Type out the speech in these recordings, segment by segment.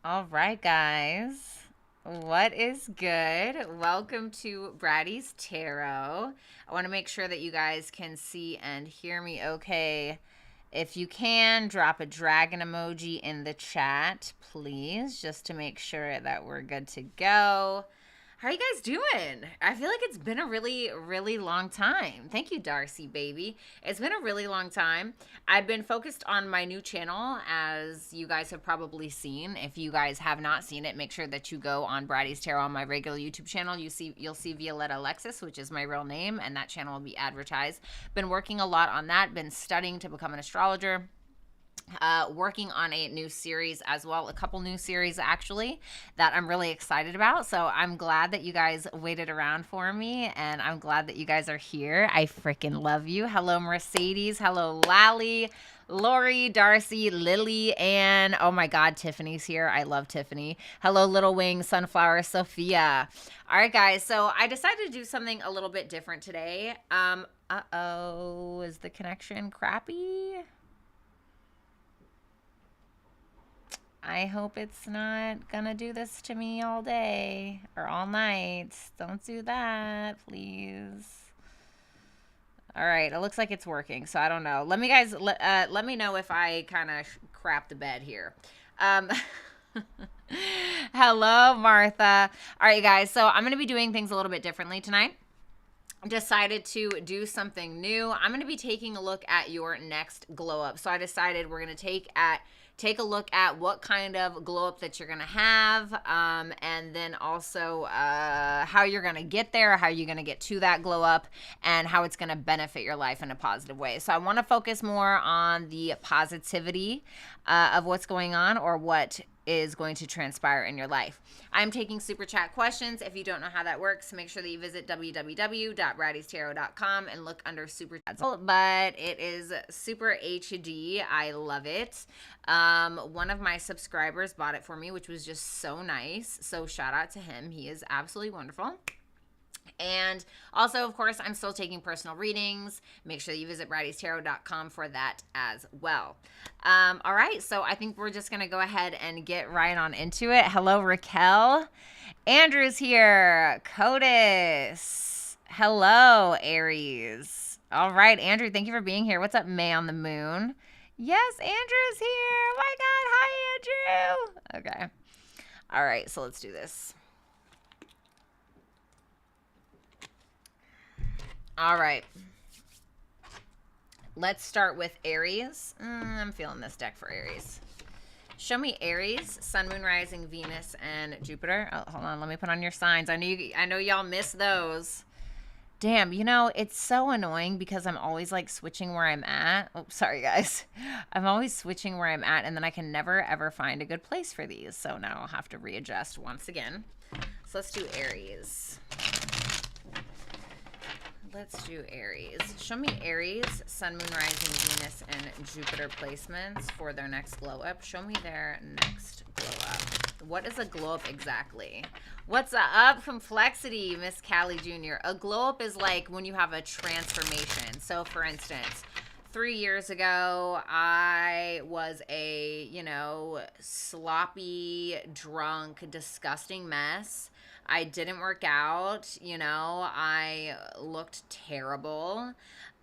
All right, guys. What is good? Welcome to Bratty's Tarot. I want to make sure that you guys can see and hear me okay. If you can, drop a dragon emoji in the chat, please, just to make sure that we're good to go. How are you guys doing? I feel like it's been a really, really long time. Thank you, Darcy, baby. It's been a really long time. I've been focused on my new channel, as you guys have probably seen. If you guys have not seen it, make sure that you go on Bratty's Tarot on my regular YouTube channel. You'll see Violetta Alexis, which is my real name, and that channel will be advertised. Been working a lot on that. Been studying to become an astrologer. Working on a new series as well, a couple new series actually that I'm really excited about. So I'm glad that you guys waited around for me, and I'm glad that you guys are here. I freaking love you. Hello, Mercedes. Hello, Lally, Lori, Darcy, Lily, and oh my God, Tiffany's here. I love Tiffany. Hello, Little Wing, Sunflower, Sophia. All right, guys. So I decided to do something a little bit different today. Uh-oh, is the connection crappy? I hope it's not gonna do this to me all day or all night. Don't do that, please. All right, it looks like it's working, so I don't know. Let me know if I kind of crap the bed here. Hello, Martha. All right, guys, so I'm gonna be doing things a little bit differently tonight. Decided to do something new. I'm going to be taking a look at your next glow up. So I decided we're going to take a look at what kind of glow up that you're going to have, and then also how you're going to get there, how you're going to get to that glow up, and how it's going to benefit your life in a positive way. So I want to focus more on the positivity of what's going on, or what is going to transpire in your life. I'm taking super chat questions. If you don't know how that works, make sure that you visit www.BrattysTarot.com and look under super chats. But it is super HD. I love it. One of my subscribers bought it for me, which was just so nice. So shout out to him. He is absolutely wonderful. And also, of course, I'm still taking personal readings. Make sure that you visit BrattysTarot.com for that as well. All right, so I think we're just going to go ahead and get right on into it. Hello, Raquel. Andrew's here. Codis. Hello, Aries. All right, Andrew, thank you for being here. What's up, May on the Moon? Yes, Andrew's here. Oh my God. Hi, Andrew. Okay. All right, so let's do this. All right. Let's start with Aries. I'm feeling this deck for Aries. Show me Aries, Sun, Moon, Rising, Venus, and Jupiter. Oh, hold on. Let me put on your signs. I know y'all miss those. Damn, you know, it's so annoying because I'm always like switching where I'm at. Oh, sorry, guys. I'm always switching where I'm at, and then I can never, ever find a good place for these. So now I'll have to readjust once again. So let's do Aries. Let's do Aries. Show me Aries, Sun, Moon, Rising, Venus, and Jupiter placements for their next glow up. Show me their next glow up. What is a glow up exactly? What's up, Complexity, Miss Callie Jr.? A glow up is like when you have a transformation. So, for instance, 3 years ago, I was a, sloppy, drunk, disgusting mess. I didn't work out, I looked terrible.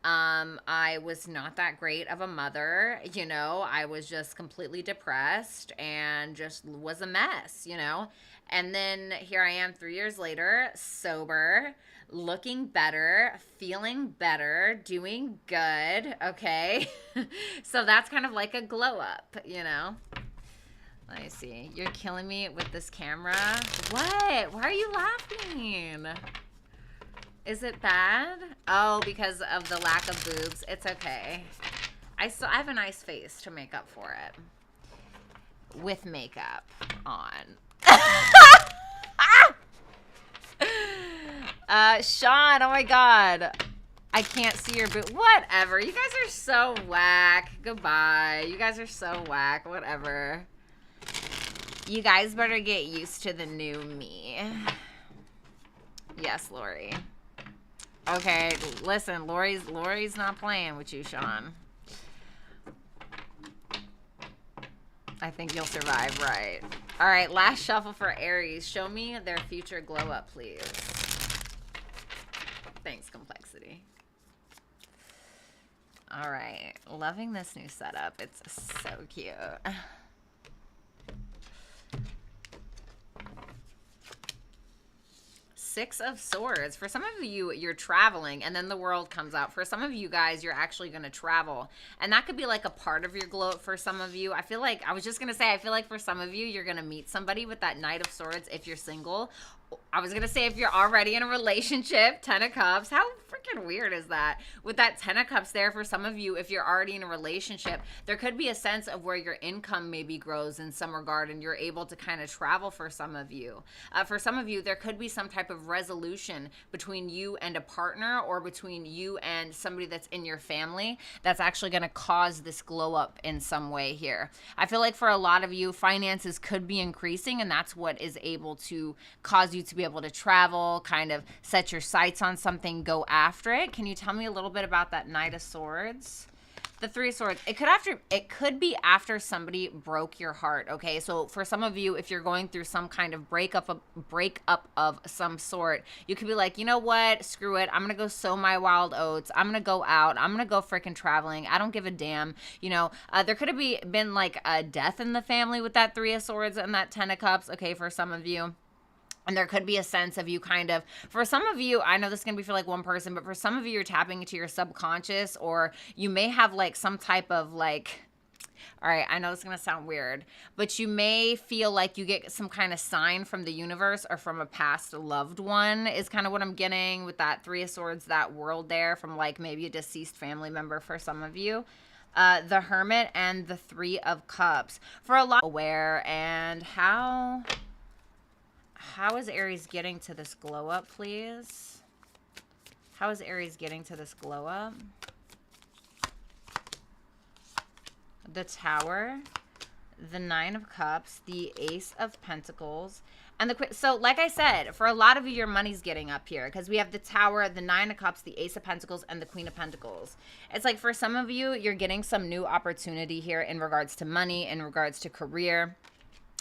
I was not that great of a mother, I was just completely depressed and just was a mess, And then here I am 3 years later, sober, looking better, feeling better, doing good, okay? So that's kind of like a glow up, Let me see. You're killing me with this camera. What? Why are you laughing? Is it bad? Oh, because of the lack of boobs. It's okay. I have a nice face to make up for it. With makeup on. Sean, oh my God. I can't see your boob. Whatever. You guys are so whack. Goodbye. You guys are so whack. Whatever. You guys better get used to the new me. Yes, Lori. Okay, listen, Lori's not playing with you, Sean. I think you'll survive, right? All right, last shuffle for Aries. Show me their future glow up, please. Thanks, Complexity. All right, loving this new setup. It's so cute. Six of Swords. For some of you, you're traveling and then the world comes out. For some of you guys, you're actually going to travel. And that could be like a part of your glow up for some of you. I feel like, I was just going to say, I feel like for some of you, you're going to meet somebody with that Knight of Swords if you're single. I was going to say if you're already in a relationship, 10 of Cups. How freaking weird is that? With that 10 of Cups there, for some of you, if you're already in a relationship, there could be a sense of where your income maybe grows in some regard and you're able to kind of travel for some of you. For some of you, there could be some type of resolution between you and a partner or between you and somebody that's in your family that's actually going to cause this glow up in some way here. I feel like for a lot of you, finances could be increasing and that's what is able to cause you to be able to travel, kind of set your sights on something, go after it. Can you tell me a little bit about that Knight of Swords? The Three of Swords, it could be after somebody broke your heart, okay? So for some of you, if you're going through some kind of breakup of some sort, you could be like, you know what? Screw it. I'm going to go sow my wild oats. I'm going to go out. I'm going to go freaking traveling. I don't give a damn. You know, there could have been like a death in the family with that Three of Swords and that 10 of Cups, okay, for some of you. And there could be a sense of you kind of, for some of you, I know this is going to be for like one person, but for some of you, you're tapping into your subconscious, or you may have like some type of like, all right, I know it's going to sound weird, but you may feel like you get some kind of sign from the universe or from a past loved one is kind of what I'm getting with that Three of Swords, that world there from like maybe a deceased family member for some of you. The Hermit and the Three of Cups. For a lot, aware and how is Aries getting to this glow up, please? How is Aries getting to this glow up? The Tower, the Nine of Cups, the Ace of Pentacles, and the so like I said, for a lot of you, your money's getting up here because we have the Tower, the Nine of Cups, the Ace of Pentacles, and the Queen of Pentacles. It's like for some of you, you're getting some new opportunity here in regards to money, in regards to career.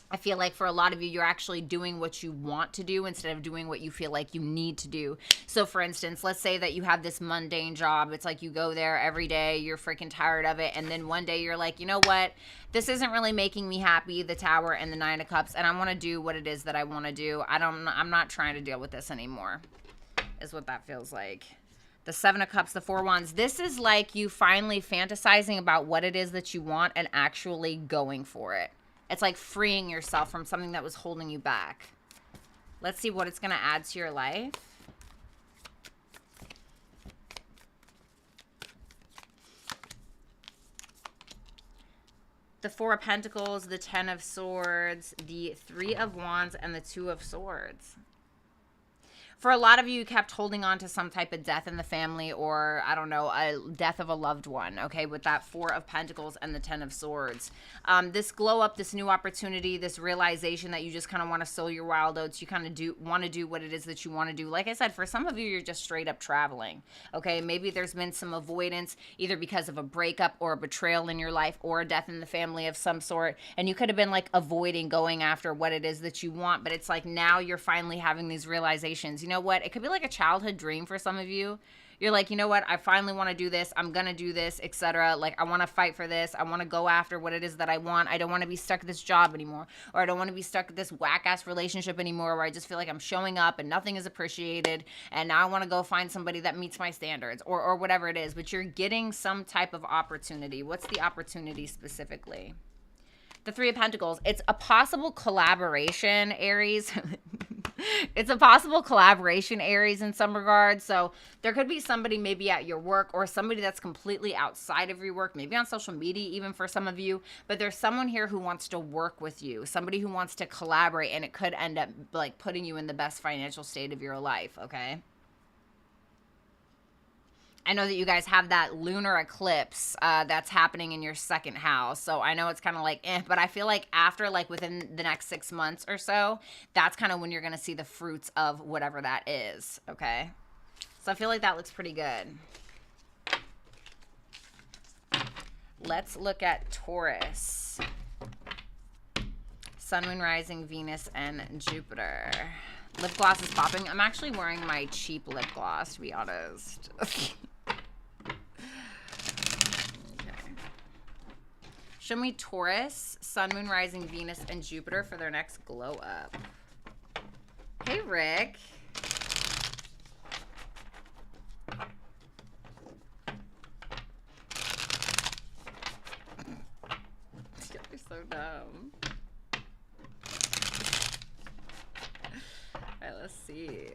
I feel like for a lot of you, you're actually doing what you want to do instead of doing what you feel like you need to do. So for instance, let's say that you have this mundane job. It's like you go there every day, you're freaking tired of it. And then one day you're like, you know what? This isn't really making me happy, the Tower and the Nine of Cups. And I want to do what it is that I want to do. I'm not trying to deal with this anymore, is what that feels like. The Seven of Cups, the Four of Wands. This is like you finally fantasizing about what it is that you want and actually going for it. It's like freeing yourself from something that was holding you back. Let's see what it's going to add to your life. The Four of Pentacles, the Ten of Swords, the Three of Wands, and the Two of Swords. For a lot of you, you kept holding on to some type of death in the family or, I don't know, a death of a loved one, okay, with that Four of Pentacles and the Ten of Swords. This glow up, this new opportunity, this realization that you just kind of want to sow your wild oats, you kind of want to do what it is that you want to do. Like I said, for some of you, you're just straight up traveling, okay? Maybe there's been some avoidance either because of a breakup or a betrayal in your life or a death in the family of some sort, and you could have been like avoiding going after what it is that you want, but it's like now you're finally having these realizations. You know what? It could be like a childhood dream for some of you. You're like, you know what? I finally want to do this. I'm going to do this, etc. Like, I want to fight for this. I want to go after what it is that I want. I don't want to be stuck at this job anymore. Or I don't want to be stuck at this whack-ass relationship anymore where I just feel like I'm showing up and nothing is appreciated. And now I want to go find somebody that meets my standards or whatever it is. But you're getting some type of opportunity. What's the opportunity specifically? The Three of Pentacles. It's a possible collaboration, Aries. It's a possible collaboration, Aries, in some regards. So there could be somebody maybe at your work or somebody that's completely outside of your work, maybe on social media even for some of you. But there's someone here who wants to work with you, somebody who wants to collaborate, and it could end up like putting you in the best financial state of your life, okay? I know that you guys have that lunar eclipse that's happening in your second house. So I know it's kind of like, but I feel like after, like within the next 6 months or so, that's kind of when you're going to see the fruits of whatever that is, okay? So I feel like that looks pretty good. Let's look at Taurus. Sun, Moon, Rising, Venus, and Jupiter. Lip gloss is popping. I'm actually wearing my cheap lip gloss, to be honest. Okay. Show me Taurus, Sun, Moon, Rising, Venus, and Jupiter for their next glow up. Hey, Rick. You're so dumb. All right, let's see.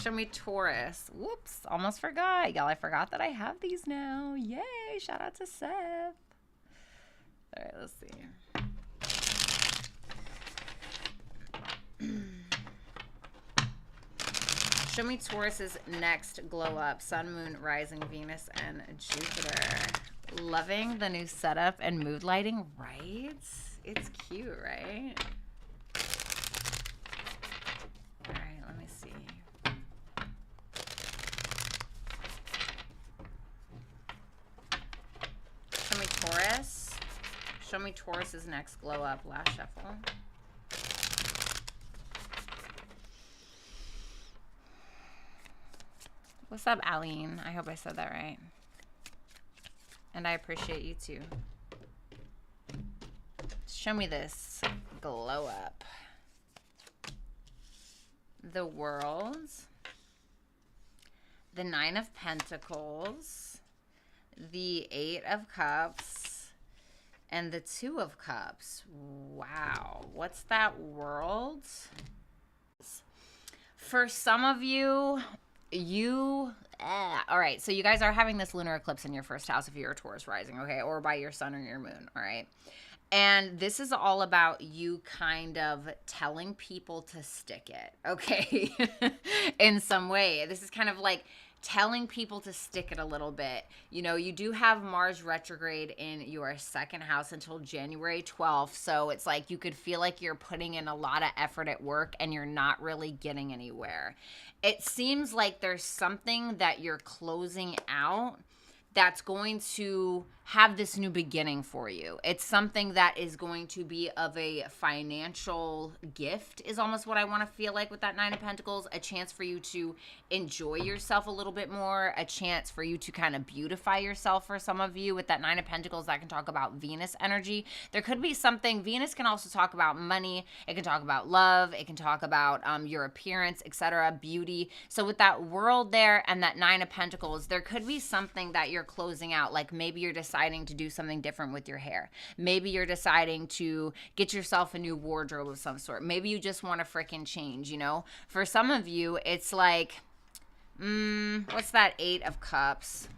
Show me Taurus. Whoops, almost forgot. Y'all, I forgot that I have these now. Yay, shout out to Seth. All right, let's see. Show me Taurus's next glow up. Sun, Moon, Rising, Venus, and Jupiter. Loving the new setup and mood lighting, right? It's cute, right? All right, let me see. Show me Taurus. Show me Taurus's next glow up. Last shuffle. What's up, Aline? I hope I said that right. And I appreciate you too. Show me this glow up. The World. The Nine of Pentacles. The Eight of Cups. And the Two of Cups. Wow. What's that World? For some of you, all right, so you guys are having this lunar eclipse in your first house if you're a Taurus rising, okay, or by your sun or your moon, all right? And this is all about you kind of telling people to stick it, okay? In some way. This is kind of like telling people to stick it a little bit. You know, you do have Mars retrograde in your second house until January 12th. So it's like you could feel like you're putting in a lot of effort at work and you're not really getting anywhere. It seems like there's something that you're closing out that's going to have this new beginning for you. It's something that is going to be of a financial gift is almost what I want to feel like with that Nine of Pentacles. A chance for you to enjoy yourself a little bit more. A chance for you to kind of beautify yourself for some of you. With that Nine of Pentacles, that can talk about Venus energy. There could be something, Venus can also talk about money. It can talk about love. It can talk about your appearance, etc., beauty. So with that World there and that Nine of Pentacles, there could be something that you're closing out. Like maybe you're deciding to do something different with your hair. Maybe you're deciding to get yourself a new wardrobe of some sort. Maybe you just want to freaking change, you know? For some of you, it's like, what's that Eight of Cups?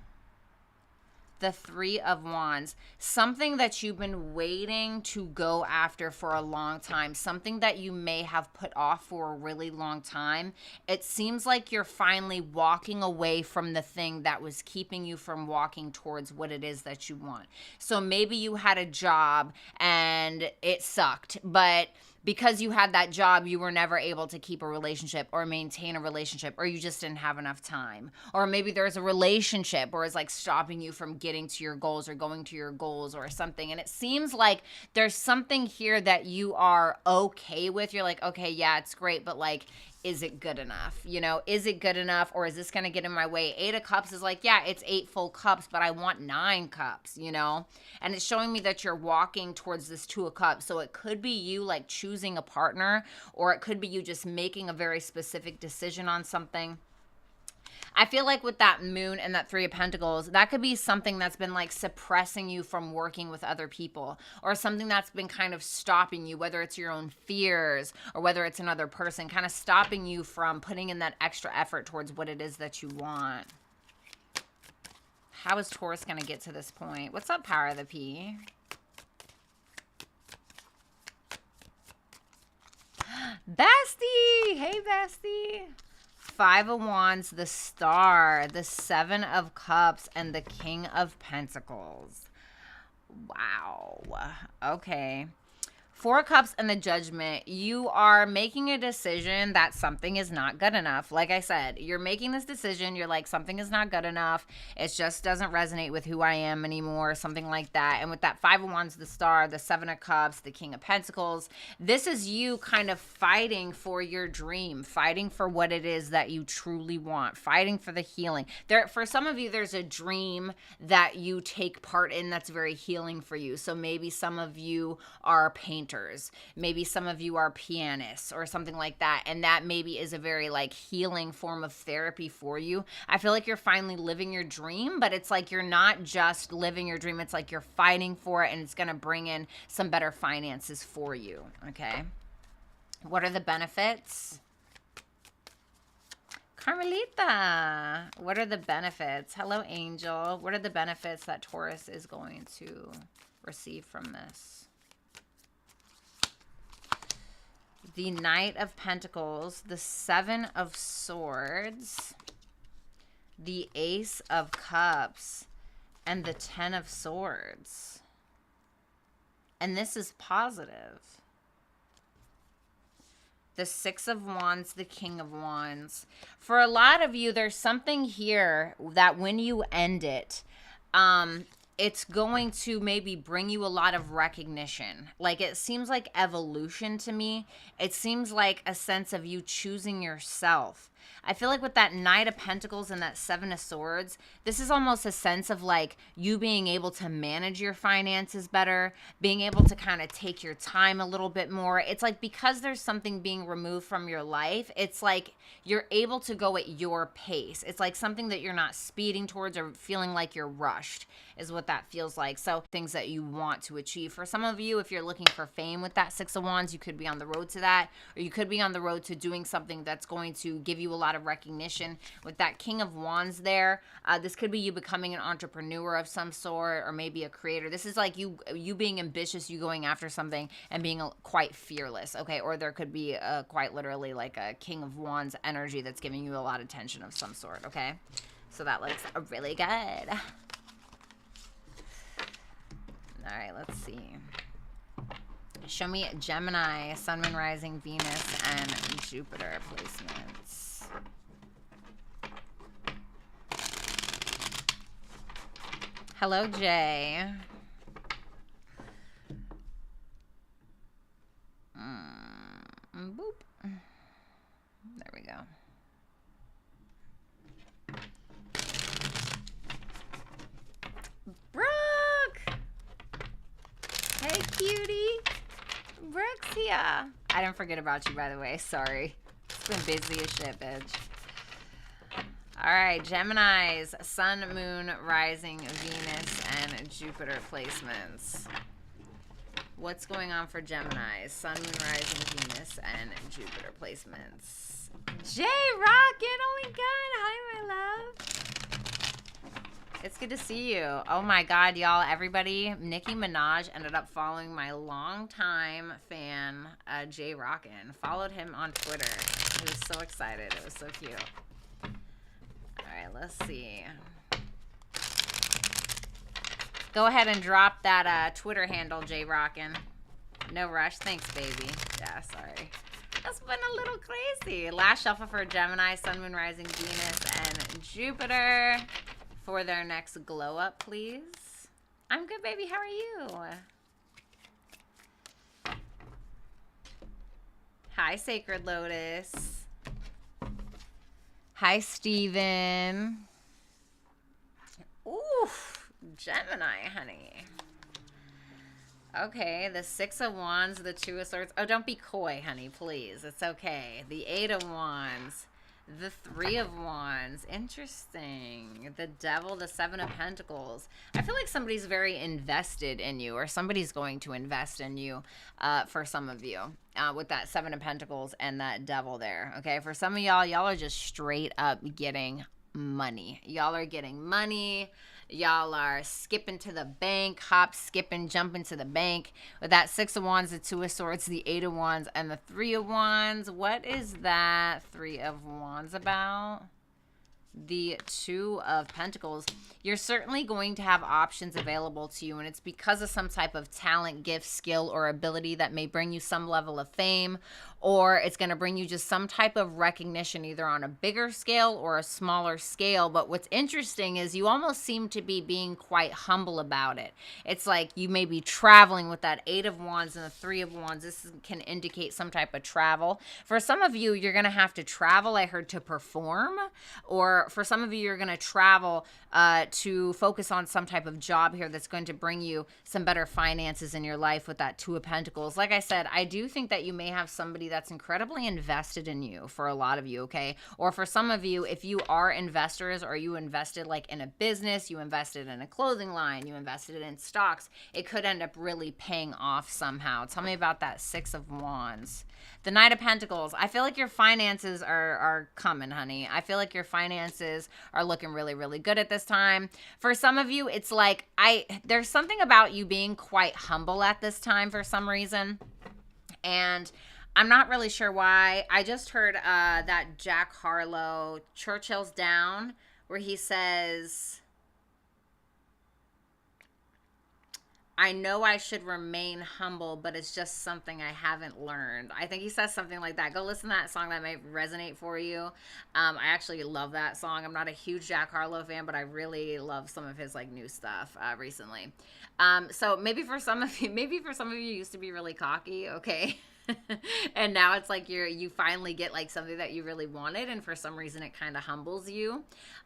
The Three of Wands. Something that you've been waiting to go after for a long time. Something that you may have put off for a really long time. It seems like you're finally walking away from the thing that was keeping you from walking towards what it is that you want. So maybe you had a job and it sucked, but because you had that job, you were never able to keep a relationship or maintain a relationship, or you just didn't have enough time. Or maybe there's a relationship or it's like stopping you from getting to your goals or going to your goals or something. And it seems like there's something here that you are okay with. You're like, okay, yeah, it's great, but like, is it good enough? You know, is it good enough, or is this going to get in my way? Eight of Cups is like, yeah, it's 8 full cups, but I want 9 cups, you know? And it's showing me that you're walking towards this Two of Cups. So it could be you like choosing a partner, or it could be you just making a very specific decision on something. I feel like with that Moon and that Three of Pentacles, that could be something that's been like suppressing you from working with other people, or something that's been kind of stopping you, whether it's your own fears or whether it's another person, kind of stopping you from putting in that extra effort towards what it is that you want. How is Taurus going to get to this point? What's up, Power of the P? Bestie! Hey, Bestie! Five of Wands, the Star, the Seven of Cups, and the King of Pentacles. Wow. Okay. Four of Cups and the Judgment, you are making a decision that something is not good enough. Like I said, you're making this decision. You're like, something is not good enough. It just doesn't resonate with who I am anymore, something like that. And with that Five of Wands, the Star, the Seven of Cups, the King of Pentacles, this is you kind of fighting for your dream, fighting for what it is that you truly want, fighting for the healing. For some of you, there's a dream that you take part in that's very healing for you. So maybe some of you are painters. Maybe some of you are pianists or something like that. And that maybe is a very like healing form of therapy for you. I feel like you're finally living your dream, but it's like you're not just living your dream. It's like you're fighting for it, and it's going to bring in some better finances for you. Okay. What are the benefits? Carmelita, what are the benefits? Hello, Angel. What are the benefits that Taurus is going to receive from this? The Knight of Pentacles, the Seven of Swords, the Ace of Cups, and the Ten of Swords. And this is positive. The Six of Wands, the King of Wands. For a lot of you, there's something here that when you end it, it's going to maybe bring you a lot of recognition. Like, it seems like evolution to me. It seems like a sense of you choosing yourself. I feel like with that Knight of Pentacles and that Seven of Swords, this is almost a sense of like you being able to manage your finances better, being able to kind of take your time a little bit more. It's like because there's something being removed from your life, it's like you're able to go at your pace. It's like something that you're not speeding towards or feeling like you're rushed is what that feels like. So things that you want to achieve. For some of you, if you're looking for fame with that Six of Wands, you could be on the road to that, or you could be on the road to doing something that's going to give you a lot of recognition. With that King of Wands there, this could be you becoming an entrepreneur of some sort, or maybe a creator. This is like you being ambitious, you going after something and being quite fearless, okay? Or there could be quite literally like a King of Wands energy that's giving you a lot of tension of some sort, okay? So that looks really good. All right, let's see. Show me Gemini, Sun, Moon, Rising, Venus, and Jupiter placements. Hello, Jay. Boop. There we go. Brooke! Hey, cutie. Brooke's here. I didn't forget about you, by the way. Sorry. It's been busy as shit, bitch. All right, Geminis, Sun, Moon, Rising, Venus, and Jupiter placements. What's going on for Geminis? Sun, Moon, Rising, Venus, and Jupiter placements. Jay Rockin', oh my God. Hi, my love. It's good to see you. Oh my God, y'all, everybody. Nicki Minaj ended up following my longtime fan, Jay Rockin'. Followed him on Twitter. He was so excited. It was so cute. All right, let's see. Go ahead and drop that Twitter handle, Jay Rockin'. No rush. Thanks, baby. Yeah, sorry. That's been a little crazy. Last shuffle for Gemini, Sun, Moon, Rising, Venus, and Jupiter. For their next glow up, please. I'm good, baby. How are you? Hi, Sacred Lotus. Hi, Steven. Ooh, Gemini, honey. Okay, the Six of Wands, the Two of Swords. Oh, don't be coy, honey, please. It's okay. The Eight of Wands. The Three of Wands. Interesting. The Devil, the Seven of Pentacles. I feel like somebody's very invested in you, or somebody's going to invest in you for some of you with that Seven of Pentacles and that Devil there. Okay, for some of y'all, y'all are just straight up getting money. Y'all are getting money. Y'all are skipping to the bank, hop, skipping, jumping to the bank. With that Six of Wands, the Two of Swords, the Eight of Wands, and the Three of Wands. What is that Three of Wands about? the Two of Pentacles. You're certainly going to have options available to you, and it's because of some type of talent, gift, skill, or ability that may bring you some level of fame, or it's going to bring you just some type of recognition, either on a bigger scale or a smaller scale. But what's interesting is you almost seem to be being quite humble about it. It's like you may be traveling with that Eight of Wands and the Three of Wands. This can indicate some type of travel. For some of you, you're going to have to travel, I heard, to perform, or for some of you, you're going to travel to focus on some type of job here that's going to bring you some better finances in your life with that Two of Pentacles. Like I said, I do think that you may have somebody that's incredibly invested in you, for a lot of you, okay? Or for some of you, if you are investors, or you invested like in a business, you invested in a clothing line, you invested in stocks, it could end up really paying off somehow. Tell me about that Six of Wands. The Knight of Pentacles. I feel like your finances are coming, honey. I feel like your finances are looking really, really good at this time. For some of you, it's like there's something about you being quite humble at this time for some reason. And I'm not really sure why. I just heard that Jack Harlow, Churchill's Down, where he says, I know I should remain humble, but it's just something I haven't learned. I think he says something like that. Go listen to that song. That might resonate for you. I actually love that song. I'm not a huge Jack Harlow fan, but I really love some of his like new stuff recently. So maybe for some of you, you used to be really cocky, okay? And now it's like you finally get like something that you really wanted, and for some reason it kind of humbles you,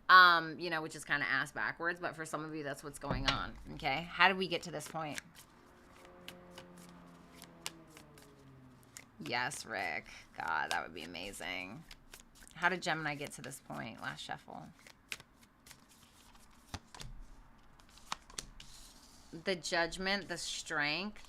you know, which is kind of ass backwards, but for some of you that's what's going on. Okay, how did we get to this point? Yes, Rick. God, that would be amazing. How did Gemini get to this point? Last shuffle. The Judgment, the Strength.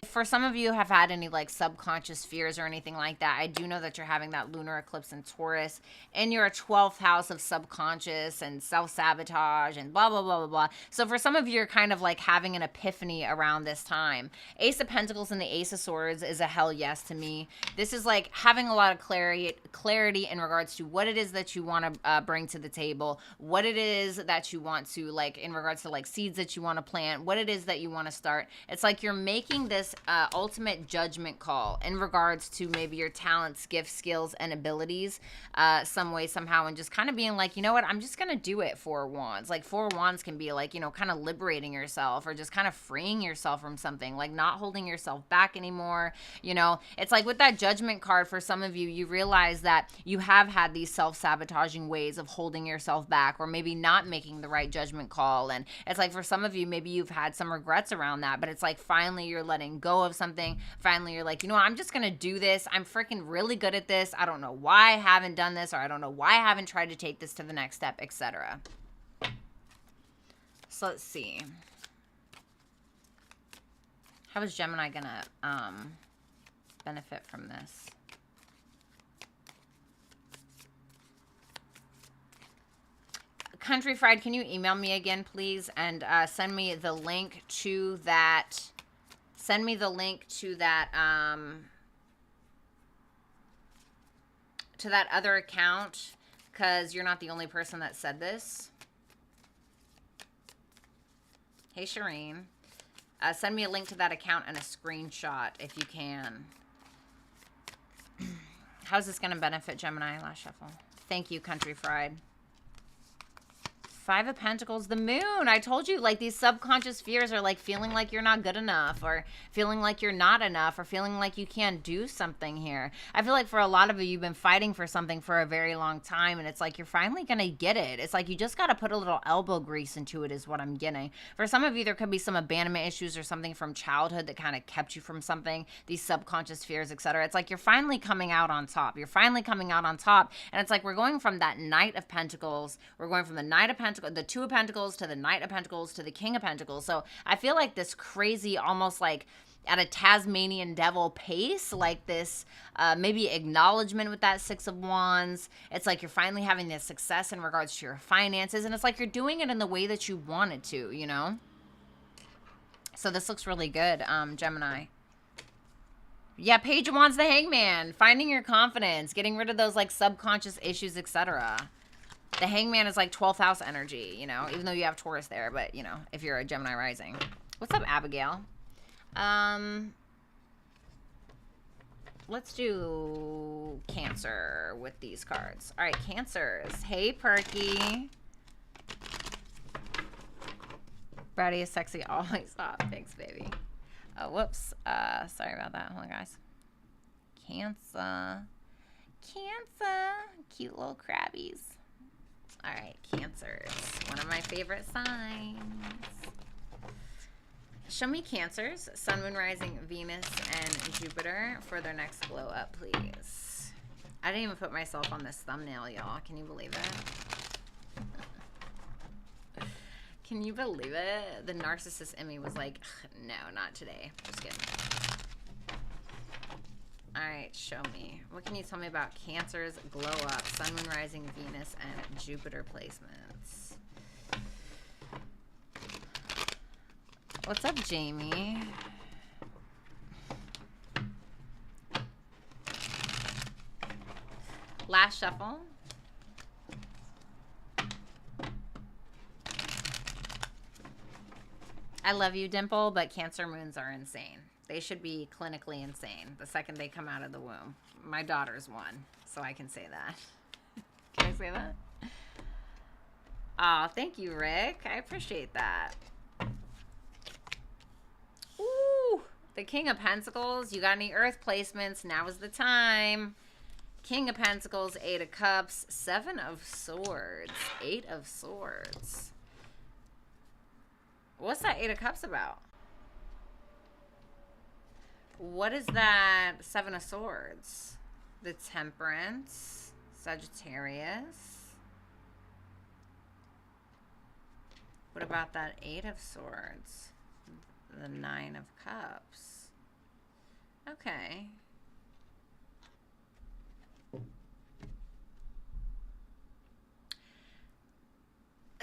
For some of you have had any like subconscious fears or anything like that, I do know that you're having that lunar eclipse in Taurus in your 12th house of subconscious and self-sabotage and blah, blah, blah, blah, blah. So for some of you, you're kind of like having an epiphany around this time. Ace of Pentacles and the Ace of Swords is a hell yes to me. This is like having a lot of clarity in regards to what it is that you want to bring to the table, what it is that you want to like in regards to like seeds that you want to plant, what it is that you want to start. It's like you're making this ultimate judgment call in regards to maybe your talents, gifts, skills, and abilities some way, somehow, and just kind of being like, you know what, I'm just going to do it. Four of Wands. Like Four of Wands can be like, you know, kind of liberating yourself or just kind of freeing yourself from something, like not holding yourself back anymore. You know, it's like with that Judgment card, for some of you, you realize that you have had these self-sabotaging ways of holding yourself back or maybe not making the right judgment call. And it's like for some of you, maybe you've had some regrets around that, but it's like finally you're letting go of something. Finally you're like, you know what, I'm just gonna do this. I'm freaking really good at this. I don't know why I haven't done this, or I don't know why I haven't tried to take this to the next step, etc. So let's see, how is Gemini gonna benefit from this? Country Fried, can you email me again, please, and send me the link to that. Send me the link to that other account, because you're not the only person that said this. Hey, Shireen. Send me a link to that account and a screenshot if you can. How's this going to benefit Gemini? Last shuffle. Thank you, Country Fried. Five of Pentacles, the Moon. I told you, like, these subconscious fears are like feeling like you're not good enough, or feeling like you're not enough, or feeling like you can't do something here. I feel like for a lot of you, you've been fighting for something for a very long time, and it's like you're finally going to get it. It's like you just got to put a little elbow grease into it is what I'm getting. For some of you, there could be some abandonment issues or something from childhood that kind of kept you from something, these subconscious fears, etc. It's like you're finally coming out on top. You're finally coming out on top, and it's like we're going from that Knight of Pentacles, we're going from the Knight of Pentacles, the Two of Pentacles, to the Knight of Pentacles, to the King of Pentacles. So I feel like this crazy, almost like at a Tasmanian devil pace, like this maybe acknowledgement with that Six of Wands. It's like you're finally having this success in regards to your finances, and it's like you're doing it in the way that you wanted to, you know? So this looks really good, Gemini. Yeah, Page of Wands, the Hangman. Finding your confidence, getting rid of those like subconscious issues, etc. The Hangman is like 12th house energy, you know, even though you have Taurus there, but, you know, if you're a Gemini rising. What's up, Abigail? Let's do Cancer with these cards. All right, Cancers. Hey, Perky. Bratty is sexy always. Oh, thanks, baby. Oh, whoops. Sorry about that. Hold on, guys. Cancer. Cancer. Cute little crabbies. All right, Cancers. One of my favorite signs. Show me Cancers, Sun, Moon, Rising, Venus, and Jupiter for their next glow up, please. I didn't even put myself on this thumbnail, y'all. Can you believe it? Can you believe it? The narcissist in me was like, no, not today. Just kidding. All right, show me. What can you tell me about Cancer's glow up, Sun, Moon, Rising, Venus, and Jupiter placements? What's up, Jamie? Last shuffle. I love you, Dimple, but Cancer moons are insane. They should be clinically insane the second they come out of the womb. My daughter's one, so I can say that. Can I say that? Oh, thank you, Rick. I appreciate that. Ooh, the King of Pentacles. You got any Earth placements? Now is the time. King of Pentacles, 8 of Cups, 7 of Swords, 8 of Swords. What's that 8 of Cups about? What is that 7 of Swords? The Temperance, Sagittarius. What about that 8 of Swords? The 9 of Cups. Okay.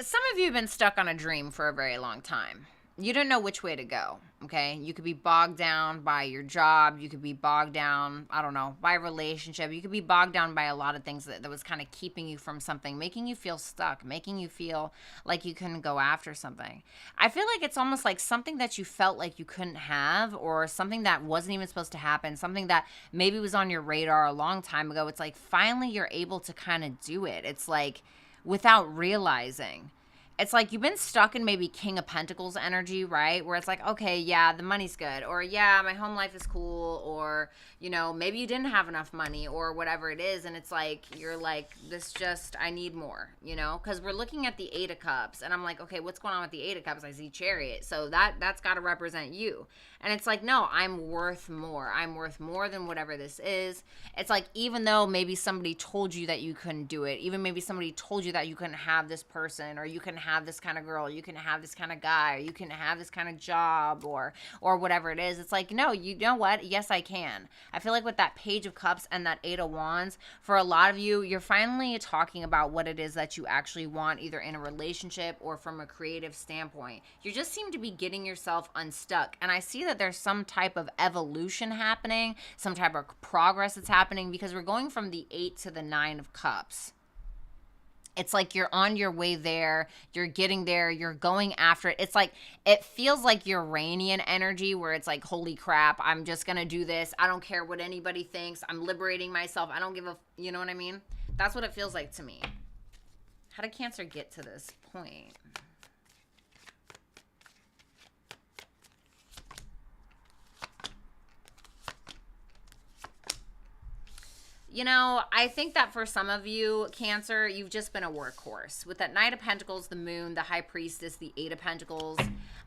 Some of you have been stuck on a dream for a very long time. You don't know which way to go, okay? You could be bogged down by your job. You could be bogged down, I don't know, by a relationship. You could be bogged down by a lot of things that was kind of keeping you from something, making you feel stuck, making you feel like you couldn't go after something. I feel like it's almost like something that you felt like you couldn't have, or something that wasn't even supposed to happen, something that maybe was on your radar a long time ago. It's like finally you're able to kind of do it. It's like without realizing. It's like you've been stuck in maybe King of Pentacles energy, right? Where it's like, okay, yeah, the money's good. Or, yeah, my home life is cool. Or, you know, maybe you didn't have enough money or whatever it is. And it's like, you're like, this just, I need more, you know? Because we're looking at the 8 of Cups. And I'm like, okay, what's going on with the 8 of Cups? I see Chariot. So that's got to represent you. And it's like, no, I'm worth more. I'm worth more than whatever this is. It's like, even though maybe somebody told you that you couldn't do it, even maybe somebody told you that you couldn't have this person, or you couldn't have this kind of girl, you can have this kind of guy, or you can have this kind of job, or whatever it is. It's like, no, you know what? Yes, I can. I feel like with that Page of Cups and that 8 of Wands, for a lot of you, you're finally talking about what it is that you actually want, either in a relationship or from a creative standpoint. You just seem to be getting yourself unstuck. And I see that there's some type of evolution happening, some type of progress that's happening, because we're going from the 8 to the 9 of Cups. It's like you're on your way there, you're getting there, you're going after it. It's like, it feels like Uranian energy, where it's like, holy crap, I'm just going to do this. I don't care what anybody thinks. I'm liberating myself. I don't give a, you know what I mean? That's what it feels like to me. How did Cancer get to this point? You know, I think that for some of you, Cancer, you've just been a workhorse. With that Knight of Pentacles, the Moon, the High Priestess, the 8 of Pentacles.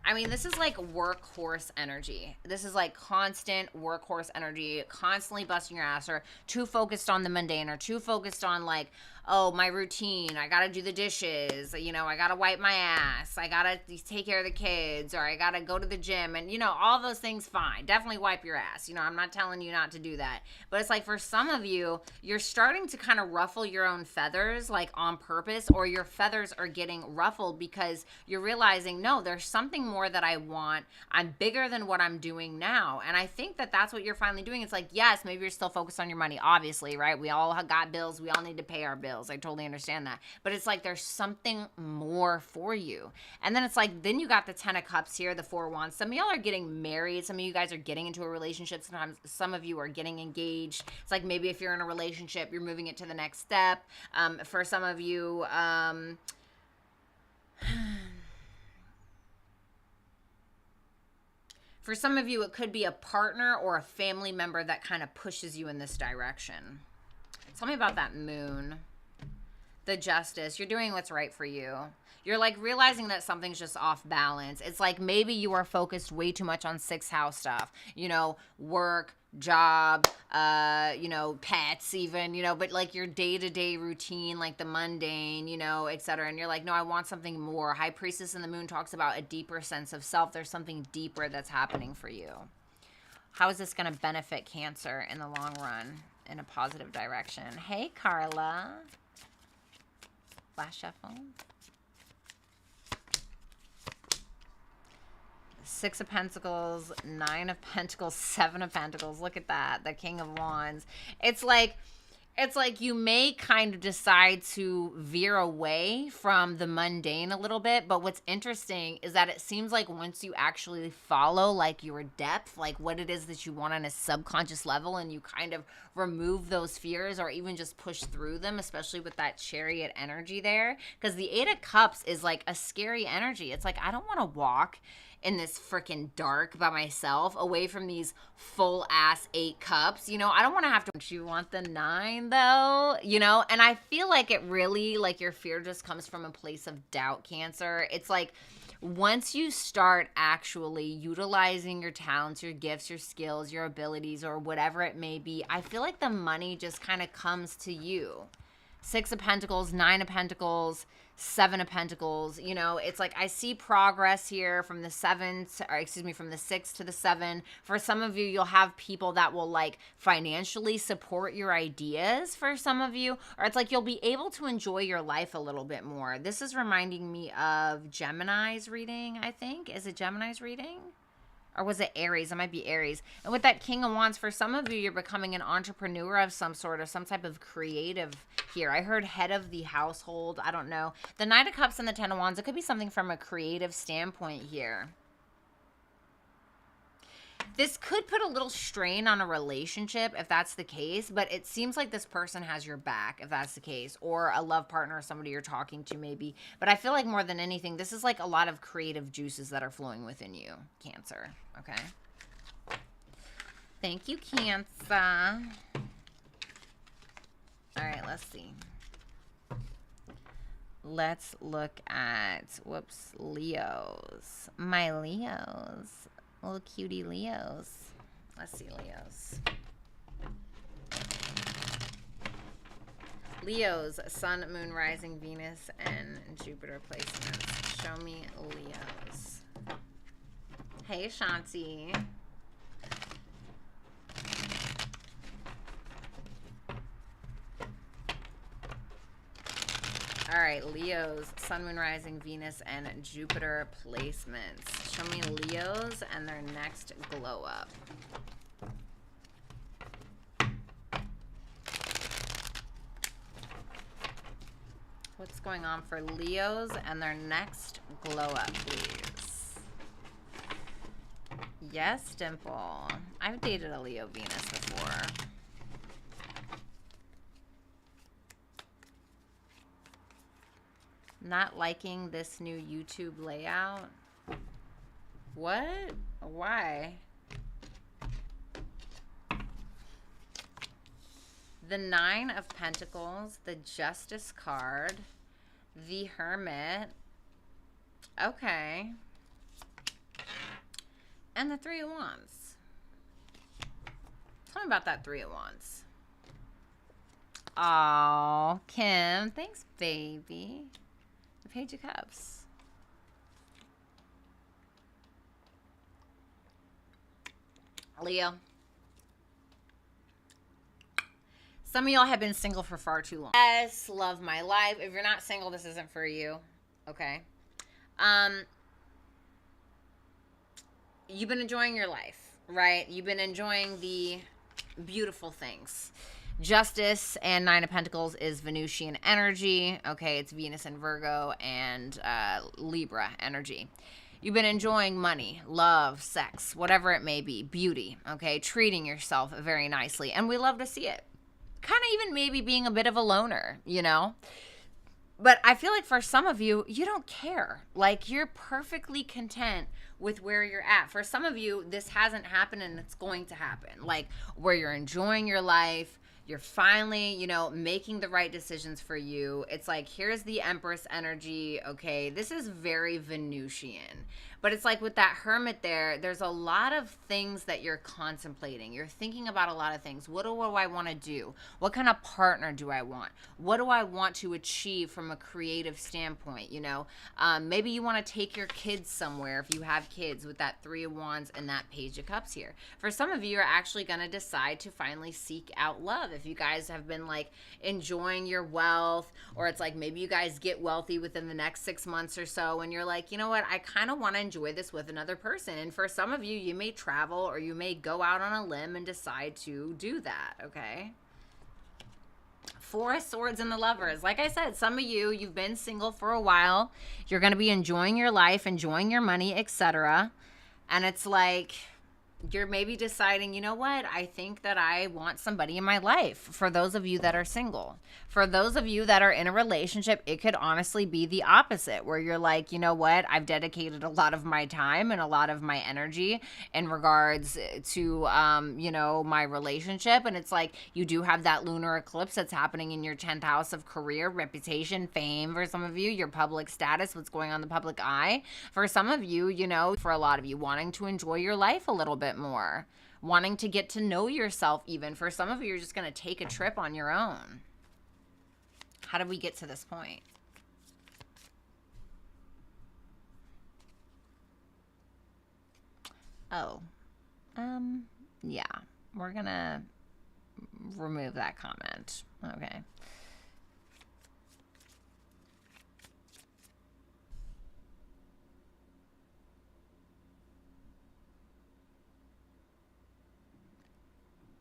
I mean, this is like workhorse energy. This is like constant workhorse energy, constantly busting your ass, or too focused on the mundane, or too focused on like, oh, my routine, I gotta do the dishes, you know, I gotta wipe my ass, I gotta take care of the kids, or I gotta go to the gym, and, you know, all those things, fine. Definitely wipe your ass. You know, I'm not telling you not to do that. But it's like, for some of you, you're starting to kind of ruffle your own feathers, like on purpose, or your feathers are getting ruffled because you're realizing, no, there's something more that I want. I'm bigger than what I'm doing now. And I think that that's what you're finally doing. It's like, yes, maybe you're still focused on your money, obviously, right? We all got bills. We all need to pay our bills. bills. I totally understand that. But it's like there's something more for you. And then it's like, then you got the 10 of Cups here, the 4 of Wands. Some of y'all are getting married. Some of you guys are getting into a relationship. Sometimes some of you are getting engaged. It's like maybe if you're in a relationship, you're moving it to the next step. For some of you, for some of you, it could be a partner or a family member that kind of pushes you in this direction. Tell me about that moon. The Justice. You're doing what's right for you. You're like realizing that something's just off balance. It's like maybe you are focused way too much on 6th house stuff. You know, work, job, you know, pets even, you know, but like your day-to-day routine, like the mundane, you know, etc. And you're like, no, I want something more. High Priestess in the Moon talks about a deeper sense of self. There's something deeper that's happening for you. How is this going to benefit Cancer in the long run in a positive direction? Hey, Carla. Last shuffle. 6 of Pentacles, 9 of Pentacles, 7 of Pentacles. Look at that. The King of Wands. It's like you may kind of decide to veer away from the mundane a little bit. But what's interesting is that it seems like once you actually follow like your depth, like what it is that you want on a subconscious level, and you kind of remove those fears or even just push through them, especially with that Chariot energy there. Because the 8 of Cups is like a scary energy. It's like, I don't want to walk in this freaking dark by myself away from these full ass 8 cups. You know, I don't want to have to. Don't you want the 9 though? You know, and I feel like it really, like your fear just comes from a place of doubt, Cancer. It's like once you start actually utilizing your talents, your gifts, your skills, your abilities, or whatever it may be, I feel like the money just kind of comes to you. 6 of Pentacles, 9 of Pentacles, 7 of Pentacles. You know, it's like I see progress here from the 7 to, or excuse me, from the 6 to the 7. For some of you, you'll have people that will like financially support your ideas for some of you, or it's like you'll be able to enjoy your life a little bit more. This is reminding me of Gemini's reading, I think. Is it Gemini's reading? Or was it Aries? It might be Aries. And with that King of Wands, for some of you, you're becoming an entrepreneur of some sort, or some type of creative here. I heard head of the household. I don't know. The Knight of Cups and the 10 of Wands, it could be something from a creative standpoint here. This could put a little strain on a relationship if that's the case, but it seems like this person has your back if that's the case, or a love partner or somebody you're talking to maybe. But I feel like more than anything, this is like a lot of creative juices that are flowing within you, Cancer, okay? Thank you, Cancer. All right, let's see. Let's look at, whoops, Leos. My Leos. Little cutie Leos. Let's see, Leos. Leos, Sun, Moon, Rising, Venus, and Jupiter placements. Show me Leos. Hey, Shanti. All right, Leos, Sun, Moon, Rising, Venus, and Jupiter placements. Show me Leos and their next glow up. What's going on for Leos and their next glow up, please? Yes, Dimple. I've dated a Leo Venus before. Not liking this new YouTube layout. What? Why? The 9 of Pentacles, the Justice card, the Hermit. Okay. And the 3 of Wands. Tell me about that 3 of Wands. Oh, Kim. Thanks, baby. The Page of Cups. Leo. Some of y'all have been single for far too long. Yes, love my life. If you're not single, this isn't for you. Okay. You've been enjoying your life, right? You've been enjoying the beautiful things. Justice and Nine of Pentacles is Venusian energy. Okay, it's Venus and Virgo and Libra energy. You've been enjoying money, love, sex, whatever it may be, beauty, okay, treating yourself very nicely. And we love to see it. Kind of even maybe being a bit of a loner, you know? But I feel like for some of you, you don't care. Like, you're perfectly content with where you're at. For some of you, this hasn't happened and it's going to happen. Like, where you're enjoying your life, you're finally, you know, making the right decisions for you. It's like, here's the Empress energy, okay? This is very Venusian. But it's like with that Hermit there, there's a lot of things that you're contemplating. You're thinking about a lot of things. What do I want to do? What kind of partner do I want? What do I want to achieve from a creative standpoint, you know? Maybe you want to take your kids somewhere if you have kids with that Three of Wands and that Page of Cups here. For some of you, you're actually going to decide to finally seek out love. If you guys have been like enjoying your wealth, or it's like maybe you guys get wealthy within the next 6 months or so and you're like, you know what, I kind of want to enjoy this with another person. And for some of you, you may travel or you may go out on a limb and decide to do that, okay? Four of Swords and the Lovers. Like I said, some of you, you've been single for a while. You're going to be enjoying your life, enjoying your money, etc. And it's like, you're maybe deciding, you know what, I think that I want somebody in my life. For those of you that are single. For those of you that are in a relationship, it could honestly be the opposite, where you're like, you know what, I've dedicated a lot of my time and a lot of my energy in regards to, you know, my relationship. And it's like, you do have that lunar eclipse that's happening in your 10th house of career, reputation, fame. For some of you, your public status, what's going on in the public eye. For some of you, you know, for a lot of you, wanting to enjoy your life a little bit more, wanting to get to know yourself even. For some of you, you're just going to take a trip on your own. How did we get to this point? Oh, yeah, we're going to remove that comment. Okay.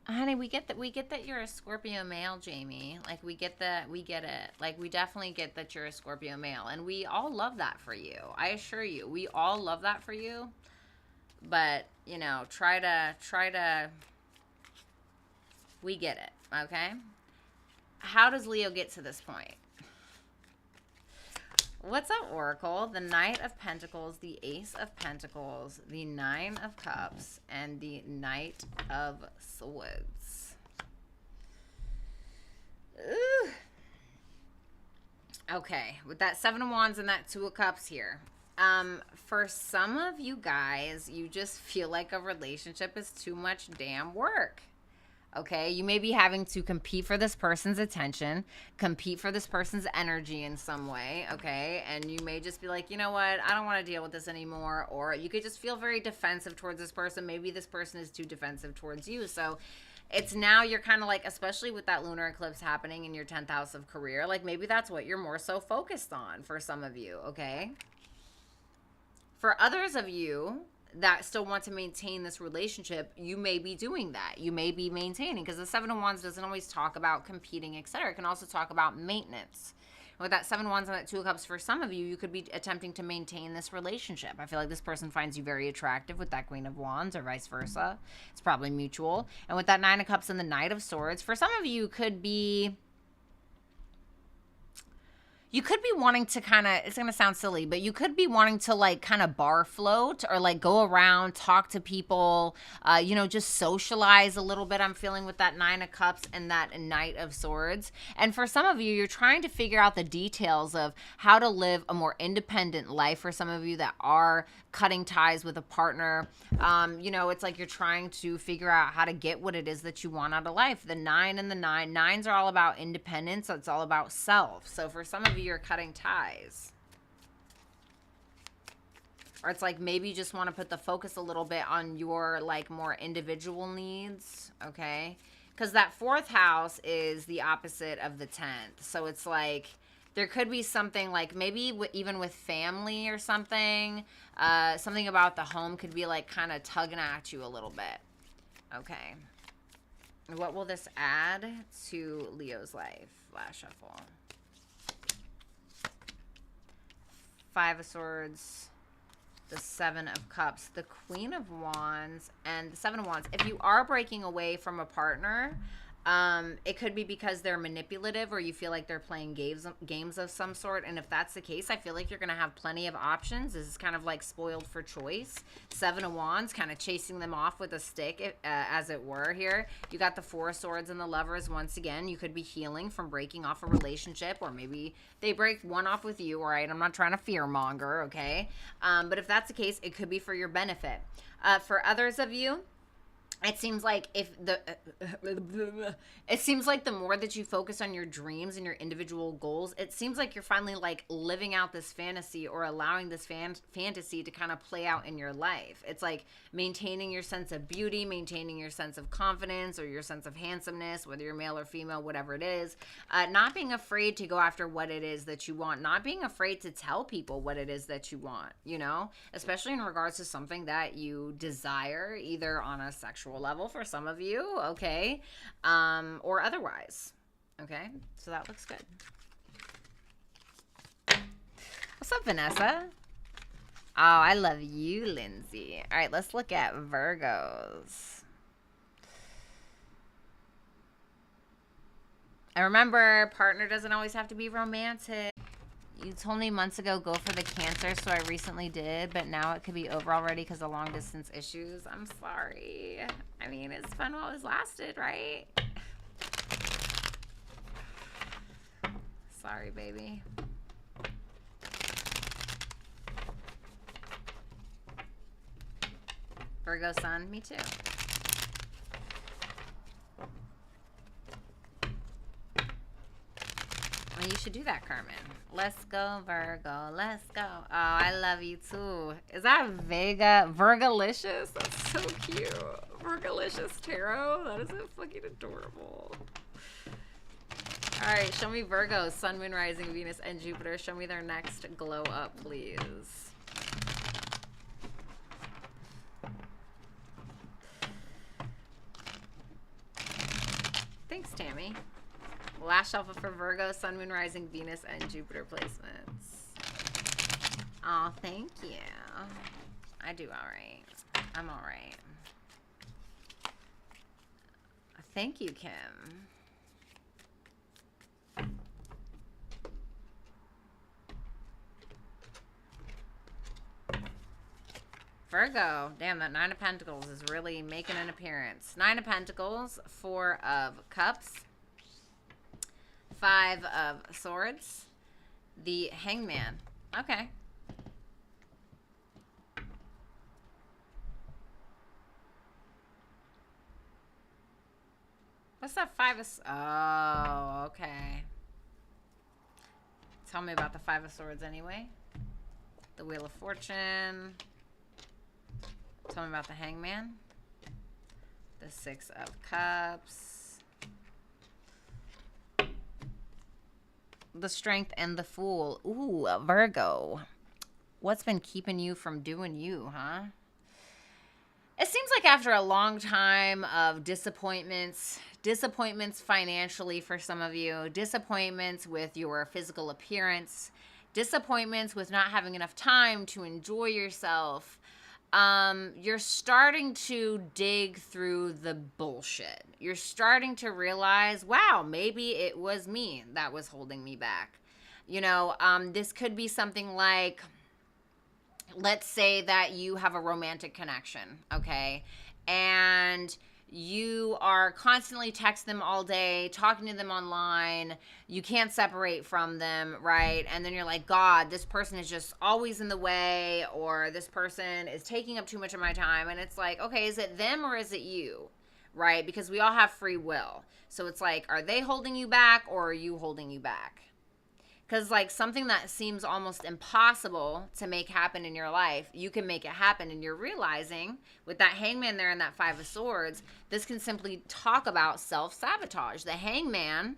Honey, we get that you're a Scorpio male, Jamie. Like, we get it. Like, we definitely get that you're a Scorpio male. And we all love that for you. I assure you, we all love that for you. But, you know, try to, we get it, okay? How does Leo get to this point? What's up, Oracle? The Knight of Pentacles, the Ace of Pentacles, the Nine of Cups, and the Knight of Swords. Ooh. Okay, with that Seven of Wands and that Two of Cups here. For some of you guys, you just feel like a relationship is too much damn work. Okay, you may be having to compete for this person's attention, compete for this person's energy in some way, okay? And you may just be like, you know what, I don't want to deal with this anymore. Or you could just feel very defensive towards this person. Maybe this person is too defensive towards you. So it's now you're kind of like, especially with that lunar eclipse happening in your 10th house of career, like maybe that's what you're more so focused on for some of you, okay? For others of you that still want to maintain this relationship, you may be doing that. You may be maintaining, because the Seven of Wands doesn't always talk about competing, etc. It can also talk about maintenance. With that Seven of Wands and that Two of Cups, for some of you, you could be attempting to maintain this relationship. I feel like this person finds you very attractive with that Queen of Wands, or vice versa. It's probably mutual. And with that Nine of Cups and the Knight of Swords, for some of you, could be... You could be wanting to kind of, it's going to sound silly, but you could be wanting to like kind of bar float or like go around, talk to people, you know, just socialize a little bit. I'm feeling with that Nine of Cups and that Knight of Swords. And for some of you, you're trying to figure out the details of how to live a more independent life. For some of you that are cutting ties with a partner, you know, it's like you're trying to figure out how to get what it is that you want out of life. The Nine and the Nine. Nines are all about independence. So it's all about self. So for some of you, you're cutting ties. Or it's like maybe you just want to put the focus a little bit on your like more individual needs, okay? Because that 4th house is the opposite of the 10th. So it's like there could be something like maybe even with family or something. Something about the home could be like kind of tugging at you a little bit. Okay. What will this add to Leo's life? Last shuffle. Five of Swords, the Seven of Cups, the Queen of Wands, and the Seven of Wands. If you are breaking away from a partner, it could be because they're manipulative or you feel like they're playing games of some sort. And if that's the case, I feel like you're going to have plenty of options. This is kind of like spoiled for choice. Seven of Wands, kind of chasing them off with a stick, as it were here. You got the Four of Swords and the Lovers. Once again, you could be healing from breaking off a relationship, or maybe they break one off with you, all right? I'm not trying to fear monger, okay? But if that's the case, it could be for your benefit. For others of you, it seems like the more that you focus on your dreams and your individual goals, it seems like you're finally like living out this fantasy or allowing this fantasy to kind of play out in your life. It's like maintaining your sense of beauty, maintaining your sense of confidence or your sense of handsomeness, whether you're male or female, whatever it is. Not being afraid to go after what it is that you want, not being afraid to tell people what it is that you want, you know, especially in regards to something that you desire, either on a sexual level for some of you, okay, or otherwise, okay? So that looks good. What's up, Vanessa? Oh, I love you, Lindsay. All right, let's look at Virgos. And remember, partner doesn't always have to be romantic. You told me months ago, go for the Cancer, so I recently did, but now it could be over already because of long distance issues. I'm sorry. I mean, it's fun while it's lasted, right? Sorry, baby. Virgo sun, me too. Well, you should do that, Carmen. Let's go, Virgo. Let's go. Oh, I love you too. Is that Virgolicious? That's so cute. Virgolicious Tarot. That is so fucking adorable. All right, show me Virgo, Sun, Moon, Rising, Venus, and Jupiter. Show me their next glow up, please. Thanks, Tammy. Last shuffle for Virgo, Sun, Moon, Rising, Venus, and Jupiter placements. Oh, thank you. I do all right. I'm all right. Thank you, Kim. Virgo. Damn, that Nine of Pentacles is really making an appearance. Nine of Pentacles, Four of Cups, Five of Swords, the Hangman. Okay. What's that Five of... Oh, okay. Tell me about the Five of Swords anyway. The Wheel of Fortune. Tell me about the Hangman. The Six of Cups. The Strength and the Fool. Ooh, Virgo. What's been keeping you from doing you, huh? It seems like after a long time of disappointments financially for some of you, disappointments with your physical appearance, disappointments with not having enough time to enjoy yourself, you're starting to dig through the bullshit. You're starting to realize, wow, maybe it was me that was holding me back. You know, this could be something like, let's say that you have a romantic connection, okay? And you are constantly texting them all day, talking to them online. You can't separate from them, right? And then you're like, God, this person is just always in the way, or this person is taking up too much of my time. And it's like, okay, is it them or is it you, right? Because we all have free will. So it's like, are they holding you back or are you holding you back? Because like something that seems almost impossible to make happen in your life, you can make it happen. And you're realizing with that Hangman there and that Five of Swords, this can simply talk about self-sabotage. The Hangman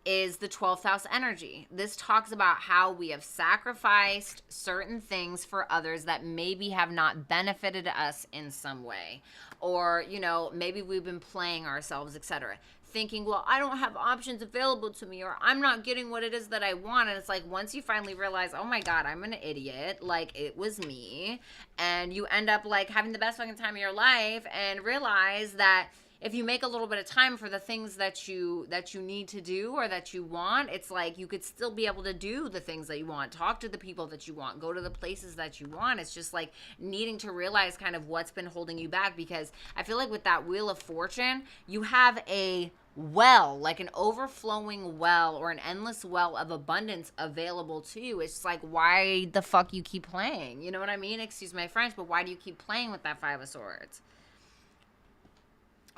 is the 12th house energy. This talks about how we have sacrificed certain things for others that maybe have not benefited us in some way. Or, you know, maybe we've been playing ourselves, etc. Thinking, well, I don't have options available to me, or I'm not getting what it is that I want. And it's like, once you finally realize, oh my God, I'm an idiot, like it was me, and you end up like having the best fucking time of your life and realize that if you make a little bit of time for the things that you need to do or that you want, it's like you could still be able to do the things that you want, talk to the people that you want, go to the places that you want. It's just like needing to realize kind of what's been holding you back, because I feel like with that Wheel of Fortune, you have a well, like an overflowing well or an endless well of abundance available to you. It's like, why the fuck you keep playing? You know what I mean? Excuse my French, but why do you keep playing with that Five of Swords?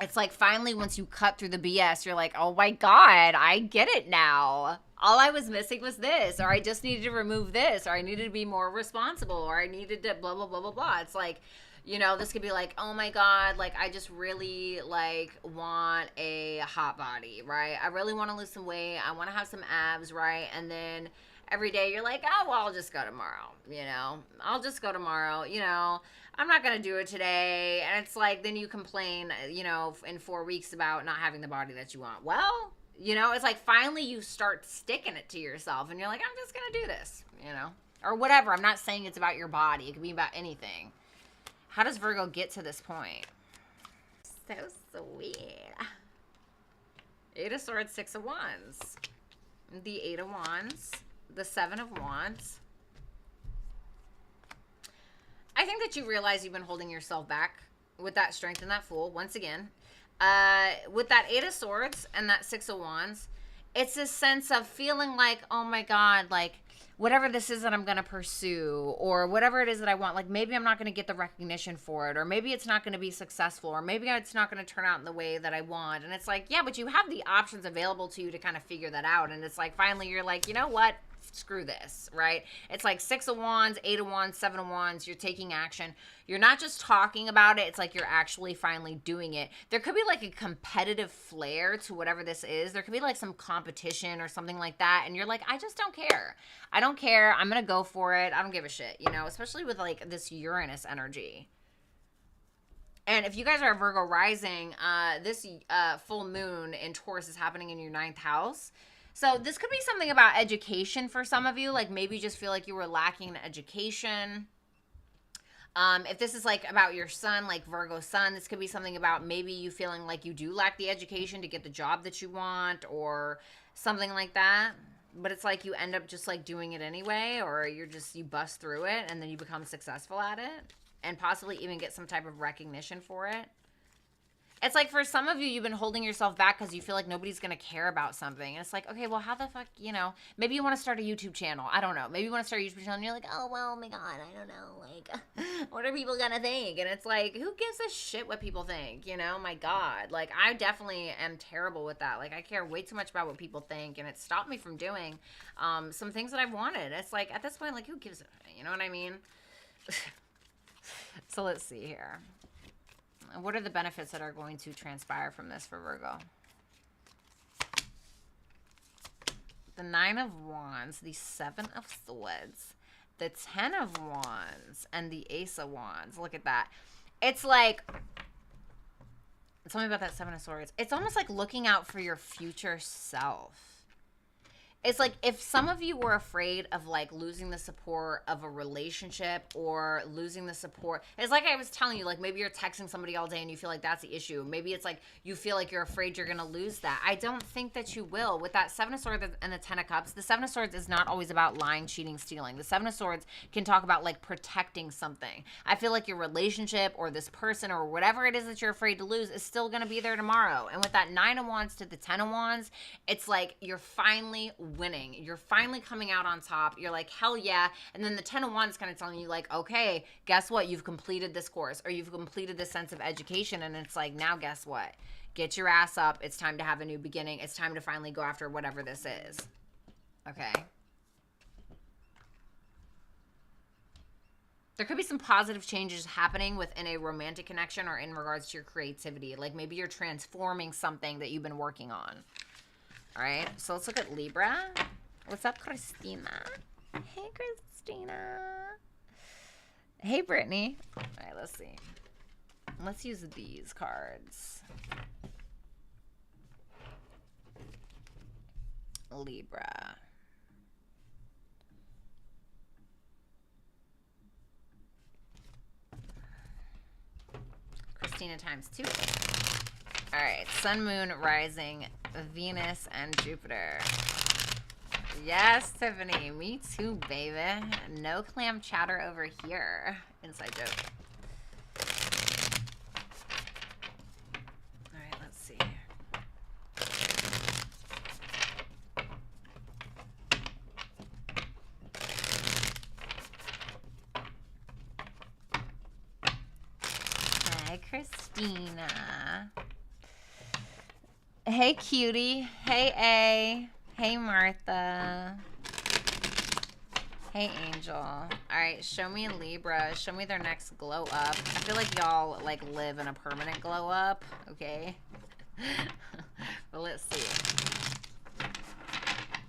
It's like finally once you cut through the BS, you're like, oh my God, I get it now. All I was missing was this, or I just needed to remove this, or I needed to be more responsible, or I needed to blah, blah, blah, blah, blah. It's like, you know, this could be like, oh my God, like I just really like want a hot body, right? I really want to lose some weight. I want to have some abs, right? And then every day you're like, oh, well, I'll just go tomorrow, you know? I'll just go tomorrow, you know? I'm not going to do it today. And it's like, then you complain, you know, in 4 weeks about not having the body that you want. Well, you know, it's like finally you start sticking it to yourself and you're like, I'm just going to do this, you know, or whatever. I'm not saying it's about your body. It could be about anything. How does Virgo get to this point? So sweet. Eight of Swords, Six of Wands. The Eight of Wands. The Seven of Wands. I think that you realize you've been holding yourself back with that Strength and that Fool. Once again, with that Eight of Swords and that Six of Wands, it's a sense of feeling like, oh my God, like whatever this is that I'm going to pursue, or whatever it is that I want, like maybe I'm not going to get the recognition for it, or maybe it's not going to be successful, or maybe it's not going to turn out in the way that I want. And it's like, yeah, but you have the options available to you to kind of figure that out. And it's like, finally you're like, you know what? Screw this, right? It's like Six of Wands, Eight of Wands, Seven of Wands. You're taking action. You're not just talking about it. It's like you're actually finally doing it. There could be like a competitive flair to whatever this is. There could be like some competition or something like that. And you're like, I just don't care. I don't care. I'm going to go for it. I don't give a shit, you know, especially with like this Uranus energy. And if you guys are a Virgo rising, this full moon in Taurus is happening in your 9th house. So this could be something about education for some of you. Like maybe you just feel like you were lacking in education. If this is like about your son, like Virgo sun, this could be something about maybe you feeling like you do lack the education to get the job that you want or something like that. But it's like you end up just like doing it anyway, or you bust through it and then you become successful at it and possibly even get some type of recognition for it. It's like for some of you, you've been holding yourself back because you feel like nobody's going to care about something. And it's like, okay, well, how the fuck, you know, maybe you want to start a YouTube channel. I don't know. Maybe you want to start a YouTube channel and you're like, oh, well, oh my God, I don't know. Like, what are people going to think? And it's like, who gives a shit what people think? You know, my God. Like, I definitely am terrible with that. Like, I care way too much about what people think. And it stopped me from doing some things that I've wanted. It's like, at this point, like, who gives a, you know what I mean? So let's see here. What are the benefits that are going to transpire from this for Virgo? The Nine of Wands, the Seven of Swords, the Ten of Wands, and the Ace of Wands. Look at that. It's like, tell me about that Seven of Swords. It's almost like looking out for your future self. It's like if some of you were afraid of like losing the support of a relationship or losing the support. It's like I was telling you, like maybe you're texting somebody all day and you feel like that's the issue. Maybe it's like you feel like you're afraid you're going to lose that. I don't think that you will. With that Seven of Swords and the Ten of Cups, the Seven of Swords is not always about lying, cheating, stealing. The Seven of Swords can talk about like protecting something. I feel like your relationship or this person or whatever it is that you're afraid to lose is still going to be there tomorrow. And with that Nine of Wands to the Ten of Wands, it's like you're finally winning. You're finally coming out on top. You're like, hell yeah. And then the Ten of Wands kind of telling you like, okay, guess what? You've completed this course or you've completed this sense of education. And it's like, now guess what? Get your ass up. It's time to have a new beginning. It's time to finally go after whatever this is. Okay. There could be some positive changes happening within a romantic connection or in regards to your creativity. Like maybe you're transforming something that you've been working on. All right, so let's look at Libra. What's up, Christina? Hey, Christina. Hey, Brittany. All right, let's see. Let's use these cards. Libra. Christina times 2. All right, Sun, Moon, Rising, Venus, and Jupiter. Yes, Tiffany. Me too, baby. No clam chatter over here. Inside joke. All right, let's see. Hi, Christina. Hey, cutie. Hey, A. Hey, Martha. Hey, Angel. All right, show me Libra. Show me their next glow up. I feel like y'all like live in a permanent glow up, okay? But let's see.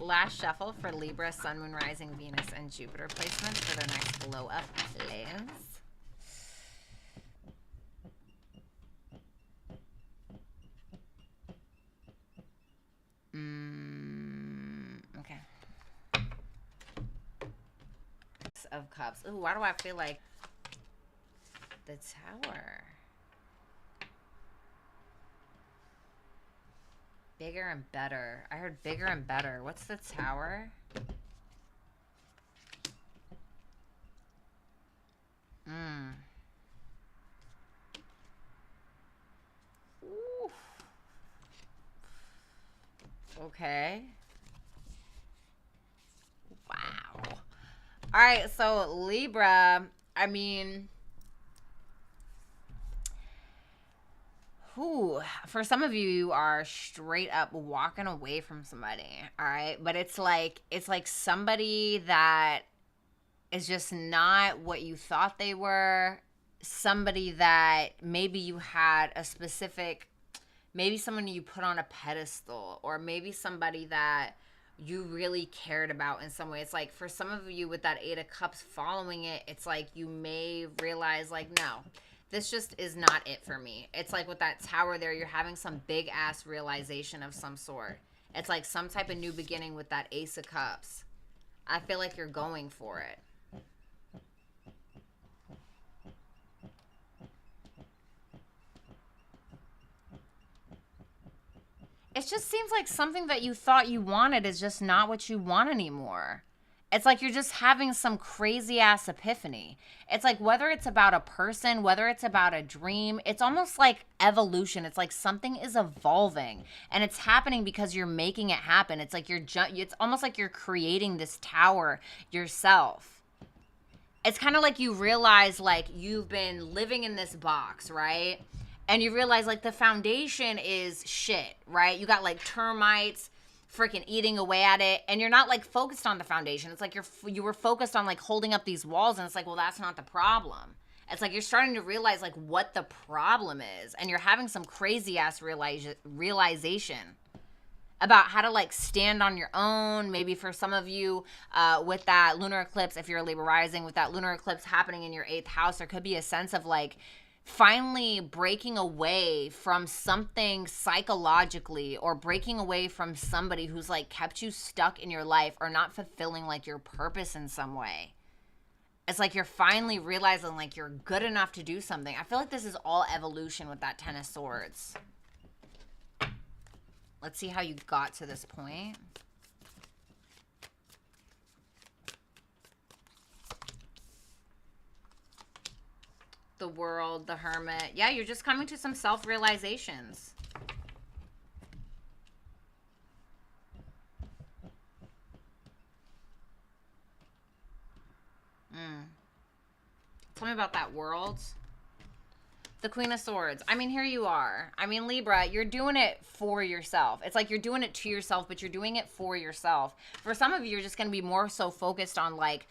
Last shuffle for Libra, Sun, Moon, Rising, Venus, and Jupiter placements for their next glow up, please. Okay. Of Cups. Ooh, why do I feel like the Tower? Bigger and better. I heard bigger and better. What's the Tower? Ooh. Okay. Wow. All right, so Libra, I mean, for some of you, you are straight up walking away from somebody, all right? But it's like somebody that is just not what you thought they were, somebody that maybe you had a specific, maybe someone you put on a pedestal, or maybe somebody that you really cared about in some way. It's like for some of you with that 8 of Cups following it, it's like you may realize like, no, this just is not it for me. It's like with that Tower there, you're having some big ass realization of some sort. It's like some type of new beginning with that Ace of Cups. I feel like you're going for it. It just seems like something that you thought you wanted is just not what you want anymore. It's like you're just having some crazy ass epiphany. It's like whether it's about a person, whether it's about a dream, it's almost like evolution. It's like something is evolving and it's happening because you're making it happen. It's like it's almost like you're creating this tower yourself. It's kind of like you realize like you've been living in this box, right? And you realize like the foundation is shit, right? You got like termites freaking eating away at it, and you're not like focused on the foundation. It's like you were focused on like holding up these walls, and it's like, well, that's not the problem. It's like you're starting to realize like what the problem is, and you're having some crazy ass realization about how to like stand on your own. Maybe for some of you with that lunar eclipse, if you're a Libra rising, with that lunar eclipse happening in your 8th house, there could be a sense of like finally breaking away from something psychologically, or breaking away from somebody who's like kept you stuck in your life or not fulfilling like your purpose in some way. It's like you're finally realizing like you're good enough to do something. I feel like this is all evolution with that 10 of Swords. Let's see how you got to this point. The World, the Hermit. Yeah, you're just coming to some self-realizations. Tell me about that World. The Queen of Swords. I mean, here you are. I mean, Libra, you're doing it for yourself. It's like you're doing it to yourself, but you're doing it for yourself. For some of you, you're just going to be more so focused on like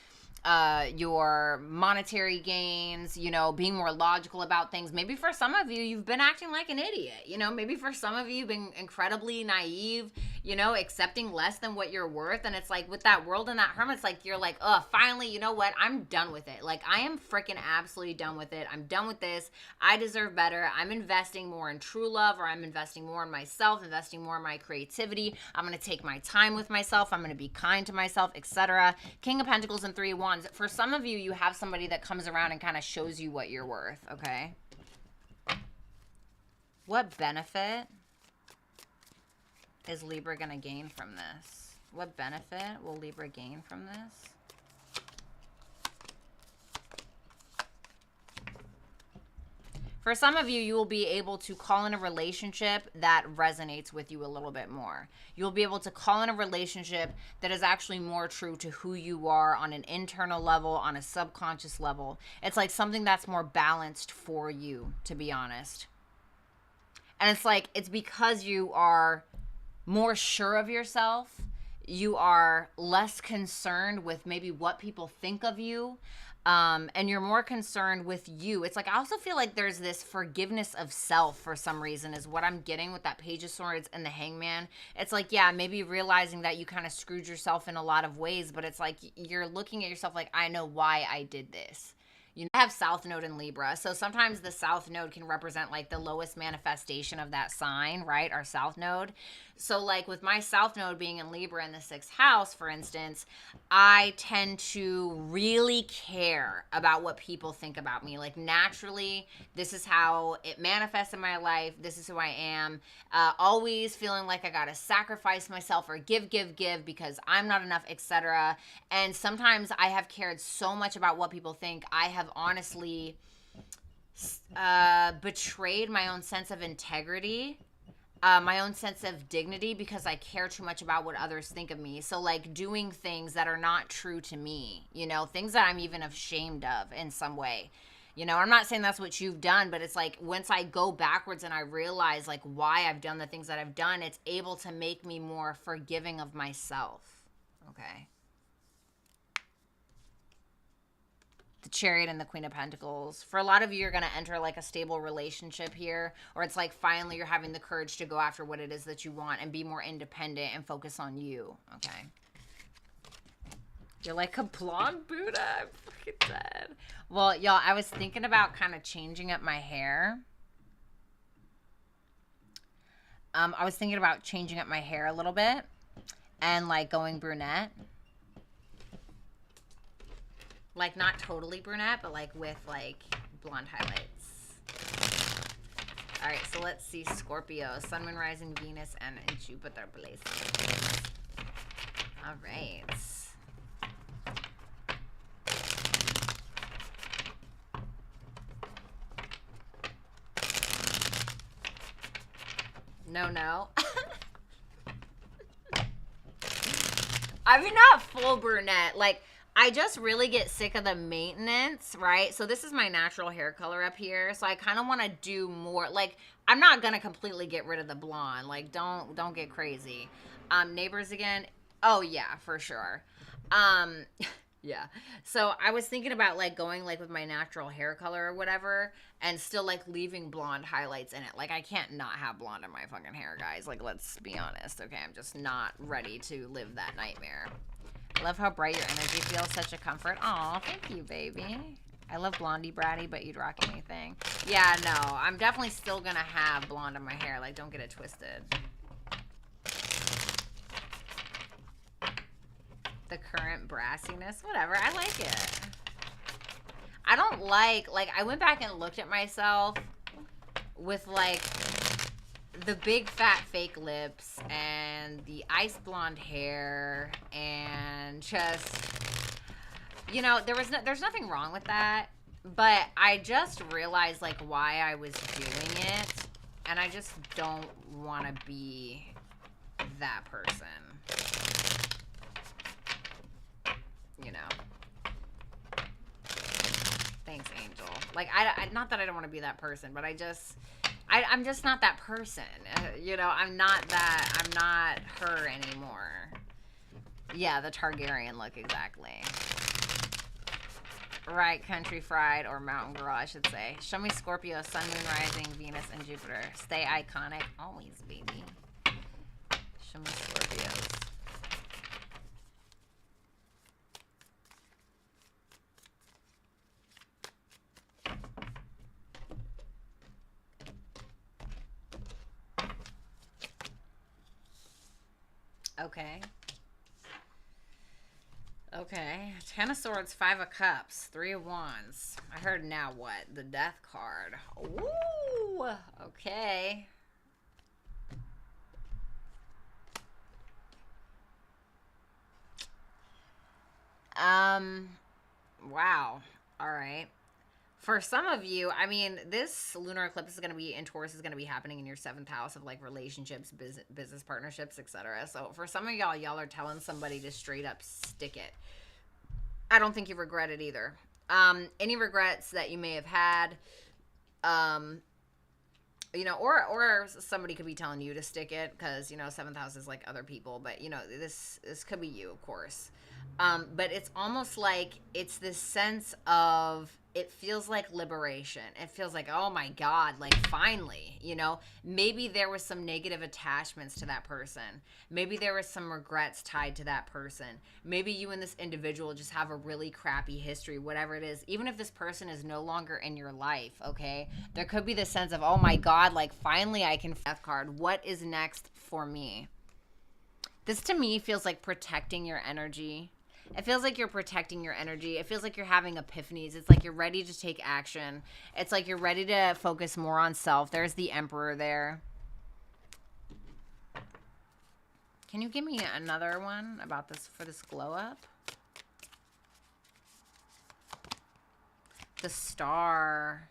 your monetary gains, you know, being more logical about things. Maybe for some of you, you've been acting like an idiot, you know, maybe for some of you, you've been incredibly naive, you know, accepting less than what you're worth. And it's like with that World and that Hermit, it's like you're like, oh, finally, you know what? I'm done with it. Like, I am freaking absolutely done with it. I'm done with this. I deserve better. I'm investing more in true love, or I'm investing more in myself, investing more in my creativity. I'm going to take my time with myself. I'm going to be kind to myself, etc. King of Pentacles and Three of Wands. For some of you, you have somebody that comes around and kind of shows you what you're worth, okay? What benefit is Libra going to gain from this? What benefit will Libra gain from this? For some of you, you will be able to call in a relationship that resonates with you a little bit more. You'll be able to call in a relationship that is actually more true to who you are on an internal level, on a subconscious level. It's like something that's more balanced for you, to be honest. And it's like, it's because you are more sure of yourself. You are less concerned with maybe what people think of you. And you're more concerned with you. It's like, I also feel like there's this forgiveness of self for some reason is what I'm getting with that Page of Swords and the Hangman. It's like, yeah, maybe realizing that you kind of screwed yourself in a lot of ways, but it's like, you're looking at yourself like, I know why I did this. You have South Node in Libra. So sometimes the South Node can represent like the lowest manifestation of that sign, right? Our South Node. So like with my South Node being in Libra in the 6th house, for instance, I tend to really care about what people think about me. Like naturally, this is how it manifests in my life. This is who I am. Always feeling like I gotta sacrifice myself or give because I'm not enough, etc. And sometimes I have cared so much about what people think. I have honestly betrayed my own sense of integrity, my own sense of dignity, because I care too much about what others think of me. So like doing things that are not true to me, you know, things that I'm even ashamed of in some way. You know, I'm not saying that's what you've done, but it's like once I go backwards and I realize like why I've done the things that I've done, it's able to make me more forgiving of myself. Okay. The Chariot and the Queen of Pentacles. For a lot of you, you're going to enter like a stable relationship here, or it's like finally you're having the courage to go after what it is that you want and be more independent and focus on you. Okay. You're like a blonde Buddha. I'm freaking dead. Well, y'all, I was thinking about kind of changing up my hair. I was thinking about changing up my hair a little bit and like going brunette. Like, not totally brunette, but, like, with, like, blonde highlights. All right, so let's see. Scorpio, Sun, Moon, Rising, Venus, and Jupiter places. All right. No. I mean, not full brunette. Like, I just really get sick of the maintenance, right? So this is my natural hair color up here. So I kind of want to do more. Like, I'm not going to completely get rid of the blonde. Like, don't get crazy. Neighbors again. Oh, yeah, for sure. Yeah. So I was thinking about, like, going, like, with my natural hair color or whatever and still, like, leaving blonde highlights in it. Like, I can't not have blonde in my fucking hair, guys. Like, let's be honest, okay? I'm just not ready to live that nightmare. I love how bright your energy feels. Such a comfort. Aw, thank you, baby. I love blondie Bratty, but you'd rock anything. Yeah, no. I'm definitely still going to have blonde in my hair. Like, don't get it twisted. The current brassiness. Whatever. I like it. I don't like, I went back and looked at myself with, like, the big fat fake lips and the ice blonde hair and just, you know, there's nothing wrong with that, but I just realized like why I was doing it, and I just don't want to be that person, you know. Thanks, Angel. Like, I not that I don't want to be that person, but I'm just not that person. You know, I'm not her anymore. Yeah, the Targaryen look, exactly. Right, country fried or mountain girl, I should say. Show me Scorpio, Sun, Moon, Rising, Venus, and Jupiter. Stay iconic. Always, baby. Show me Scorpios. Okay. Okay. 10 of Swords, 5 of Cups, 3 of Wands. I heard now what? The Death card. Ooh. Okay. Wow. All right. For some of you, I mean, this lunar eclipse is going to be in Taurus, is going to be happening in your 7th house of like relationships, business partnerships, etc. So for some of y'all are telling somebody to straight up stick it. I don't think you regret it either. Any regrets that you may have had, you know, or somebody could be telling you to stick it because, you know, 7th house is like other people, but you know, this could be you, of course. But it's almost like it's this sense of, it feels like liberation. It feels like, oh my God, like finally, you know, maybe there was some negative attachments to that person. Maybe there was some regrets tied to that person. Maybe you and this individual just have a really crappy history, whatever it is. Even if this person is no longer in your life, okay, there could be this sense of, oh my God, like finally I can death card. What is next for me? This to me feels like protecting your energy. It feels like you're protecting your energy. It feels like you're having epiphanies. It's like you're ready to take action. It's like you're ready to focus more on self. There's the Emperor there. Can you give me another one about this for this glow up? The Star.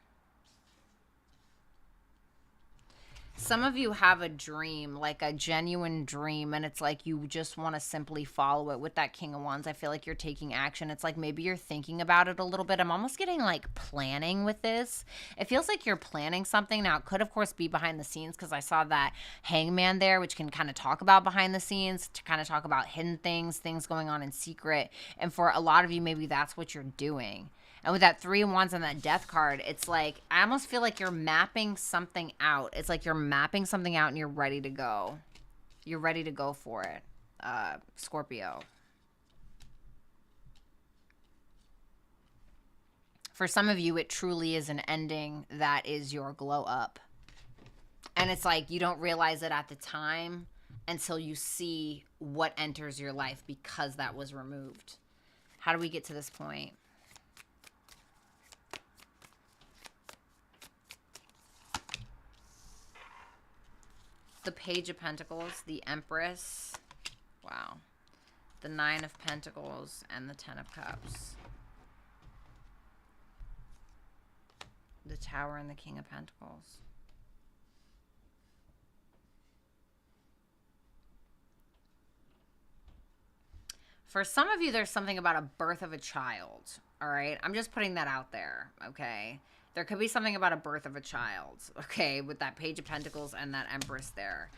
Some of you have a dream, like a genuine dream, and it's like you just want to simply follow it. With that King of Wands, I feel like you're taking action. It's like maybe you're thinking about it a little bit. I'm almost getting like planning with this. It feels like you're planning something. Now, it could, of course, be behind the scenes because I saw that Hangman there, which can kind of talk about behind the scenes, to kind of talk about hidden things going on in secret. And for a lot of you, maybe that's what you're doing. And with that 3 of Wands and that Death card, it's like, I almost feel like you're mapping something out. It's like you're mapping something out and you're ready to go. You're ready to go for it, Scorpio. For some of you, it truly is an ending that is your glow up. And it's like you don't realize it at the time until you see what enters your life because that was removed. How do we get to this point? The Page of Pentacles, the Empress, wow, the 9 of Pentacles, and the 10 of Cups. The Tower and the King of Pentacles. For some of you, there's something about a birth of a child, all right? I'm just putting that out there, okay? There could be something about a birth of a child, okay, with that Page of Pentacles and that Empress there.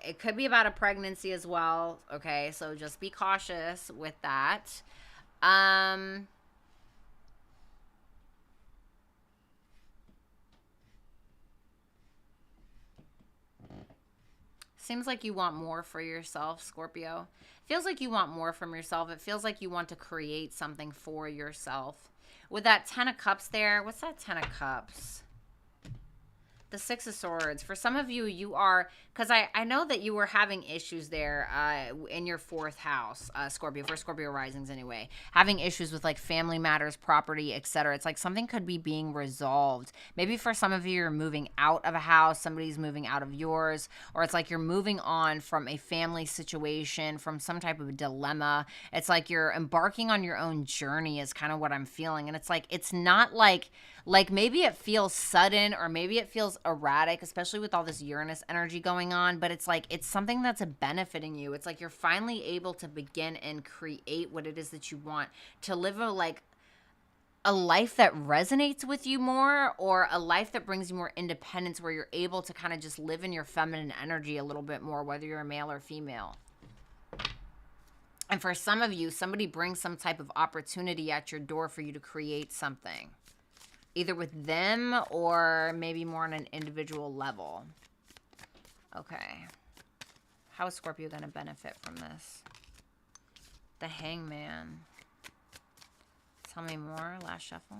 It could be about a pregnancy as well, okay? So just be cautious with that. Seems like you want more for yourself, Scorpio. Feels like you want more from yourself. It feels like you want to create something for yourself. With that 10 of Cups there, what's that 10 of Cups? The 6 of Swords. For some of you, you are, because I know that you were having issues there in your 4th house, Scorpio, for Scorpio risings anyway. Having issues with like family matters, property, etc. It's like something could be being resolved. Maybe for some of you, you're moving out of a house, somebody's moving out of yours, or it's like you're moving on from a family situation, from some type of dilemma. It's like you're embarking on your own journey is kind of what I'm feeling. And it's like, it's not like maybe it feels sudden or maybe it feels erratic, especially with all this Uranus energy going on, but it's like it's something that's benefiting you. It's like you're finally able to begin and create what it is that you want, to live a life that resonates with you more, or a life that brings you more independence, where you're able to kind of just live in your feminine energy a little bit more, whether you're a male or female. And for some of you, somebody brings some type of opportunity at your door for you to create something, either with them or maybe more on an individual level. Okay. How is Scorpio going to benefit from this? The Hangman. Tell me more. Last shuffle.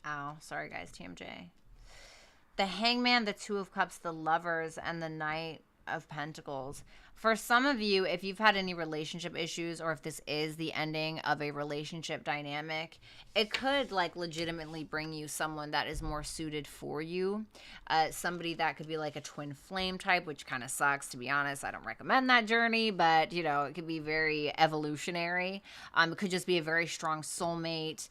Ow. Sorry, guys. TMJ. The Hangman, the Two of Cups, the Lovers, and the Knight of Pentacles. For some of you, if you've had any relationship issues or if this is the ending of a relationship dynamic, it could like legitimately bring you someone that is more suited for you. Somebody that could be like a twin flame type, which kind of sucks, to be honest. I don't recommend that journey, but you know, it could be very evolutionary. It could just be a very strong soulmate,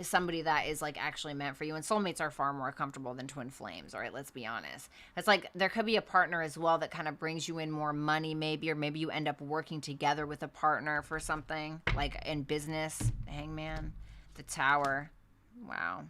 somebody that is like actually meant for you. And soulmates are far more comfortable than twin flames, all right? Let's be honest. It's like there could be a partner as well that kind of brings you in more money maybe, or maybe you end up working together with a partner for something like in business. The Hangman, the Tower. Wow.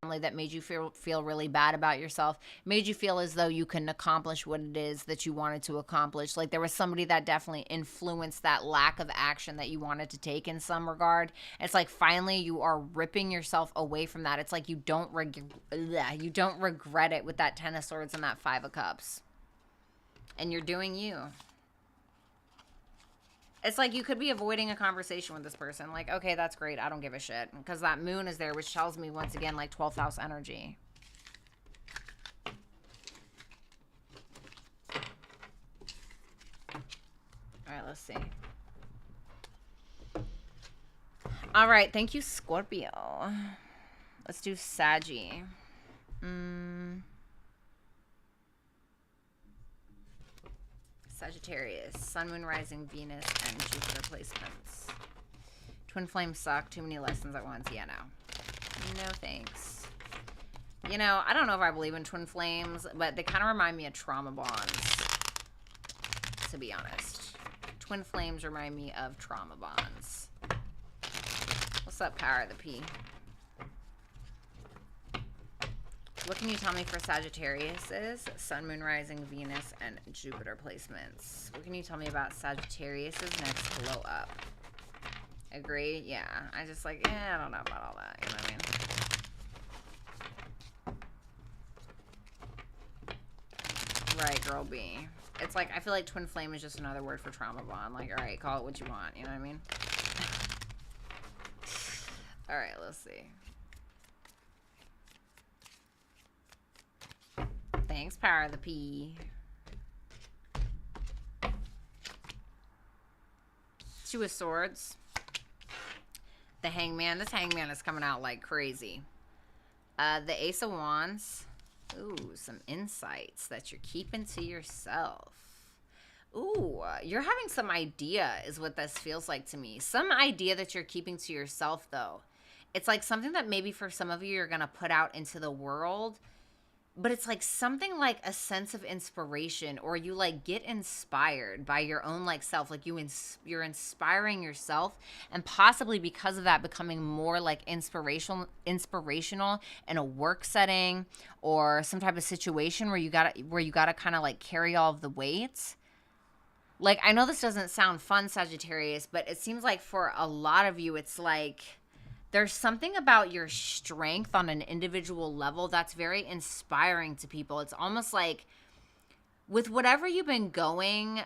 That made you feel really bad about yourself, made you feel as though you couldn't accomplish what it is that you wanted to accomplish. Like there was somebody that definitely influenced that lack of action that you wanted to take in some regard. It's like finally you are ripping yourself away from that. It's like you don't regret it with that Ten of Swords and that Five of Cups. And you're doing you. It's like you could be avoiding a conversation with this person. Like, okay, that's great. I don't give a shit. Because that moon is there, which tells me, once again, like 12th house energy. All right, let's see. All right, thank you, Scorpio. Let's do Saggy. Sagittarius, Sun, Moon, Rising, Venus, and Jupiter placements. Twin flames suck. Too many lessons at once. Yeah, no. No thanks. You know, I don't know if I believe in twin flames, but they kind of remind me of trauma bonds, to be honest. Twin flames remind me of trauma bonds. What's up, Power of the P? What can you tell me for Sagittarius's Sun, Moon, Rising, Venus, and Jupiter placements? What can you tell me about Sagittarius's next glow up? Agree? Yeah. I just like, I don't know about all that. You know what I mean? Right, girl B. It's like, I feel like twin flame is just another word for trauma bond. Like, all right, call it what you want. You know what I mean? All right, let's see. Thanks, Power of the P. Two of Swords. The Hangman. This Hangman is coming out like crazy. The Ace of Wands. Ooh, some insights that you're keeping to yourself. Ooh, you're having some idea is what this feels like to me. Some idea that you're keeping to yourself, though. It's like something that maybe for some of you you're going to put out into the world. But it's like something like a sense of inspiration, or you like get inspired by your own like self. Like you're inspiring yourself, and possibly because of that becoming more like inspirational in a work setting or some type of situation where you gotta kind of like carry all of the weight. Like, I know this doesn't sound fun, Sagittarius, but it seems like for a lot of you, it's like there's something about your strength on an individual level that's very inspiring to people. It's almost like with whatever you've been going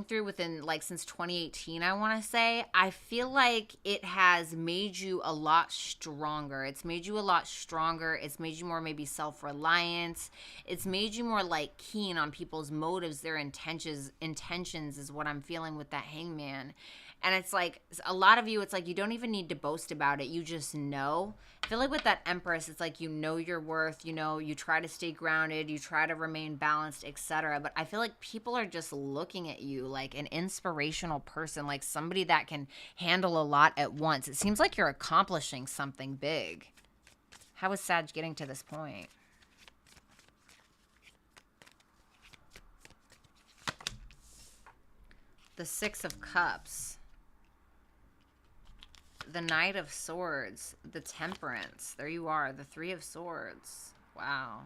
through within, like, since 2018, I want to say, I feel like it has made you a lot stronger. It's made you a lot stronger. It's made you more maybe self-reliant. It's made you more, like, keen on people's motives, their intentions is what I'm feeling with that Hangman. And it's like, a lot of you, it's like you don't even need to boast about it. You just know. I feel like with that Empress, it's like you know your worth. You know, you try to stay grounded. You try to remain balanced, etc. But I feel like people are just looking at you like an inspirational person, like somebody that can handle a lot at once. It seems like you're accomplishing something big. How is Sag getting to this point? The Six of Cups. The Knight of Swords, the Temperance. There you are, the Three of Swords. Wow.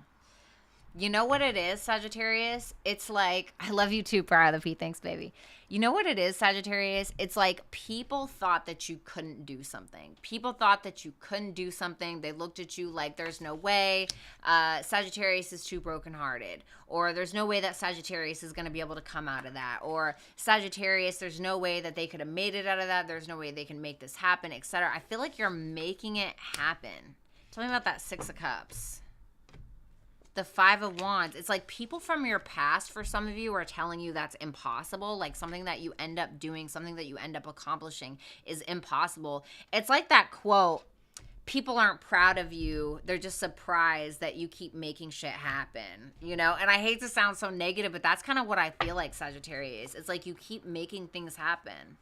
You know what it is, Sagittarius? It's like, I love you too, P. Thanks, baby. You know what it is, Sagittarius? It's like people thought that you couldn't do something. People thought that you couldn't do something. They looked at you like there's no way. Sagittarius is too brokenhearted. Or there's no way that Sagittarius is going to be able to come out of that. Or Sagittarius, there's no way that they could have made it out of that. There's no way they can make this happen, etc. I feel like you're making it happen. Tell me about that Six of Cups. The Five of Wands. It's like people from your past, for some of you, are telling you that's impossible. Like something that you end up doing, something that you end up accomplishing is impossible. It's like that quote, people aren't proud of you. They're just surprised that you keep making shit happen, you know? And I hate to sound so negative, but that's kind of what I feel like, Sagittarius. It's like you keep making things happen.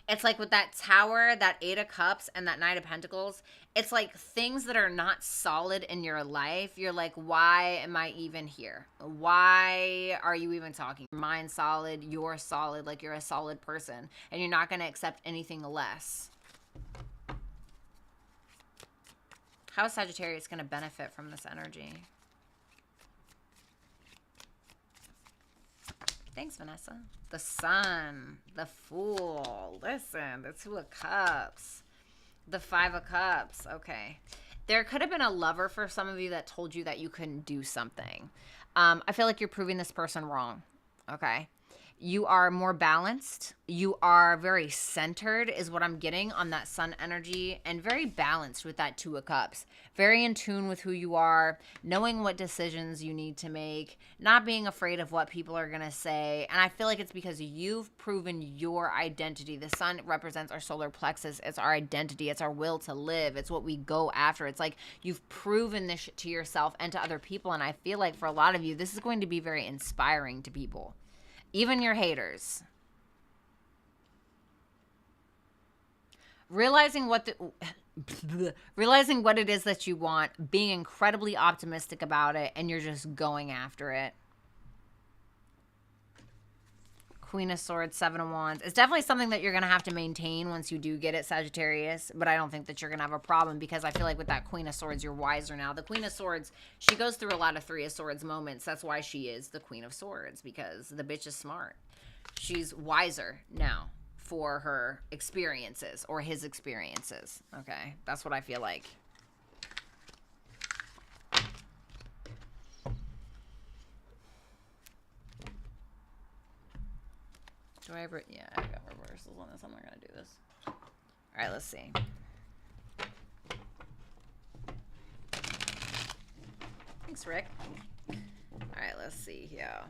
It's like with that Tower, that Eight of Cups, and that Knight of Pentacles, it's like things that are not solid in your life. You're like, why am I even here? Why are you even talking? Your mind's solid, you're solid, like you're a solid person, and you're not going to accept anything less. How is Sagittarius going to benefit from this energy? Thanks, Vanessa. The Sun, the Fool. Listen, the Two of Cups, the Five of Cups. Okay. There could have been a lover for some of you that told you that you couldn't do something. I feel like you're proving this person wrong. Okay. You are more balanced. You are very centered is what I'm getting on that Sun energy, and very balanced with that Two of Cups. Very in tune with who you are, knowing what decisions you need to make, not being afraid of what people are going to say. And I feel like it's because you've proven your identity. The Sun represents our solar plexus. It's our identity. It's our will to live. It's what we go after. It's like you've proven this to yourself and to other people. And I feel like for a lot of you, this is going to be very inspiring to people. Even your haters. Realizing what it is that you want, being incredibly optimistic about it, and you're just going after it. Queen of Swords, Seven of Wands. It's definitely something that you're going to have to maintain once you do get it, Sagittarius. But I don't think that you're going to have a problem, because I feel like with that Queen of Swords, you're wiser now. The Queen of Swords, she goes through a lot of Three of Swords moments. That's why she is the Queen of Swords, because the bitch is smart. She's wiser now for her experiences, or his experiences. Okay, that's what I feel like. Do I ever? Yeah, I got reversals on this. I'm not gonna do this. All right, let's see. Thanks, Rick. All right, let's see here.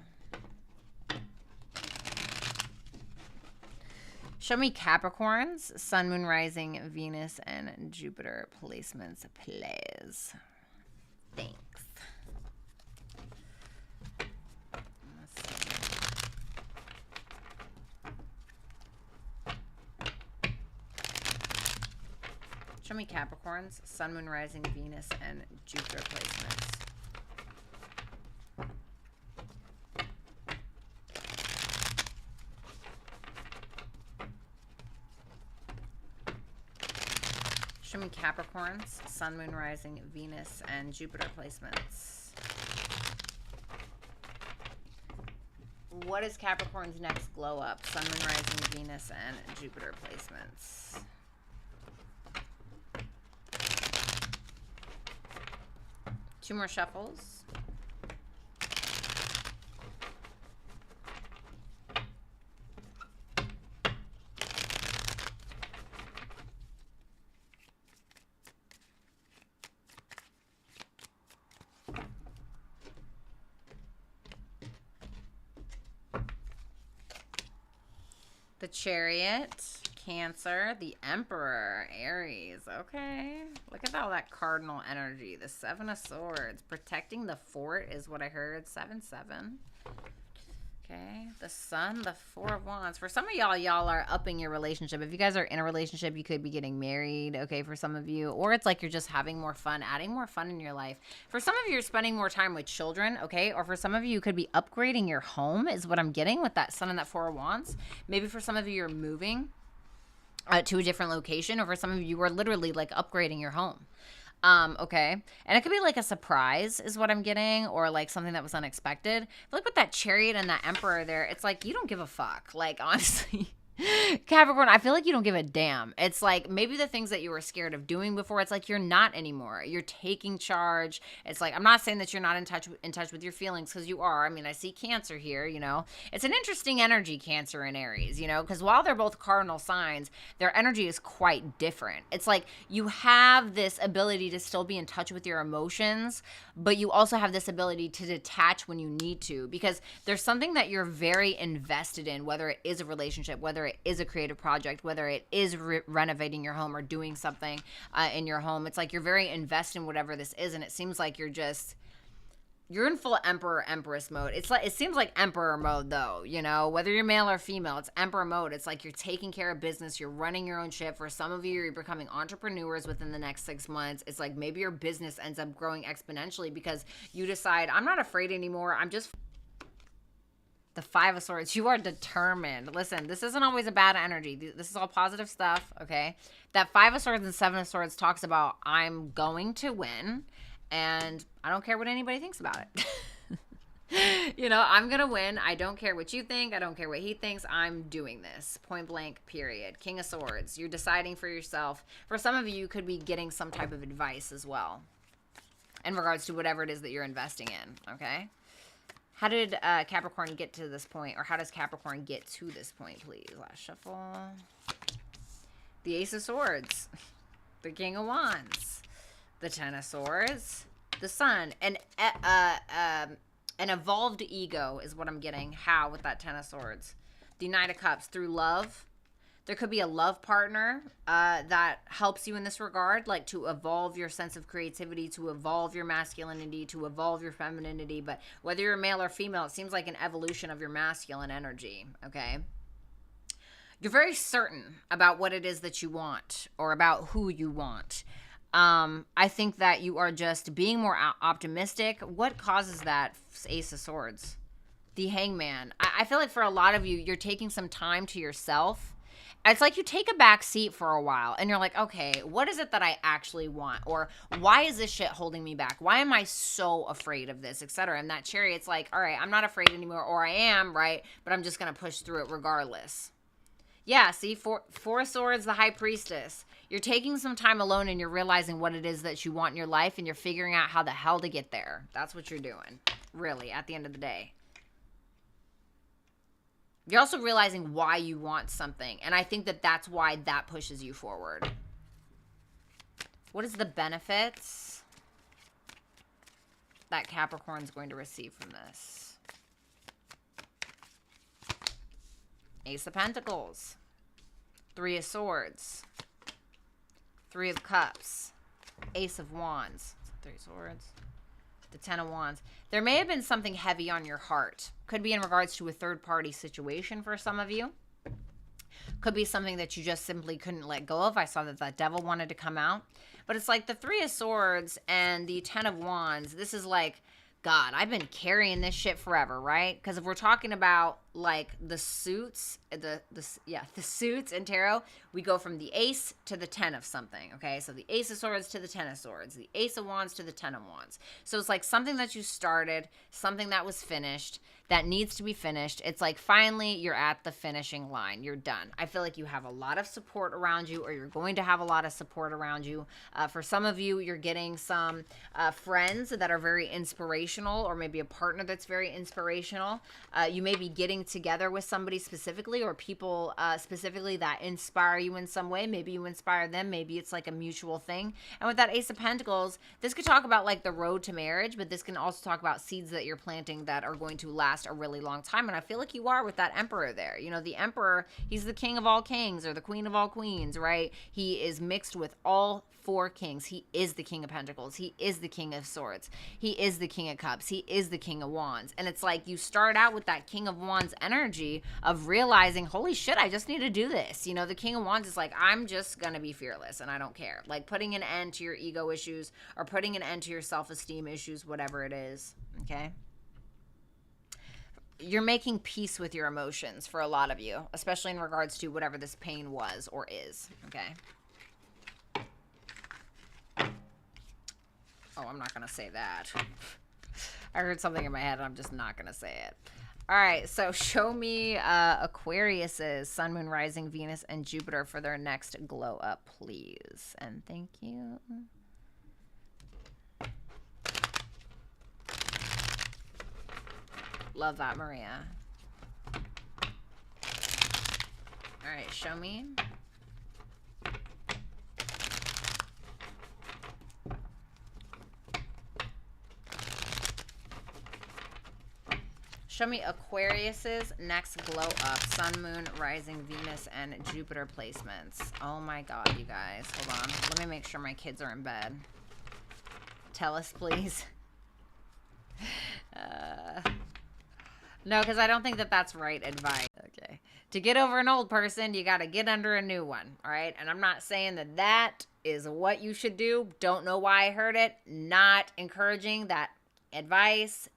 Show me Capricorns, Sun, Moon, Rising, Venus, and Jupiter placements, please. Thanks. Show me Capricorns, Sun, Moon, Rising, Venus, and Jupiter placements. Show me Capricorns, Sun, Moon, Rising, Venus, and Jupiter placements. What is Capricorn's next glow up? Sun, Moon, Rising, Venus, and Jupiter placements. Two more shuffles. The Chariot, Cancer, the Emperor, Aries. Okay. Look at all that cardinal energy. The Seven of Swords. Protecting the fort is what I heard. 7-7. Okay. The Sun, the Four of Wands. For some of y'all are upping your relationship. If you guys are in a relationship, you could be getting married, okay, for some of you. Or it's like you're just having more fun, adding more fun in your life. For some of you, you're spending more time with children, okay? Or for some of you, you could be upgrading your home is what I'm getting with that Sun and that Four of Wands. Maybe for some of you, you're moving to a different location. Or for some of you, are literally like upgrading your home. Okay. And it could be like a surprise is what I'm getting, or like something that was unexpected. But like with that Chariot and that Emperor there, it's like you don't give a fuck. Like, honestly. Capricorn, I feel like you don't give a damn. It's like maybe the things that you were scared of doing before, it's like you're not anymore. You're taking charge. It's like, I'm not saying that you're not in touch with your feelings, because you are. I mean, I see Cancer here, you know. It's an interesting energy, Cancer and Aries, you know, because while they're both cardinal signs, their energy is quite different. It's like you have this ability to still be in touch with your emotions, but you also have this ability to detach when you need to, because there's something that you're very invested in, whether it is a relationship, whether it is a creative project, whether it is renovating your home or doing something in your home. It's like you're very invested in whatever this is, and it seems like you're in full Emperor Empress mode. It's like, it seems like Emperor mode though, you know, whether you're male or female, it's Emperor mode. It's like you're taking care of business, you're running your own ship. For some of you, you're becoming entrepreneurs within the next 6 months. It's like maybe your business ends up growing exponentially because you decide, I'm not afraid anymore. I'm just the Five of Swords. You are determined. Listen, this isn't always a bad energy. This is all positive stuff, okay? That Five of Swords and Seven of Swords talks about, I'm going to win, and I don't care what anybody thinks about it. You know, I'm going to win. I don't care what you think. I don't care what he thinks. I'm doing this. Point blank, period. King of Swords. You're deciding for yourself. For some of you, you could be getting some type of advice as well in regards to whatever it is that you're investing in, okay? How did Capricorn get to this point? Or how does Capricorn get to this point, please? Last shuffle. The Ace of Swords. The King of Wands. The Ten of Swords. The Sun. And an evolved ego is what I'm getting. How with that Ten of Swords? The Knight of Cups. Through love. There could be a love partner that helps you in this regard, like to evolve your sense of creativity, to evolve your masculinity, to evolve your femininity. But whether you're male or female, it seems like an evolution of your masculine energy, okay? You're very certain about what it is that you want or about who you want. I think that you are just being more optimistic. What causes that Ace of Swords? The Hangman. I feel like for a lot of you, you're taking some time to yourself. It's like you take a back seat for a while and you're like, okay, what is it that I actually want? Or why is this shit holding me back? Why am I so afraid of this, etc.? And that Chariot's like, all right, I'm not afraid anymore, or I am, right? But I'm just going to push through it regardless. Yeah, see, Four of Swords, the High Priestess. You're taking some time alone and you're realizing what it is that you want in your life, and you're figuring out how the hell to get there. That's what you're doing, really, at the end of the day. You're also realizing why you want something. And I think that that's why that pushes you forward. What is the benefits that Capricorn's going to receive from this? Ace of Pentacles. Three of Swords. Three of Cups. Ace of Wands. Three of Swords. The Ten of Wands. There may have been something heavy on your heart. Could be in regards to a third-party situation for some of you. Could be something that you just simply couldn't let go of. I saw that that Devil wanted to come out. But it's like the Three of Swords and the Ten of Wands. This is like, God, I've been carrying this shit forever, right? Because if we're talking about like the suits, the suits in tarot, we go from the Ace to the Ten of something, okay? So the Ace of Swords to the Ten of Swords, the Ace of Wands to the Ten of Wands. So it's like something that you started, something that was finished, that needs to be finished. It's like finally you're at the finishing line. You're done. I feel like you have a lot of support around you, or you're going to have a lot of support around you. For some of you, you're getting some friends that are very inspirational, or maybe a partner that's very inspirational. You may be getting together with somebody specifically, or people specifically that inspire you in some way. Maybe you inspire them. Maybe it's like a mutual thing. And with that Ace of Pentacles, this could talk about like the road to marriage, but this can also talk about seeds that you're planting that are going to last a really long time. And I feel like you are with that Emperor there. You know, the Emperor, he's the king of all kings, or the queen of all queens, right? He is mixed with all four kings. He is the King of Pentacles. He is the King of Swords. He is the King of Cups. He is the King of Wands. And it's like you start out with that King of Wands energy of realizing, holy shit, I just need to do this. You know, the King of Wands is like, I'm just gonna be fearless and I don't care. Like putting an end to your ego issues, or putting an end to your self-esteem issues, whatever it is, okay? You're making peace with your emotions for a lot of you, especially in regards to whatever this pain was or is, okay? Oh, I'm not going to say that. I heard something in my head and I'm just not going to say it. All right, so show me Aquarius's Sun, Moon, Rising, Venus, and Jupiter for their next glow up, please. And thank you. Love that, Maria. All right, show me. Show me Aquarius's next glow up, Sun, Moon, Rising, Venus, and Jupiter placements. Oh my God, you guys. Hold on. Let me make sure my kids are in bed. Tell us, please. No, because I don't think that that's right advice. Okay. To get over an old person, you got to get under a new one. All right. And I'm not saying that that is what you should do. Don't know why I heard it. Not encouraging that advice.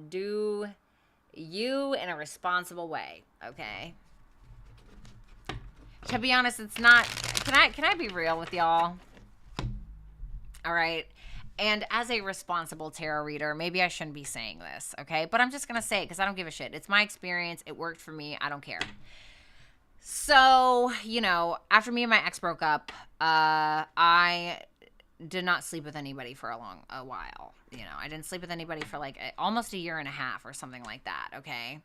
Do you in a responsible way. Okay. To be honest, it's not. Can I be real with y'all? All right. And as a responsible tarot reader, maybe I shouldn't be saying this, okay? But I'm just going to say it because I don't give a shit. It's my experience. It worked for me. I don't care. So, you know, after me and my ex broke up, I did not sleep with anybody for a while. You know, I didn't sleep with anybody for like almost a year and a half or something like that, okay?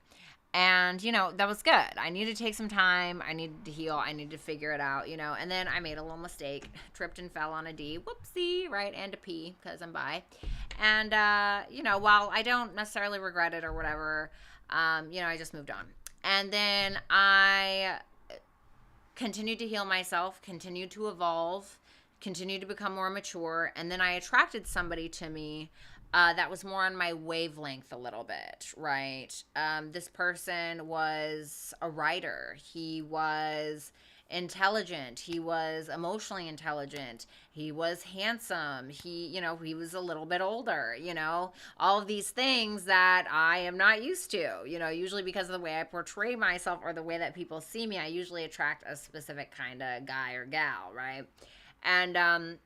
And, you know, that was good. I needed to take some time. I needed to heal. I needed to figure it out, you know. And then I made a little mistake. Tripped and fell on a D. Whoopsie, right? And a P because I'm bi. And, you know, while I don't necessarily regret it or whatever, you know, I just moved on. And then I continued to heal myself, continued to evolve, continued to become more mature. And then I attracted somebody to me that was more on my wavelength a little bit, right? This person was a writer. He was intelligent. He was emotionally intelligent. He was handsome. He was a little bit older, you know, all of these things that I am not used to, you know, usually because of the way I portray myself or the way that people see me, I usually attract a specific kind of guy or gal, right? And,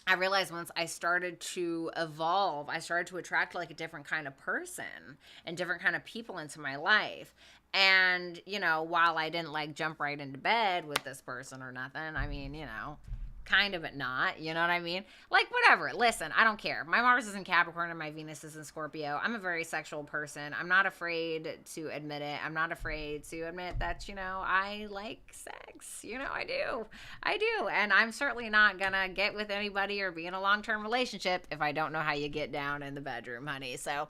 I realized once I started to evolve, I started to attract like a different kind of person and different kind of people into my life. And, you know, while I didn't like jump right into bed with this person or nothing, I mean, you know, kind of but not, you know what I mean? Like, whatever. Listen, I don't care. My Mars is in Capricorn and my Venus is in Scorpio. I'm a very sexual person. I'm not afraid to admit it. I'm not afraid to admit that, you know, I like sex. You know, I do. And I'm certainly not gonna get with anybody or be in a long-term relationship if I don't know how you get down in the bedroom, honey. So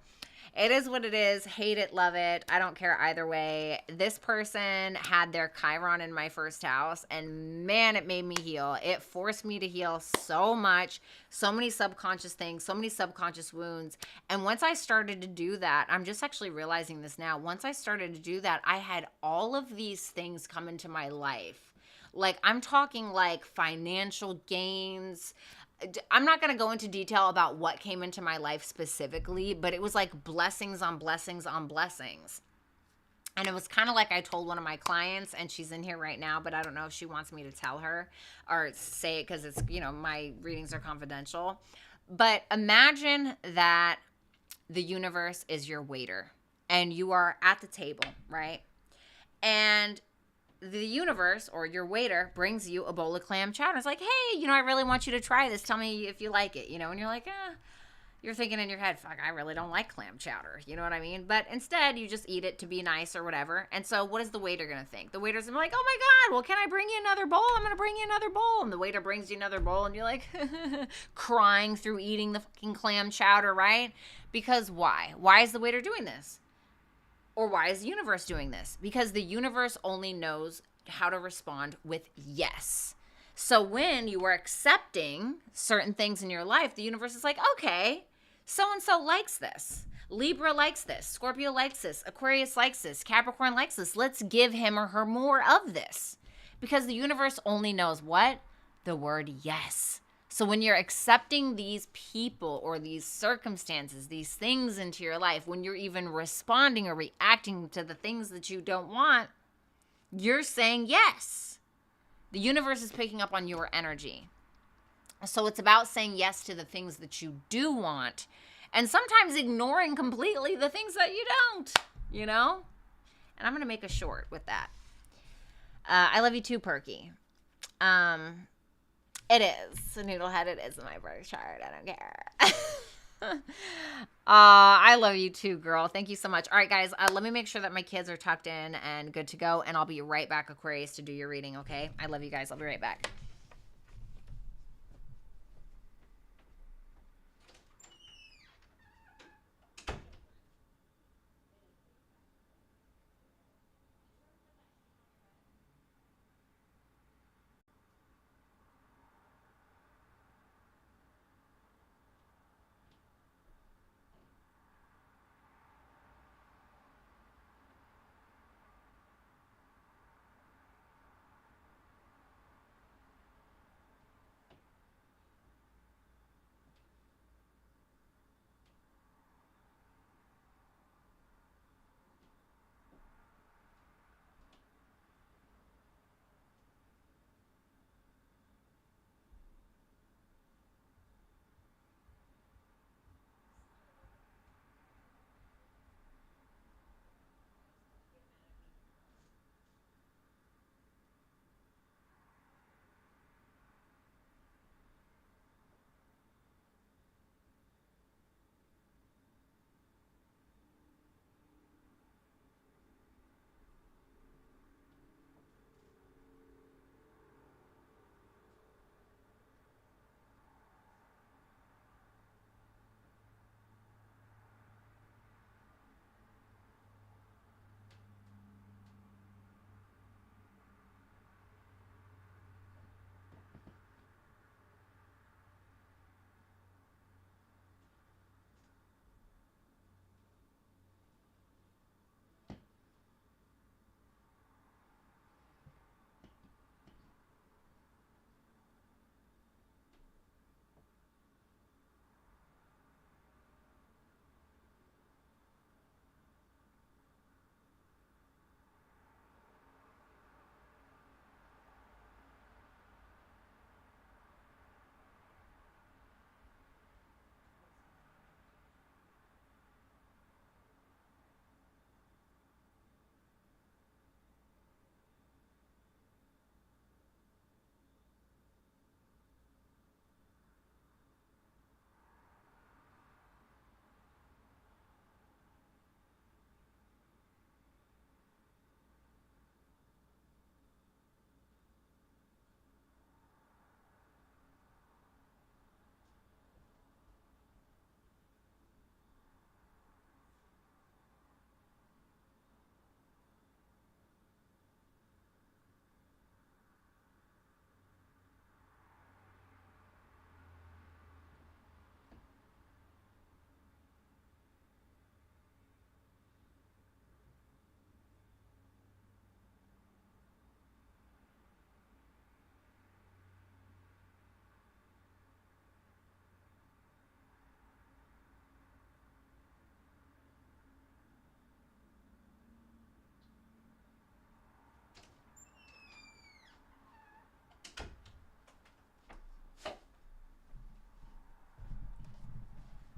it is what it is. Hate it, love it. I don't care either way. This person had their Chiron in my first house, and man, it made me heal. It forced me to heal so much, so many subconscious things, so many subconscious wounds. And once I started to do that, I'm just actually realizing this now. Once I started to do that, I had all of these things come into my life. Like, I'm talking like financial gains. I'm not going to go into detail about what came into my life specifically, but it was like blessings on blessings on blessings. And it was kind of like I told one of my clients, and she's in here right now, but I don't know if she wants me to tell her or say it because it's, you know, my readings are confidential. But imagine that the universe is your waiter and you are at the table, right? And the universe or your waiter brings you a bowl of clam chowder. It's like, hey, you know, I really want you to try this. Tell me if you like it, you know, and you're like, you're thinking in your head, fuck, I really don't like clam chowder. You know what I mean? But instead, you just eat it to be nice or whatever. And so what is the waiter going to think? The waiter's going to be like, oh my God, well, can I bring you another bowl? I'm going to bring you another bowl. And the waiter brings you another bowl and you're like crying through eating the fucking clam chowder, right? Because why? Why is the waiter doing this? Or why is the universe doing this? Because the universe only knows how to respond with yes. So when you are accepting certain things in your life, the universe is like, okay, so-and-so likes this. Libra likes this. Scorpio likes this. Aquarius likes this. Capricorn likes this. Let's give him or her more of this. Because the universe only knows what? The word yes. So when you're accepting these people or these circumstances, these things into your life, when you're even responding or reacting to the things that you don't want, you're saying yes. The universe is picking up on your energy. So it's about saying yes to the things that you do want and sometimes ignoring completely the things that you don't, you know? And I'm going to make a short with that. I love you too, Perky. It is. Noodlehead, it is in my birth chart. I don't care. I love you too, girl. Thank you so much. All right, guys, let me make sure that my kids are tucked in and good to go, and I'll be right back, Aquarius, to do your reading, okay? I love you guys. I'll be right back.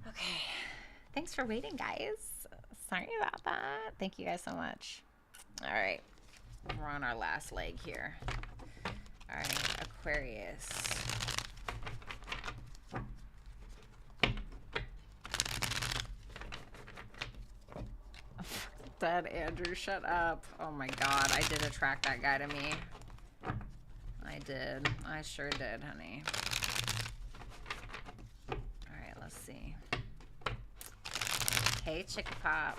Okay. Thanks for waiting, guys. Sorry about that. Thank you guys so much. All right. We're on our last leg here. All right, Aquarius. Dead Andrew, shut up. Oh my god, I did attract that guy to me. I did. I sure did, honey. Alright, let's see. Hey, Chicka Pop.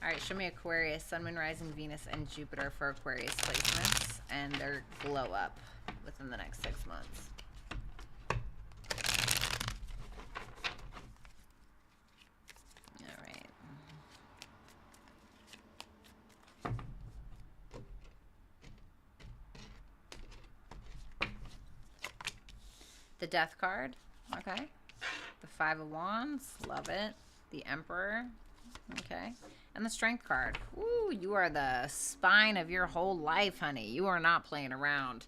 Alright, show me Aquarius, Sun, Moon, Rising, Venus, and Jupiter for Aquarius placements and their glow up within the next 6 months. Alright. The Death card, okay. The Five of Wands, love it. The Emperor, Okay. And the Strength card. Ooh, you are the spine of your whole life, honey. You are not playing around.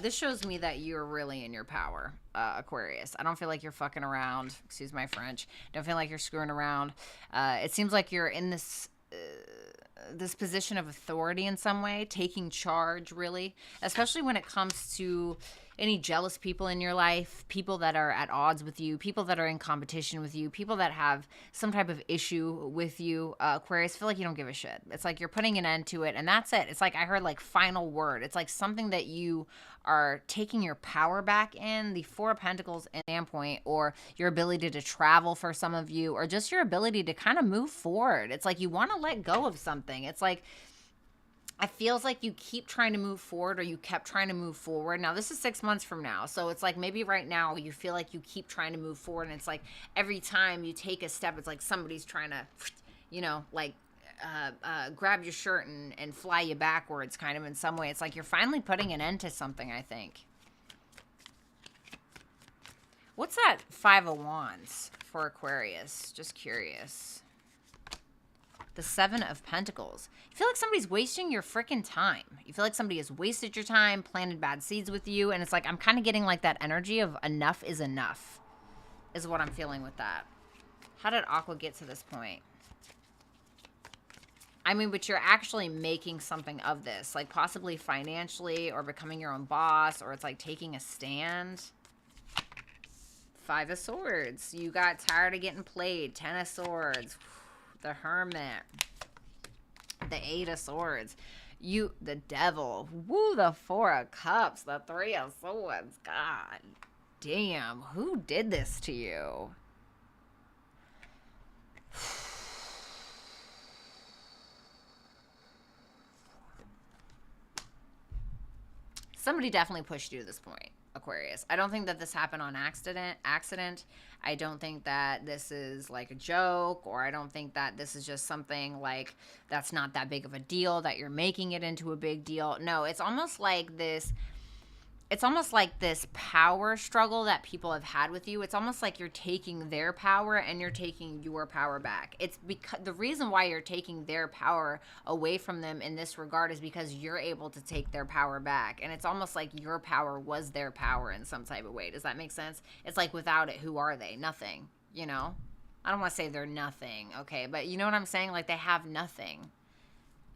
This shows me that you're really in your power, Aquarius. I don't feel like you're fucking around. Excuse my French. Don't feel like you're screwing around. It seems like you're in this position of authority in some way, taking charge, really, especially when it comes to any jealous people in your life, people that are at odds with you, people that are in competition with you, people that have some type of issue with you. Aquarius, feel like you don't give a shit. It's like you're putting an end to it, and that's it. It's like I heard like final word. It's like something that you are taking your power back in. The Four of Pentacles standpoint, or your ability to travel for some of you, or just your ability to kind of move forward. It's like you want to let go of something. It's like it feels like you keep trying to move forward, or you kept trying to move forward. Now, this is 6 months from now. So it's like maybe right now you feel like you keep trying to move forward. And it's like every time you take a step, it's like somebody's trying to, you know, like grab your shirt and fly you backwards kind of in some way. It's like you're finally putting an end to something, I think. What's that Five of Wands for Aquarius? Just curious. The Seven of Pentacles. You feel like somebody's wasting your freaking time. You feel like somebody has wasted your time, planted bad seeds with you, and it's like I'm kind of getting like that energy of enough is enough is what I'm feeling with that. How did Aqua get to this point? I mean, but you're actually making something of this, like possibly financially, or becoming your own boss, or it's like taking a stand. Five of Swords. You got tired of getting played. Ten of Swords. The Hermit, the Eight of Swords, the Devil, woo, the Four of Cups, the Three of Swords. God damn, who did this to you? Somebody definitely pushed you to this point, Aquarius. I don't think that this happened on accident. I don't think that this is like a joke, or I don't think that this is just something like that's not that big of a deal, that you're making it into a big deal. No, it's almost like this power struggle that people have had with you. It's almost like you're taking their power and you're taking your power back. It's because the reason why you're taking their power away from them in this regard is because you're able to take their power back. And it's almost like your power was their power in some type of way. Does that make sense? It's like without it, who are they? Nothing, you know? I don't want to say they're nothing, okay? But you know what I'm saying? Like they have nothing.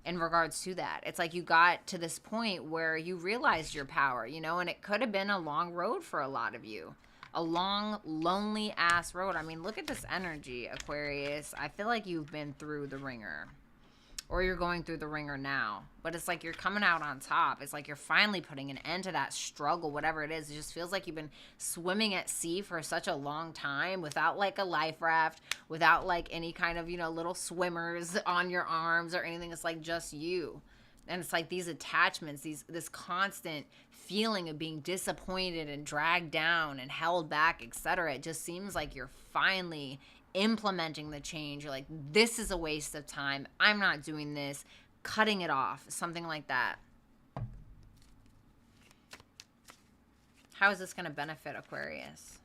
In regards to that, it's like you got to this point where you realized your power, you know, and it could have been a long road for a lot of you, a long, lonely ass road. I mean, look at this energy, Aquarius. I feel like you've been through the ringer, or you're going through the ringer now, but it's like you're coming out on top. It's like you're finally putting an end to that struggle, whatever it is. It just feels like you've been swimming at sea for such a long time without like a life raft, without like any kind of, you know, little swimmers on your arms or anything. It's like just you. And it's like these attachments, this constant feeling of being disappointed and dragged down and held back, etc. It just seems like you're finally implementing the change. You're like, this is a waste of time. I'm not doing this. Cutting it off. Something like that. How is this going to benefit Aquarius?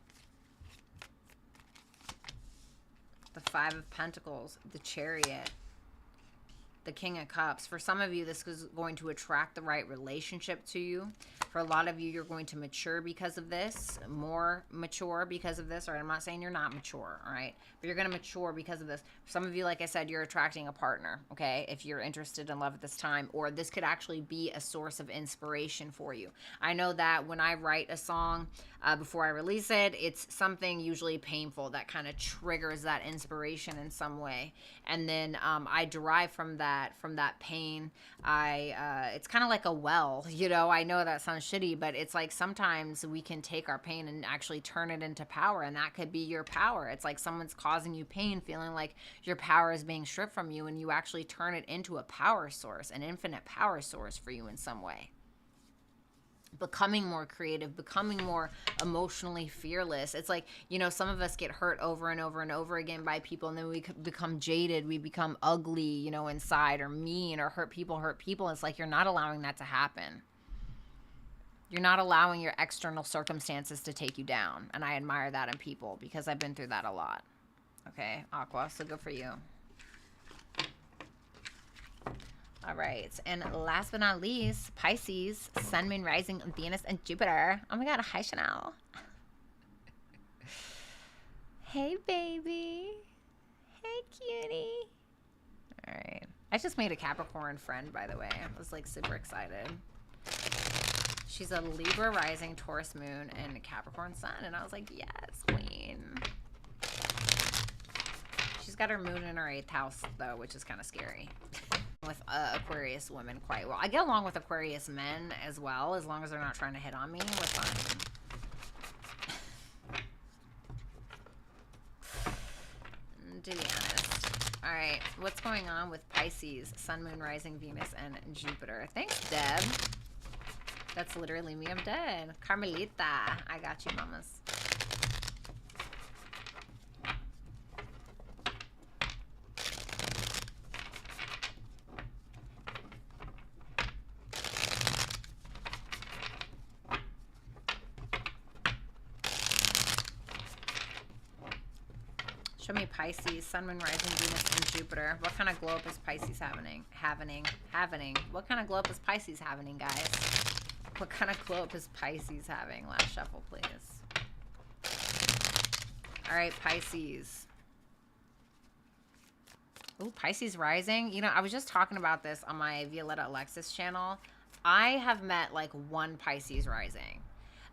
The Five of Pentacles, the Chariot, the King of Cups. For some of you, this is going to attract the right relationship to you. For a lot of you, you're going to mature because of this, more mature because of this. All right, I'm not saying you're not mature, all right? But you're going to mature because of this. For some of you, like I said, you're attracting a partner, okay? If you're interested in love at this time, or this could actually be a source of inspiration for you. I know that when I write a song, before I release it, it's something usually painful that kind of triggers that inspiration in some way. And then I derive from that pain. It's kind of like a well, you know. I know that sounds shitty, but it's like sometimes we can take our pain and actually turn it into power, and that could be your power. It's like someone's causing you pain, feeling like your power is being stripped from you, and you actually turn it into a power source, an infinite power source for you in some way. Becoming more creative, becoming more emotionally fearless. It's like, you know, some of us get hurt over and over and over again by people, and then we become jaded, we become ugly, you know, inside, or mean, or hurt people. It's like you're not allowing that to happen. You're not allowing your external circumstances to take you down, and I admire that in people because I've been through that a lot. Okay, Aqua, so good for you. All right. And last but not least, Pisces, Sun, Moon, Rising, Venus, and Jupiter. Oh my God. Hi, Chanel. Hey, baby. Hey, cutie. All right. I just made a Capricorn friend, by the way. I was like super excited. She's a Libra rising, Taurus moon, and Capricorn sun. And I was like, yes, queen. She's got her moon in her 8th house, though, which is kind of scary. With Aquarius women quite well. I get along with Aquarius men as well, as long as they're not trying to hit on me. We're fine. To be honest. All right, what's going on with Pisces, Sun, Moon, Rising, Venus, and Jupiter? Thanks, Deb. That's literally me. I'm dead. Carmelita. I got you, mamas. Show me Pisces, Sun, Moon, Rising, Venus, and Jupiter. What kind of glow up is Pisces having? What kind of glow up is Pisces having, guys? What kind of glow up is Pisces having? Last shuffle, please. All right, Pisces. Ooh, Pisces rising. You know, I was just talking about this on my Violetta Alexis channel. I have met like one Pisces rising.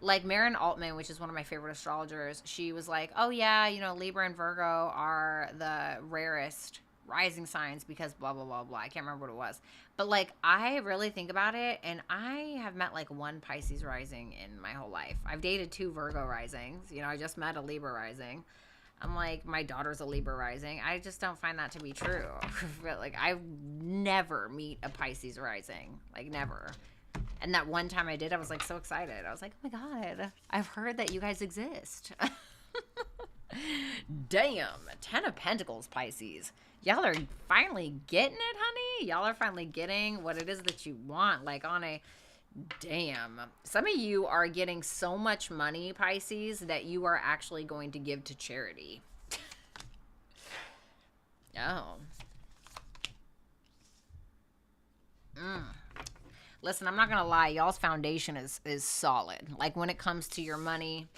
Like Marin Altman, which is one of my favorite astrologers, she was like, oh yeah, you know, Libra and Virgo are the rarest rising signs because blah, blah, blah, blah. I can't remember what it was. But like, I really think about it, and I have met like one Pisces rising in my whole life. I've dated 2 Virgo risings. You know, I just met a Libra rising. I'm like, my daughter's a Libra rising. I just don't find that to be true. But like, I never meet a Pisces rising. Like, never. And that one time I did, I was like so excited. I was like, oh my God, I've heard that you guys exist. Damn, 10 of Pentacles, Pisces. Y'all are finally getting it, honey. Y'all are finally getting what it is that you want. Like on a, damn. Some of you are getting so much money, Pisces, that you are actually going to give to charity. Oh. Listen, I'm not going to lie. Y'all's foundation is solid. Like when it comes to your money,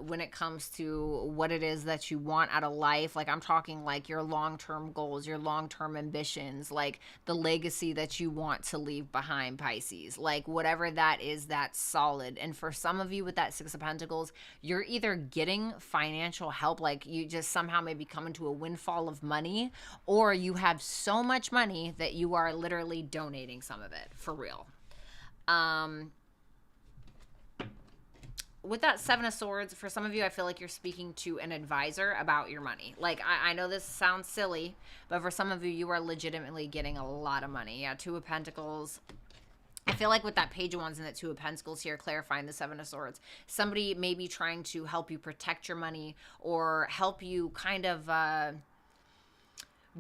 when it comes to what it is that you want out of life, like I'm talking like your long-term goals, your long-term ambitions, like the legacy that you want to leave behind, Pisces. Like whatever that is, that's solid. And for some of you with that 6 of Pentacles, you're either getting financial help, like you just somehow maybe come into a windfall of money, or you have so much money that you are literally donating some of it, for real. With that 7 of Swords, for some of you, I feel like you're speaking to an advisor about your money. Like, I know this sounds silly, but for some of you, you are legitimately getting a lot of money. Yeah, 2 of Pentacles. I feel like with that Page of Wands and that 2 of Pentacles here, clarifying the 7 of Swords, somebody may be trying to help you protect your money or help you kind of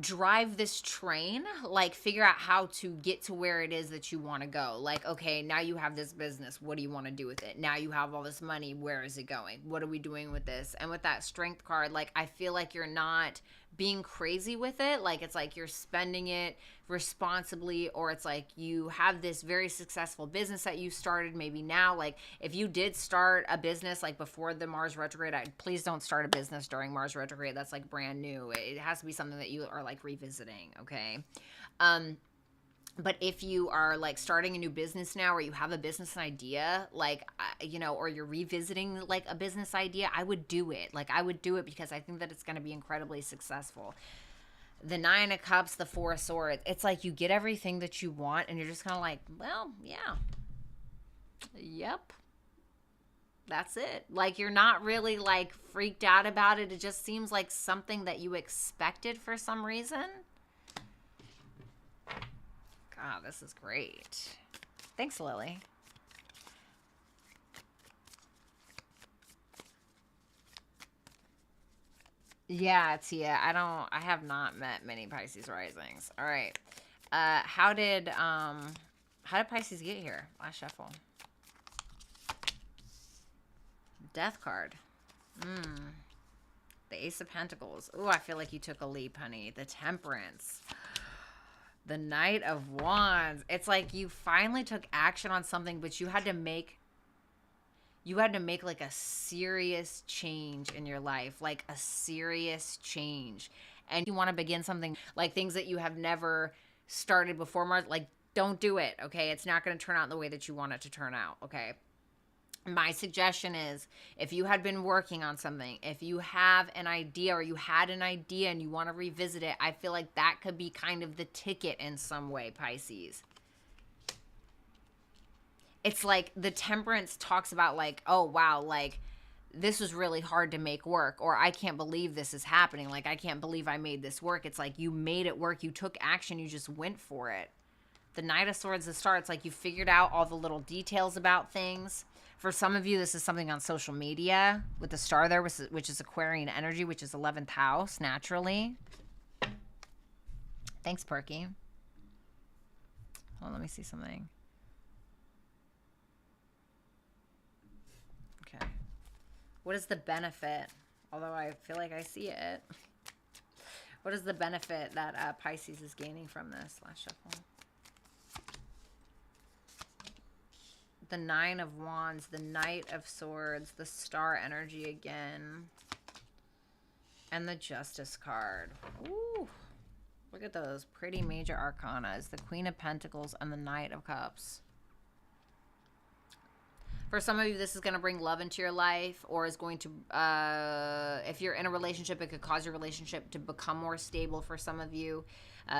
drive this train, like figure out how to get to where it is that you want to go. Like, okay, now you have this business. What do you want to do with it? Now you have all this money. Where is it going? What are we doing with this? And with that Strength card, like, I feel like you're not being crazy with it. Like, it's like you're spending it responsibly, or it's like you have this very successful business that you started maybe now. Like, if you did start a business like before the Mars retrograde, please don't start a business during Mars retrograde. That's like brand new. It has to be something that you are like revisiting, okay? But if you are like starting a new business now, or you have a business idea, like, you know, or you're revisiting like a business idea, I would do it. Like, I would do it because I think that it's going to be incredibly successful. The 9 of Cups, the 4 of Swords, it's like you get everything that you want and you're just kind of like, well, yeah. Yep. That's it. Like, you're not really like freaked out about it. It just seems like something that you expected for some reason. God, this is great. Thanks, Lily. Yeah, Tia, I have not met many Pisces risings. All right. How did Pisces get here? Last shuffle. Death card. The Ace of Pentacles. Ooh, I feel like you took a leap, honey. The Temperance. The Knight of Wands. It's like you finally took action on something, but you had to make like a serious change in your life, like a serious change. And you want to begin something, like things that you have never started before, Mars, like don't do it, okay? It's not going to turn out the way that you want it to turn out, okay? My suggestion is, if you had been working on something, if you have an idea or you had an idea and you want to revisit it, I feel like that could be kind of the ticket in some way, Pisces. It's like the Temperance talks about like, oh, wow, like this was really hard to make work, or I can't believe this is happening. Like, I can't believe I made this work. It's like you made it work. You took action. You just went for it. The Knight of Swords, the Star, it's like you figured out all the little details about things. For some of you, this is something on social media with the star there, which is Aquarian energy, which is 11th house, naturally. Thanks, Perky. Hold on, let me see something. Okay. What is the benefit? Although I feel like I see it. What is the benefit that Pisces is gaining from this? Last shuffle. The Nine of Wands, the Knight of Swords, the Star energy again, and the Justice card. Ooh, look at those pretty major arcanas. The Queen of Pentacles and the Knight of Cups. For some of you, this is going to bring love into your life, or is going to, if you're in a relationship, it could cause your relationship to become more stable for some of you.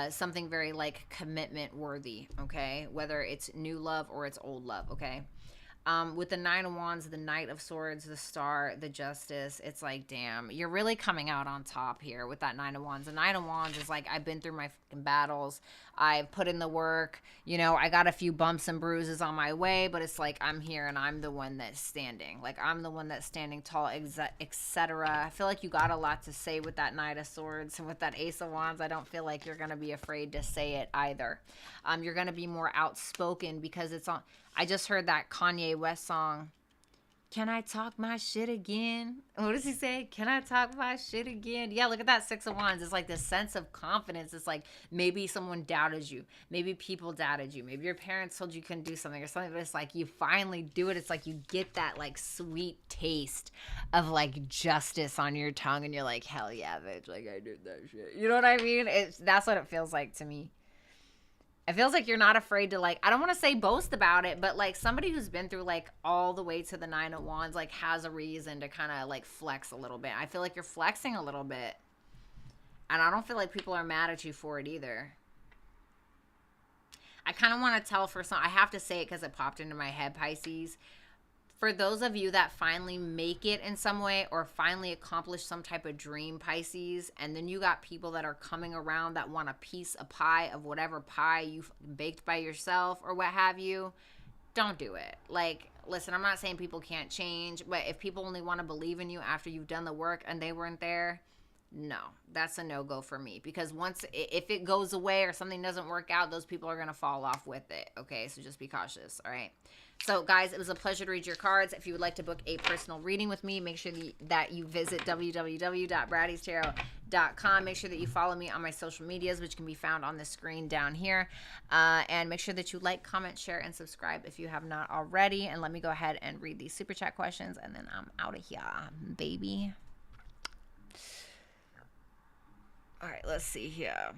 Something very like commitment worthy, okay? Whether it's new love or it's old love, okay? With the Nine of Wands, the Knight of Swords, the Star, the Justice, it's like, damn, you're really coming out on top here with that Nine of Wands. The Nine of Wands is like, I've been through my fucking battles. I've put in the work. You know, I got a few bumps and bruises on my way, but it's like, I'm here and I'm the one that's standing. Like, I'm the one that's standing tall, etc. I feel like you got a lot to say with that Knight of Swords, and with that Ace of Wands, I don't feel like you're going to be afraid to say it either. You're going to be more outspoken because it's on. I just heard that Kanye West song, Can I Talk My Shit Again? What does he say? Can I talk my shit again? Yeah, look at that Six of Wands. It's like this sense of confidence. It's like maybe someone doubted you. Maybe people doubted you. Maybe your parents told you couldn't do something or something, but it's like you finally do it. It's like you get that like sweet taste of like justice on your tongue and you're like, hell yeah, bitch, like I did that shit. You know what I mean? That's what it feels like to me. It feels like you're not afraid to, like, I don't want to say boast about it, but, like, somebody who's been through, like, all the way to the Nine of Wands, like, has a reason to kind of, like, flex a little bit. I feel like you're flexing a little bit. And I don't feel like people are mad at you for it either. I kind of want to tell for some, I have to say it because it popped into my head, Pisces. For those of you that finally make it in some way or finally accomplish some type of dream, Pisces, and then you got people that are coming around that want a piece of pie of whatever pie you baked by yourself or what have you, don't do it. Like, listen, I'm not saying people can't change, but if people only want to believe in you after you've done the work and they weren't there, no, that's a no-go for me. Because if it goes away or something doesn't work out, those people are going to fall off with it, okay? So just be cautious, all right? So, guys, it was a pleasure to read your cards. If you would like to book a personal reading with me, make sure that you visit www.BrattysTarot.com. Make sure that you follow me on my social medias, which can be found on the screen down here. And make sure that you like, comment, share, and subscribe if you have not already. And let me go ahead and read these Super Chat questions, and then I'm out of here, baby. All right, let's see here.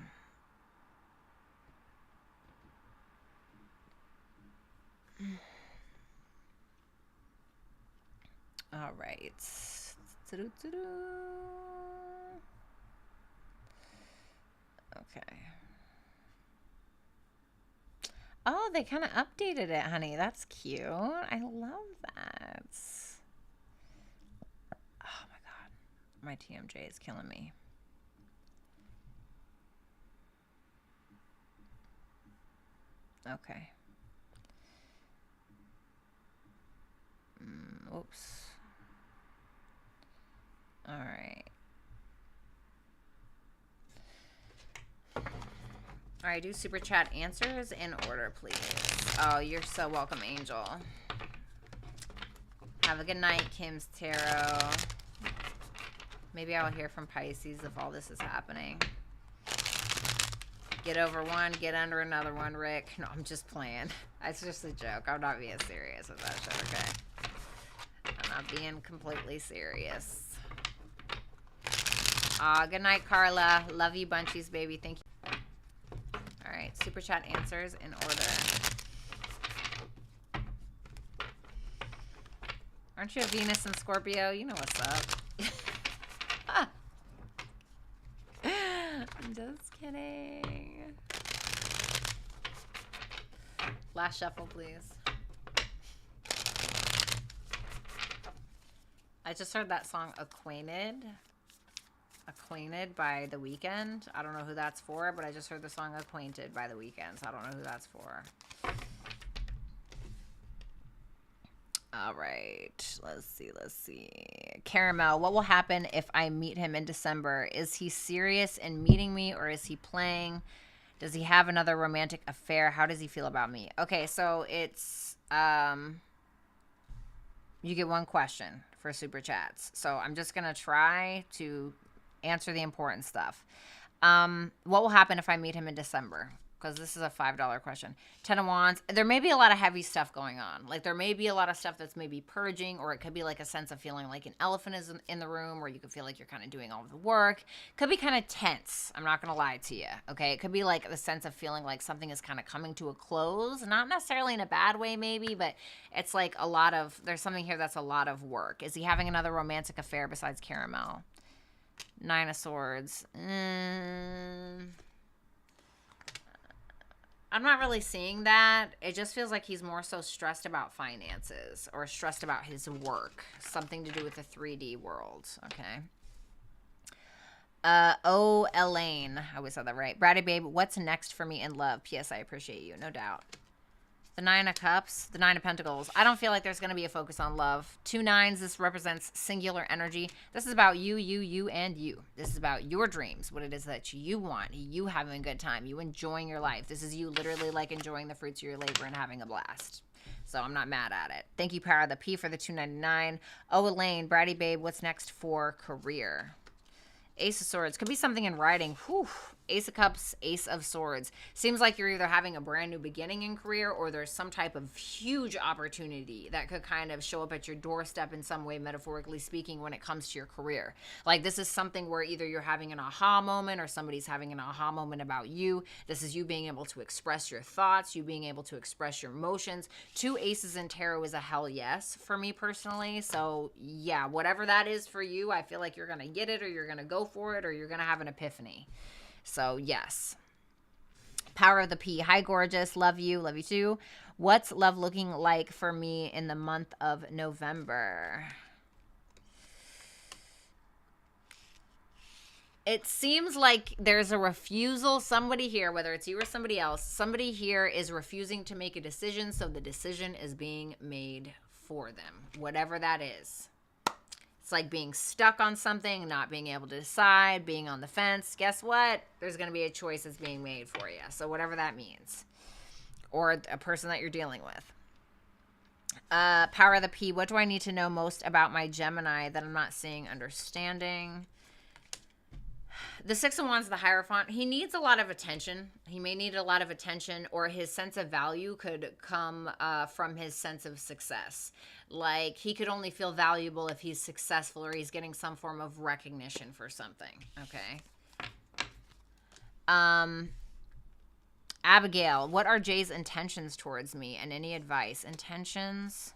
All right. Okay. Oh, they kind of updated it, honey. That's cute. I love that. Oh, my God. My TMJ is killing me. Okay. Oops. All right. All right, do Super Chat answers in order, please. Oh, you're so welcome, Angel. Have a good night, Kim's Tarot. Maybe I'll hear from Pisces if all this is happening. Get over one, get under another one, Rick. No, I'm just playing. It's just a joke. I'm not being serious with that shit, okay? I'm not being completely serious. Good night, Carla. Love you, bunchies, baby. Thank you. All right, super chat answers in order. Aren't you a Venus and Scorpio? You know what's up. I'm just kidding. Last shuffle, please. I just heard that song Acquainted by The Weeknd. I don't know who that's for, but I just heard the song Acquainted by The Weeknd, so I don't know who that's for. All right, let's see. Caramel, what will happen if I meet him in December? Is he serious in meeting me, or is he playing? Does he have another romantic affair? How does he feel about me? Okay, so it's, you get one question for super chats. So I'm just going to try to answer the important stuff. What will happen if I meet him in December? Because this is a $5 question. 10 of Wands. There may be a lot of heavy stuff going on. Like, there may be a lot of stuff that's maybe purging, or it could be like a sense of feeling like an elephant is in the room, or you could feel like you're kind of doing all of the work. Could be kind of tense. I'm not going to lie to you. Okay. It could be like the sense of feeling like something is kind of coming to a close. Not necessarily in a bad way, maybe, but it's like there's something here that's a lot of work. Is he having another romantic affair besides Caramel? 9 of Swords. I'm not really seeing that. It just feels like he's more so stressed about finances or stressed about his work. Something to do with the 3D world. Okay. Elaine. I always said that right. Bratty babe, what's next for me in love? P.S. I appreciate you. No doubt. The 9 of Cups, the 9 of Pentacles. I don't feel like there's going to be a focus on love. 2 9s, this represents singular energy. This is about you, and you. This is about your dreams, what it is that you want, you having a good time, you enjoying your life. This is you literally like enjoying the fruits of your labor and having a blast. So I'm not mad at it. Thank you, Power of the P, for the 299. Oh, Elaine, Bratty babe, what's next for career? Ace of Swords. Could be something in writing. Whew. Ace of Cups, Ace of Swords. Seems like you're either having a brand new beginning in career, or there's some type of huge opportunity that could kind of show up at your doorstep in some way, metaphorically speaking, when it comes to your career. Like, this is something where either you're having an aha moment, or somebody's having an aha moment about you. This is you being able to express your thoughts, you being able to express your emotions. 2 aces in tarot is a hell yes for me personally. So yeah, whatever that is for you, I feel like you're going to get it, or you're going to go for it, or you're going to have an epiphany. So, yes. Power of the P. Hi, gorgeous. Love you. Love you too. What's love looking like for me in the month of November? It seems like there's a refusal. Somebody here, whether it's you or somebody else, somebody here is refusing to make a decision, so the decision is being made for them, whatever that is. It's like being stuck on something, not being able to decide, being on the fence. Guess what? There's going to be a choice that's being made for you. So whatever that means. Or a person that you're dealing with. Power of the P. What do I need to know most about my Gemini that I'm not seeing, understanding? The 6 of Wands, the Hierophant, he needs a lot of attention. He may need a lot of attention, or his sense of value could come from his sense of success. Like, he could only feel valuable if he's successful, or he's getting some form of recognition for something. Okay. Abigail, what are Jay's intentions towards me, and any advice? Intentions?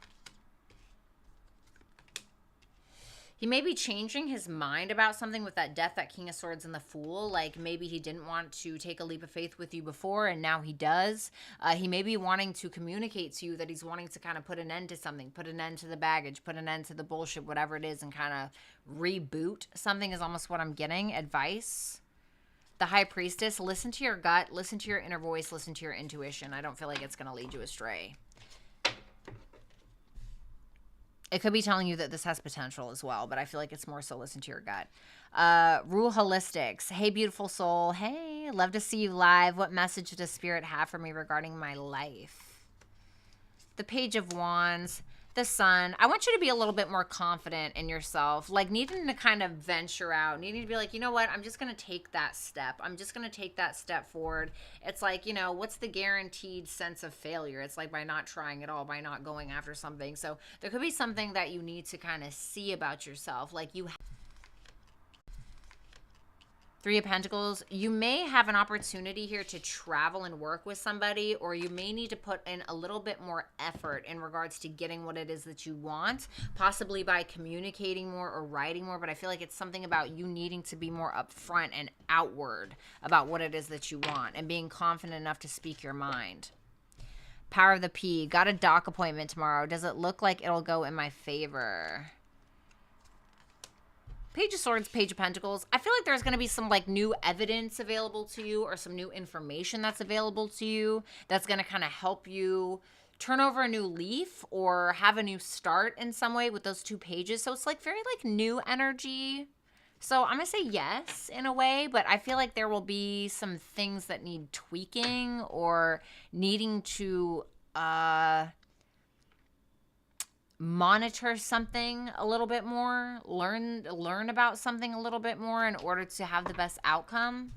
He may be changing his mind about something with that Death, that King of Swords, and the Fool. Like, maybe he didn't want to take a leap of faith with you before, and now he does. He may be wanting to communicate to you that he's wanting to kind of put an end to something, put an end to the baggage, put an end to the bullshit, whatever it is, and kind of reboot something is almost what I'm getting. Advice. The High Priestess, listen to your gut, listen to your inner voice, listen to your intuition. I don't feel like it's going to lead you astray. It could be telling you that this has potential as well, but I feel like it's more so listen to your gut. Rule Holistics. Hey, beautiful soul. Hey, love to see you live. What message does Spirit have for me regarding my life? The Page of Wands. The Sun. I want you to be a little bit more confident in yourself, like needing to kind of venture out, needing to be like, you know what, I'm just going to take that step. I'm just going to take that step forward. It's like, you know, what's the guaranteed sense of failure? It's like by not trying at all, by not going after something. So there could be something that you need to kind of see about yourself. Like you Three of Pentacles, you may have an opportunity here to travel and work with somebody, or you may need to put in a little bit more effort in regards to getting what it is that you want, possibly by communicating more or writing more, but I feel like it's something about you needing to be more upfront and outward about what it is that you want and being confident enough to speak your mind. Power of the P, got a doc appointment tomorrow. Does it look like it'll go in my favor? Page of Swords, Page of Pentacles. I feel like there's going to be some like new evidence available to you or some new information that's available to you that's going to kind of help you turn over a new leaf or have a new start in some way with those two pages. So it's like very like new energy. So I'm going to say yes in a way, but I feel like there will be some things that need tweaking or needing to monitor something a little bit more, learn about something a little bit more in order to have the best outcome.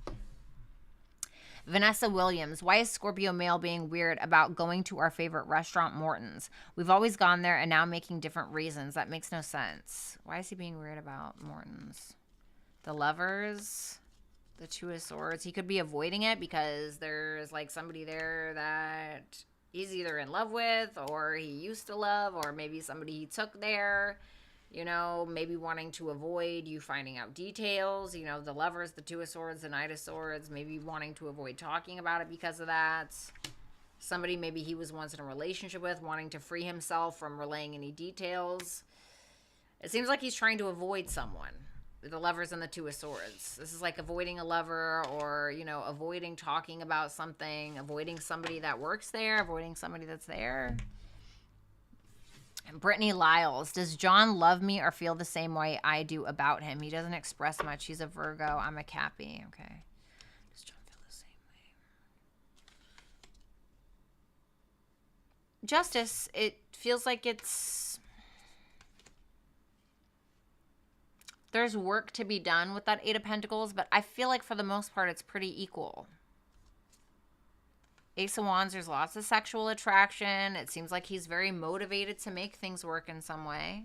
Vanessa Williams, why is Scorpio male being weird about going to our favorite restaurant, Morton's? We've always gone there and now making different reasons. That makes no sense. Why is he being weird about Morton's? The Lovers, the Two of Swords. He could be avoiding it because there's like somebody there that he's either in love with or he used to love, or maybe somebody he took there, you know, maybe wanting to avoid you finding out details, you know, the Lovers, the Two of Swords, the Knight of Swords, maybe wanting to avoid talking about it because of that. Somebody maybe he was once in a relationship with, wanting to free himself from relaying any details. It seems like he's trying to avoid someone. The Lovers and the Two of Swords. This is like avoiding a lover, or, you know, avoiding talking about something, avoiding somebody that works there, avoiding somebody that's there. And Brittany Lyles, does John love me or feel the same way I do about him? He doesn't express much. He's a Virgo. I'm a Cappy. Okay. Does John feel the same way? Justice, it feels like there's work to be done with that Eight of Pentacles, but I feel like for the most part, it's pretty equal. Ace of Wands, there's lots of sexual attraction. It seems like he's very motivated to make things work in some way.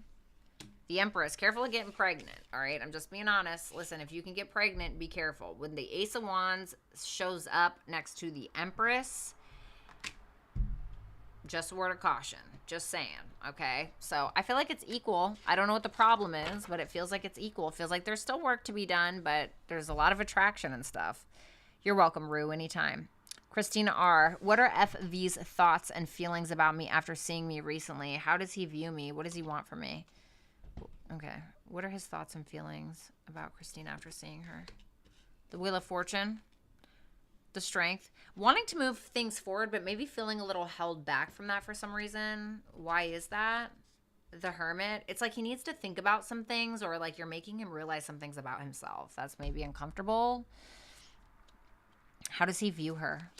The Empress, careful of getting pregnant, all right? I'm just being honest. Listen, if you can get pregnant, be careful. When the Ace of Wands shows up next to the Empress, just a word of caution. Just saying, okay? So I feel like it's equal. I don't know what the problem is, but it feels like it's equal. It feels like there's still work to be done, but there's a lot of attraction and stuff. You're welcome, Rue, anytime. Christina R., what are FV's thoughts and feelings about me after seeing me recently? How does he view me? What does he want from me? Okay. What are his thoughts and feelings about Christina after seeing her? The Wheel of Fortune. The Strength. Wanting to move things forward, but maybe feeling a little held back from that for some reason. Why is that? The Hermit. It's like he needs to think about some things, or like you're making him realize some things about himself. That's maybe uncomfortable. How does he view her?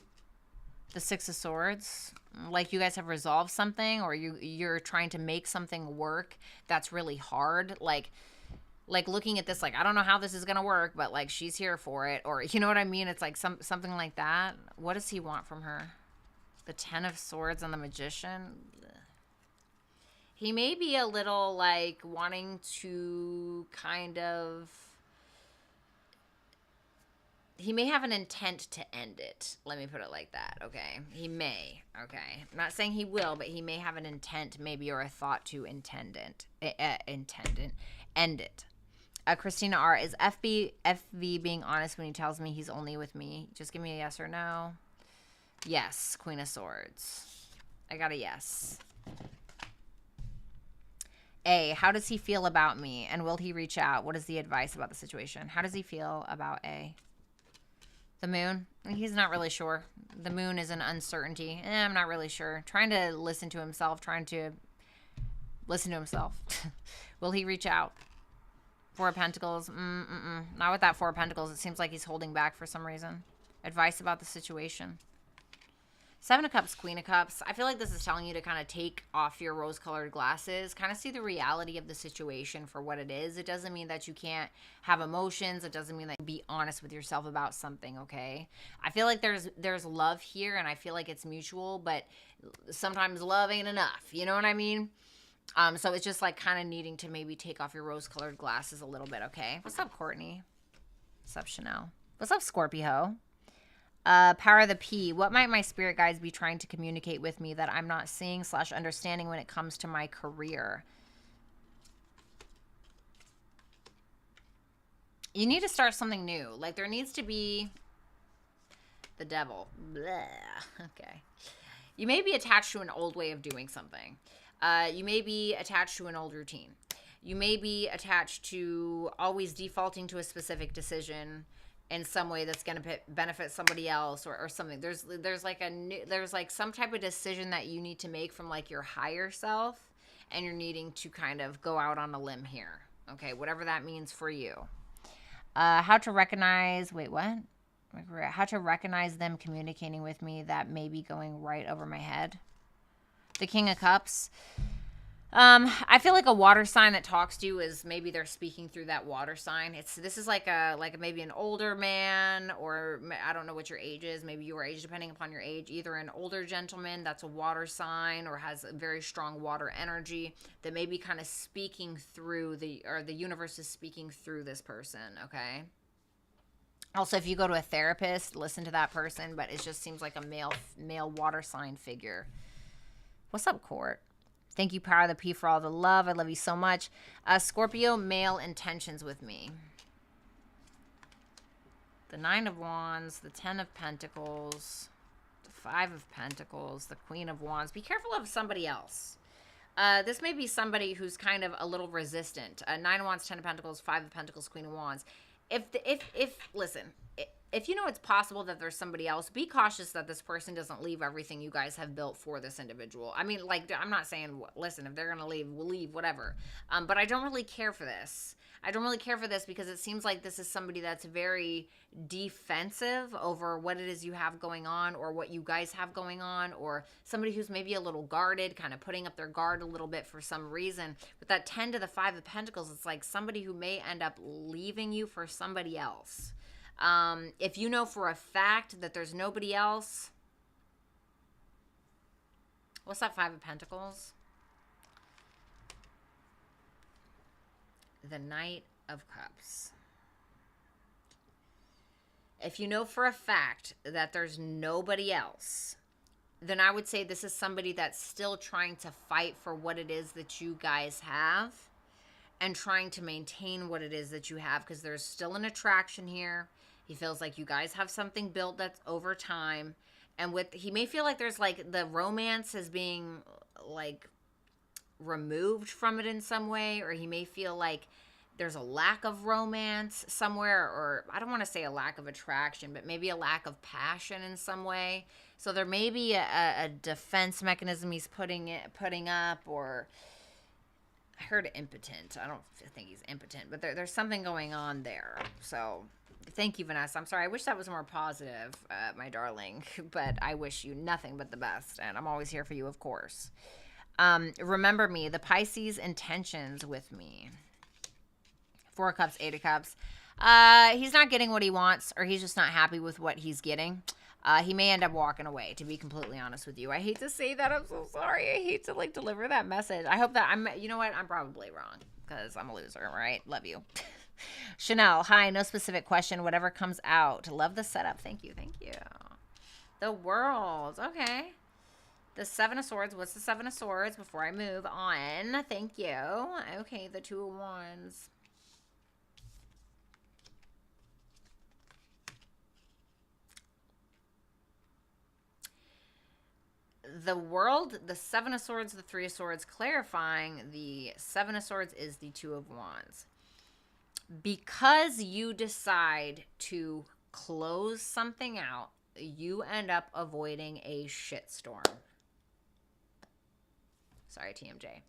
The Six of Swords. Like you guys have resolved something, or you're trying to make something work that's really hard. Like looking at this, like, I don't know how this is going to work, but like she's here for it. Or you know what I mean? It's like something like that. What does he want from her? The Ten of Swords and the Magician. He may be a little like wanting to kind of, he may have an intent to end it. Let me put it like that, okay? He may, okay? I'm not saying he will, but he may have an intent maybe, or a thought to end it. Christina R., is FV being honest when he tells me he's only with me? Just give me a yes or no. Yes, Queen of Swords. I got a yes. A, how does he feel about me? And will he reach out? What is the advice about the situation? How does he feel about A? The Moon? He's not really sure. The Moon is an uncertainty. I'm not really sure. Trying to listen to himself. Will he reach out? Four of Pentacles. Not with that Four of Pentacles. It seems like he's holding back for some reason. Advice about the situation. Seven of Cups, Queen of Cups. I feel like this is telling you to kind of take off your rose-colored glasses, kind of see the reality of the situation for what it is. It doesn't mean that you can't have emotions. It doesn't mean that you be honest with yourself about something, okay? I feel like there's love here, and I feel like it's mutual, but sometimes love ain't enough. You know what I mean? So it's just like kind of needing to maybe take off your rose-colored glasses a little bit, okay? What's up, Courtney? What's up, Chanel? What's up, Scorpio? Power of the P. What might my spirit guides be trying to communicate with me that I'm not seeing / understanding when it comes to my career? You need to start something new. Like, there needs to be the devil. Blah. Okay. You may be attached to an old way of doing something. You may be attached to an old routine. You may be attached to always defaulting to a specific decision in some way that's going to benefit somebody else or something. There's like some type of decision that you need to make from like your higher self, and you're needing to kind of go out on a limb here. Okay, whatever that means for you. How to recognize, how to recognize them communicating with me that may be going right over my head. The King of Cups. I feel like a water sign that talks to you is maybe they're speaking through that water sign. This is like maybe an older man, or I don't know what your age is. Maybe your age, depending upon your age, either an older gentleman that's a water sign or has a very strong water energy that may be kind of speaking through the universe is speaking through this person. Okay. Also, if you go to a therapist, listen to that person, but it just seems like a male water sign figure. What's up, Court? Thank you, Power of the P, for all the love. I love you so much. Scorpio, male intentions with me. The 9 of Wands, the 10 of Pentacles, the 5 of Pentacles, the Queen of Wands. Be careful of somebody else. This may be somebody who's kind of a little resistant. 9 of Wands, 10 of Pentacles, 5 of Pentacles, Queen of Wands. Listen, if you know it's possible that there's somebody else, be cautious that this person doesn't leave everything you guys have built for this individual. I mean, like, I'm not saying, listen, if they're going to leave, we'll leave, whatever. But I don't really care for this. I don't really care for this because it seems like this is somebody that's very defensive over what it is you have going on or what you guys have going on, or somebody who's maybe a little guarded, kind of putting up their guard a little bit for some reason. With that 10 to the 5 of Pentacles, it's like somebody who may end up leaving you for somebody else. If you know for a fact that there's nobody else, what's that 5 of Pentacles? The Knight of Cups. If you know for a fact that there's nobody else, then I would say this is somebody that's still trying to fight for what it is that you guys have and trying to maintain what it is that you have, because there's still an attraction here. He feels like you guys have something built that's over time. And he may feel like there's like the romance is being like removed from it in some way, or he may feel like there's a lack of romance somewhere, or I don't want to say a lack of attraction, but maybe a lack of passion in some way. So there may be a defense mechanism he's putting up, or I heard impotent. I don't think he's impotent, but there's something going on there. So thank you, Vanessa. I'm sorry. I wish that was more positive, my darling, but I wish you nothing but the best, and I'm always here for you, of course. Remember me, the Pisces intentions with me. 4 of Cups, 8 of Cups. He's not getting what he wants, or he's just not happy with what he's getting. He may end up walking away, to be completely honest with you. I hate to say that. I'm so sorry. I hate to like deliver that message. I hope that you know what? I'm probably wrong because I'm a loser, right? Love you. Chanel, hi. No specific question. Whatever comes out. Love the setup. Thank you. Thank you. The World. Okay. The 7 of Swords. What's the 7 of Swords before I move on? Thank you. Okay. The 2 of Wands. The World, the 7 of Swords, the 3 of Swords, clarifying the 7 of Swords is the 2 of Wands. Because you decide to close something out, you end up avoiding a shitstorm. Sorry, TMJ.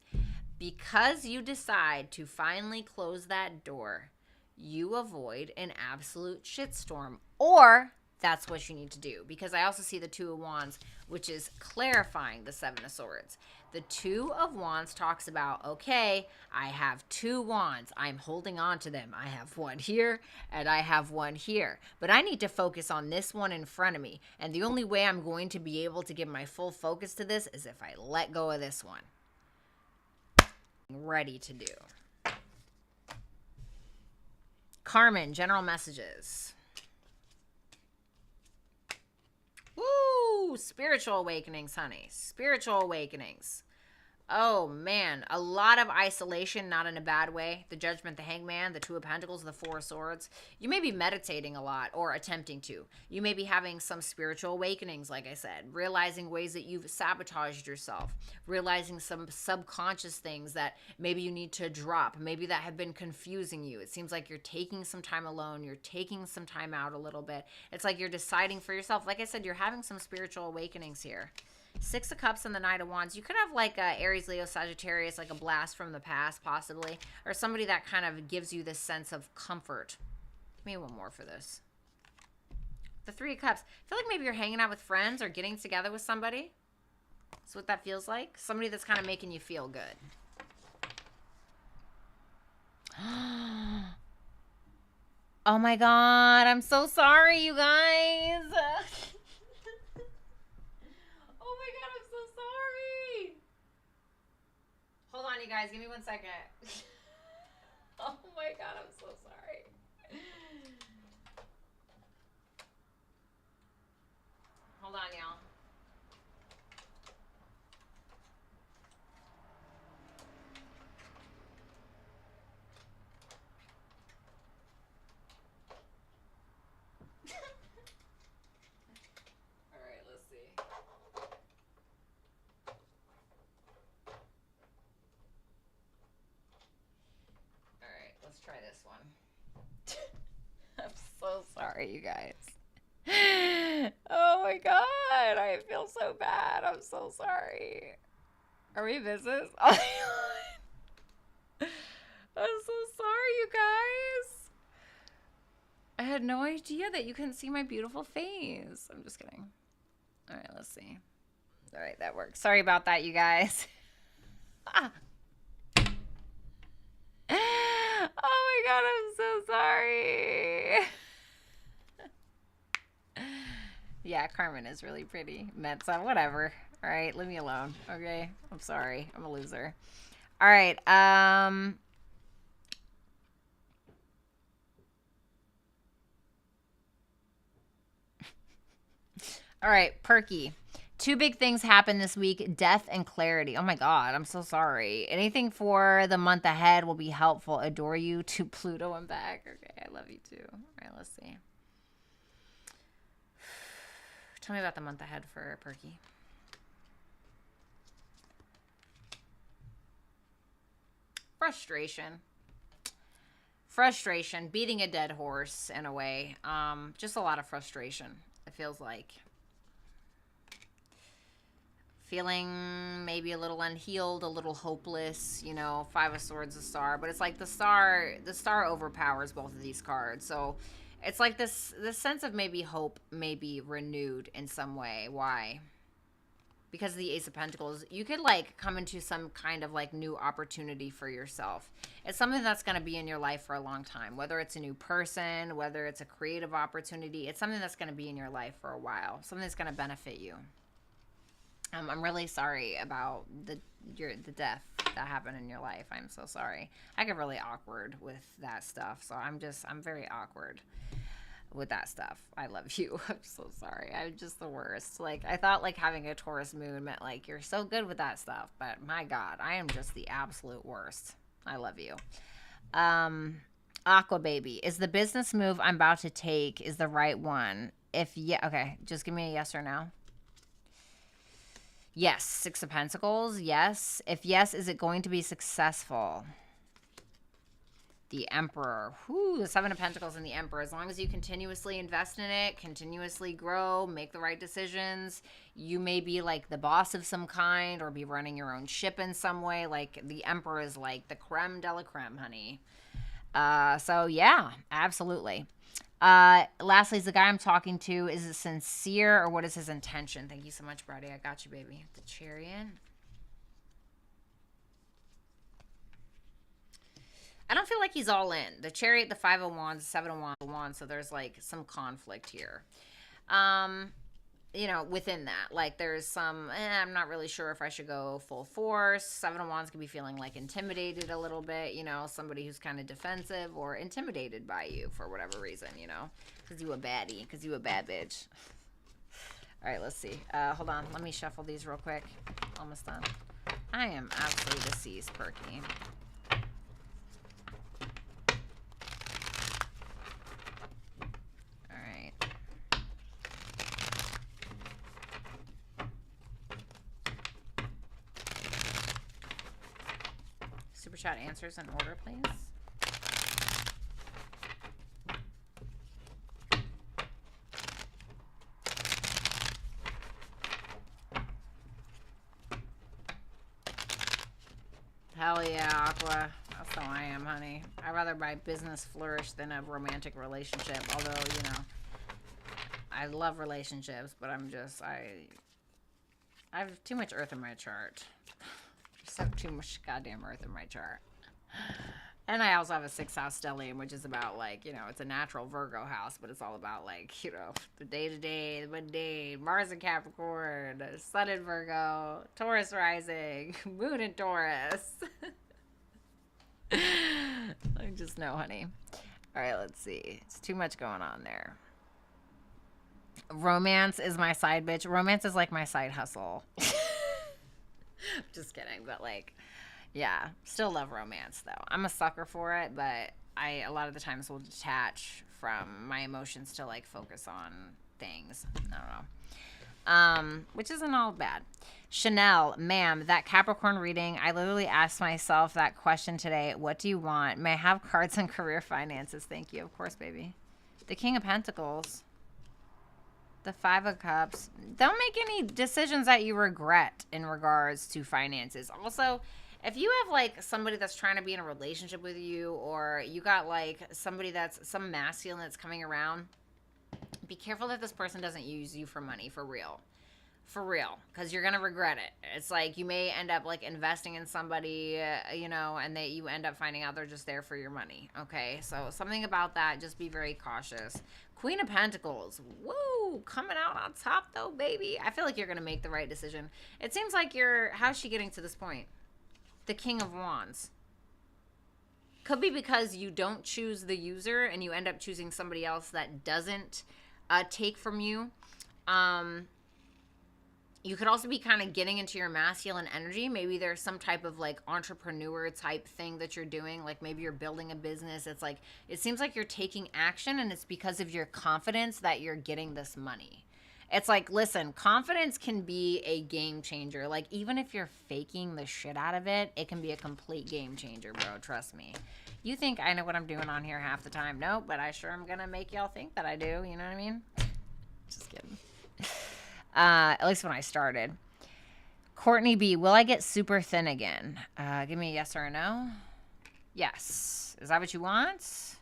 Because you decide to finally close that door, you avoid an absolute shitstorm. Or that's what you need to do. Because I also see the Two of Wands, which is clarifying the Seven of Swords. The Two of Wands talks about, okay, I have two wands. I'm holding on to them. I have one here and I have one here. But I need to focus on this one in front of me. And the only way I'm going to be able to give my full focus to this is if I let go of this one. Ready to do. Carmen, general messages. Woo! Spiritual awakenings, honey. Spiritual awakenings. Oh, man. A lot of isolation, not in a bad way. The Judgment, the Hangman, the Two of Pentacles, the Four of Swords. You may be meditating a lot or attempting to. You may be having some spiritual awakenings, like I said. Realizing ways that you've sabotaged yourself. Realizing some subconscious things that maybe you need to drop. Maybe that have been confusing you. It seems like you're taking some time alone. You're taking some time out a little bit. It's like you're deciding for yourself. Like I said, you're having some spiritual awakenings here. Six of Cups and the Knight of Wands. You could have like a Aries, Leo, Sagittarius, like a blast from the past, possibly. Or somebody that kind of gives you this sense of comfort. Give me one more for this. The Three of Cups. I feel like maybe you're hanging out with friends or getting together with somebody. That's what that feels like. Somebody that's kind of making you feel good. Oh my God. I'm so sorry, you guys. Hold on, you guys. Give me 1 second. Oh my God, I'm so sorry. Hold on, y'all. All right, let's see. Let's try this one. I'm so sorry, you guys. Oh my God, I feel so bad. I'm so sorry. Are we business? Oh my God. I'm so sorry, you guys. I had no idea that you couldn't see my beautiful face. I'm just kidding. All right, let's see. All right, that works. Sorry about that, you guys. Oh my God, I'm so sorry. Yeah, Carmen is really pretty. Metza, whatever. All right, leave me alone. Okay, I'm sorry. I'm a loser. All right. All right, Perky. Two big things happen this week, death and clarity. Oh my God, I'm so sorry. Anything for the month ahead will be helpful. Adore you to Pluto and back. Okay, I love you too. All right, let's see. Tell me about the month ahead for Perky. Frustration. Frustration, beating a dead horse in a way. Just a lot of frustration, it feels like. Feeling maybe a little unhealed, a little hopeless, you know. Five of Swords, a star, but it's like the star overpowers both of these cards. So it's like this sense of maybe hope may be renewed in some way. Why? Because of the Ace of Pentacles, you could like come into some kind of like new opportunity for yourself. It's something that's going to be in your life for a long time, whether it's a new person, whether it's a creative opportunity. It's something that's going to be in your life for a while, something that's going to benefit you. I'm really sorry about the death that happened in your life. I'm so sorry. I get really awkward with that stuff. So I'm very awkward with that stuff. I love you. I'm so sorry. I'm just the worst. Like, I thought like having a Taurus moon meant like you're so good with that stuff. But my God, I am just the absolute worst. I love you. Aqua Baby. Is the business move I'm about to take is the right one? If yeah, okay. Just give me a yes or no. Yes. Six of Pentacles. Yes. If yes, is it going to be successful? The Emperor. Whew, the Seven of Pentacles and the Emperor. As long as you continuously invest in it, continuously grow, make the right decisions, you may be like the boss of some kind or be running your own ship in some way. Like the Emperor is like the creme de la creme, honey. So yeah, absolutely. Lastly, is the guy I'm talking to, is it sincere or what is his intention? Thank you so much, Bratty. I got you, baby. The Chariot. I don't feel like he's all in. The Chariot, the 5 of Wands, 7 of Wands, so there's like some conflict here. You know, within that, like there's some, I'm not really sure if I should go full force. 7 of Wands could be feeling like intimidated a little bit, you know, somebody who's kind of defensive or intimidated by you for whatever reason, you know, because you a baddie, because you a bad bitch. All right, let's see. Hold on. Let me shuffle these real quick. Almost done. I am absolutely deceased, Perky. Super chat answers in order, please. Hell yeah, Aqua. That's how I am, honey. I'd rather my business flourish than a romantic relationship. Although, you know, I love relationships, but I'm just, I have too much earth in my chart. Just have too much goddamn earth in my chart. And I also have a 6th house stellium, which is about, like, you know, it's a natural Virgo house, but it's all about, like, you know, the day-to-day, the mundane, Mars in Capricorn, Sun in Virgo, Taurus rising, Moon in Taurus. I just know, honey. All right, let's see. It's too much going on there. Romance is my side bitch. Romance is like my side hustle. Just kidding, but like, yeah, still love romance though. I'm a sucker for it, but I a lot of the times will detach from my emotions to like focus on things. I don't know. Which isn't all bad. Chanel, ma'am, that Capricorn reading, I literally asked myself that question today. What do you want? May I have cards on career finances? Thank you. Of course, baby. The King of Pentacles. The 5 of Cups. Don't make any decisions that you regret in regards to finances. Also, if you have like somebody that's trying to be in a relationship with you, or you got like somebody that's some masculine that's coming around, be careful that this person doesn't use you for money, for real. For real, because you're going to regret it. It's like you may end up like investing in somebody, you know, and you end up finding out they're just there for your money. Okay, so something about that, just be very cautious. Queen of Pentacles. Woo! Coming out on top though, baby. I feel like you're going to make the right decision. It seems like how's she getting to this point? The King of Wands. Could be because you don't choose the user and you end up choosing somebody else that doesn't take from you. You could also be kind of getting into your masculine energy. Maybe there's some type of like entrepreneur type thing that you're doing. Like maybe you're building a business. It's like, it seems like you're taking action and it's because of your confidence that you're getting this money. It's like, listen, confidence can be a game changer. Like even if you're faking the shit out of it, it can be a complete game changer, bro. Trust me. You think I know what I'm doing on here half the time. No, but I sure am going to make y'all think that I do. You know what I mean? Just kidding. At least when I started. Courtney B, will I get super thin again? Give me a yes or a no. Yes. Is that what you want?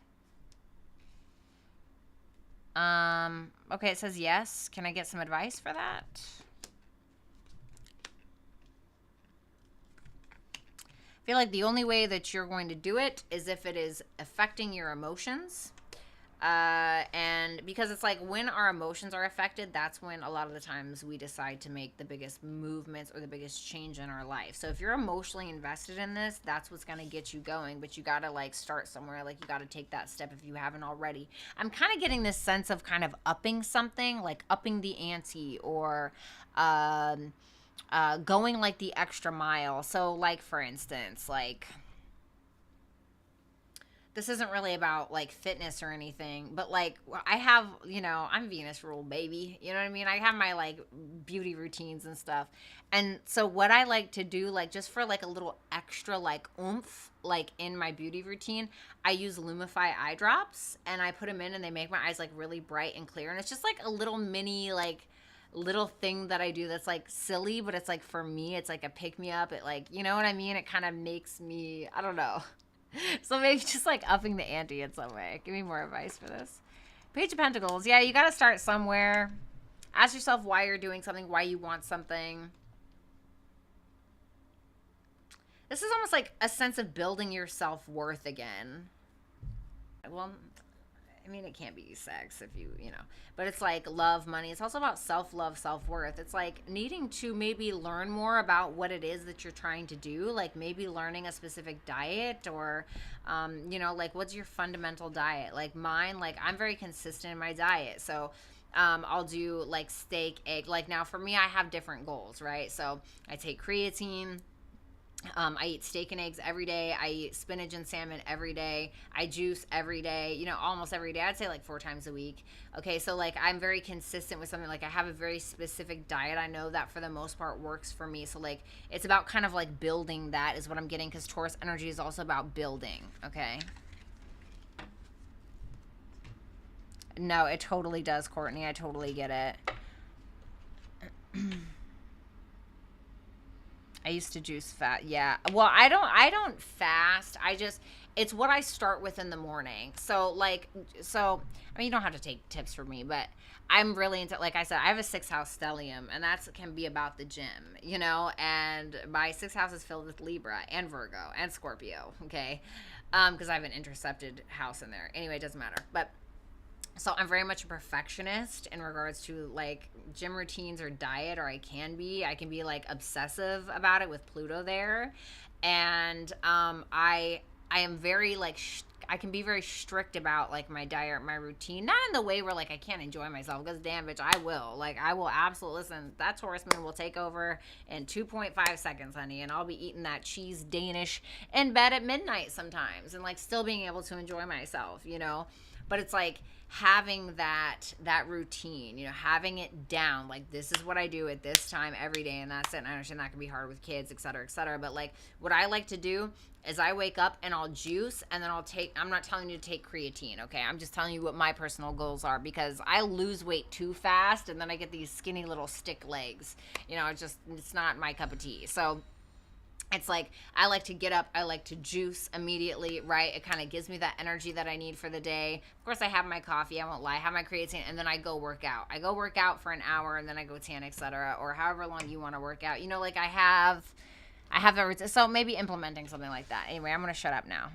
Okay, it says yes. Can I get some advice for that? I feel like the only way that you're going to do it is if it is affecting your emotions. And because it's like when our emotions are affected, that's when a lot of the times we decide to make the biggest movements or the biggest change in our life. So if you're emotionally invested in this, that's what's going to get you going, but you got to like start somewhere. Like you got to take that step if you haven't already. I'm kind of getting this sense of kind of upping something, like upping the ante or, going like the extra mile. So like, for instance, like, this isn't really about like fitness or anything, but like I have, you know, I'm Venus ruled, baby. You know what I mean? I have my like beauty routines and stuff. And so what I like to do, like just for like a little extra like oomph, like in my beauty routine, I use Lumify eye drops and I put them in and they make my eyes like really bright and clear. And it's just like a little mini like little thing that I do that's like silly, but it's like for me, it's like a pick me up. It like, you know what I mean? It kind of makes me, I don't know. So maybe just like upping the ante in some way. Give me more advice for this. Page of Pentacles. Yeah, you got to start somewhere. Ask yourself why you're doing something, why you want something. This is almost like a sense of building your self-worth again. Well, I mean, it can't be sex if you know. But it's like love, money. It's also about self-love, self-worth. It's like needing to maybe learn more about what it is that you're trying to do. Like maybe learning a specific diet or, you know, like what's your fundamental diet? Like mine, like I'm very consistent in my diet. So I'll do like steak, egg. Like now for me, I have different goals, right? So I take creatine. I eat steak and eggs every day. I eat spinach and salmon every day. I juice every day, you know, almost every day. I'd say like 4 times a week. Okay, so like I'm very consistent with something. Like I have a very specific diet. I know that for the most part works for me. So like it's about kind of like building that is what I'm getting, because Taurus energy is also about building, okay? No, it totally does, Courtney. I totally get it. I used to juice fat. Yeah. Well, I don't fast. It's what I start with in the morning. So I mean, you don't have to take tips from me, but I'm really into, like I said, I have a 6th house stellium, and that can be about the gym, you know, and my 6th house is filled with Libra and Virgo and Scorpio. Okay. Cause I have an intercepted house in there. Anyway, it doesn't matter. But so I'm very much a perfectionist in regards to like gym routines or diet, or I can be like obsessive about it with Pluto there. And I am very like, I can be very strict about like my diet, my routine, not in the way where like I can't enjoy myself, because damn bitch, I will absolutely, listen, that Taurus moon will take over in 2.5 seconds, honey, and I'll be eating that cheese Danish in bed at midnight sometimes and like still being able to enjoy myself, you know. But it's like having that routine, you know, having it down, like this is what I do at this time every day, and that's it. And I understand that can be hard with kids, et cetera, but like what I like to do is I wake up and I'll juice, and then I'm not telling you to take creatine, okay? I'm just telling you what my personal goals are, because I lose weight too fast and then I get these skinny little stick legs, you know. It's not my cup of tea. So it's like I like to get up, I like to juice immediately, right? It kind of gives me that energy that I need for the day. Of course, I have my coffee, I won't lie, I have my creatine, and then I go work out. I go work out for an hour, and then I go tan, etc., or however long you want to work out. You know, like I have everything. So maybe implementing something like that. Anyway, I'm going to shut up now.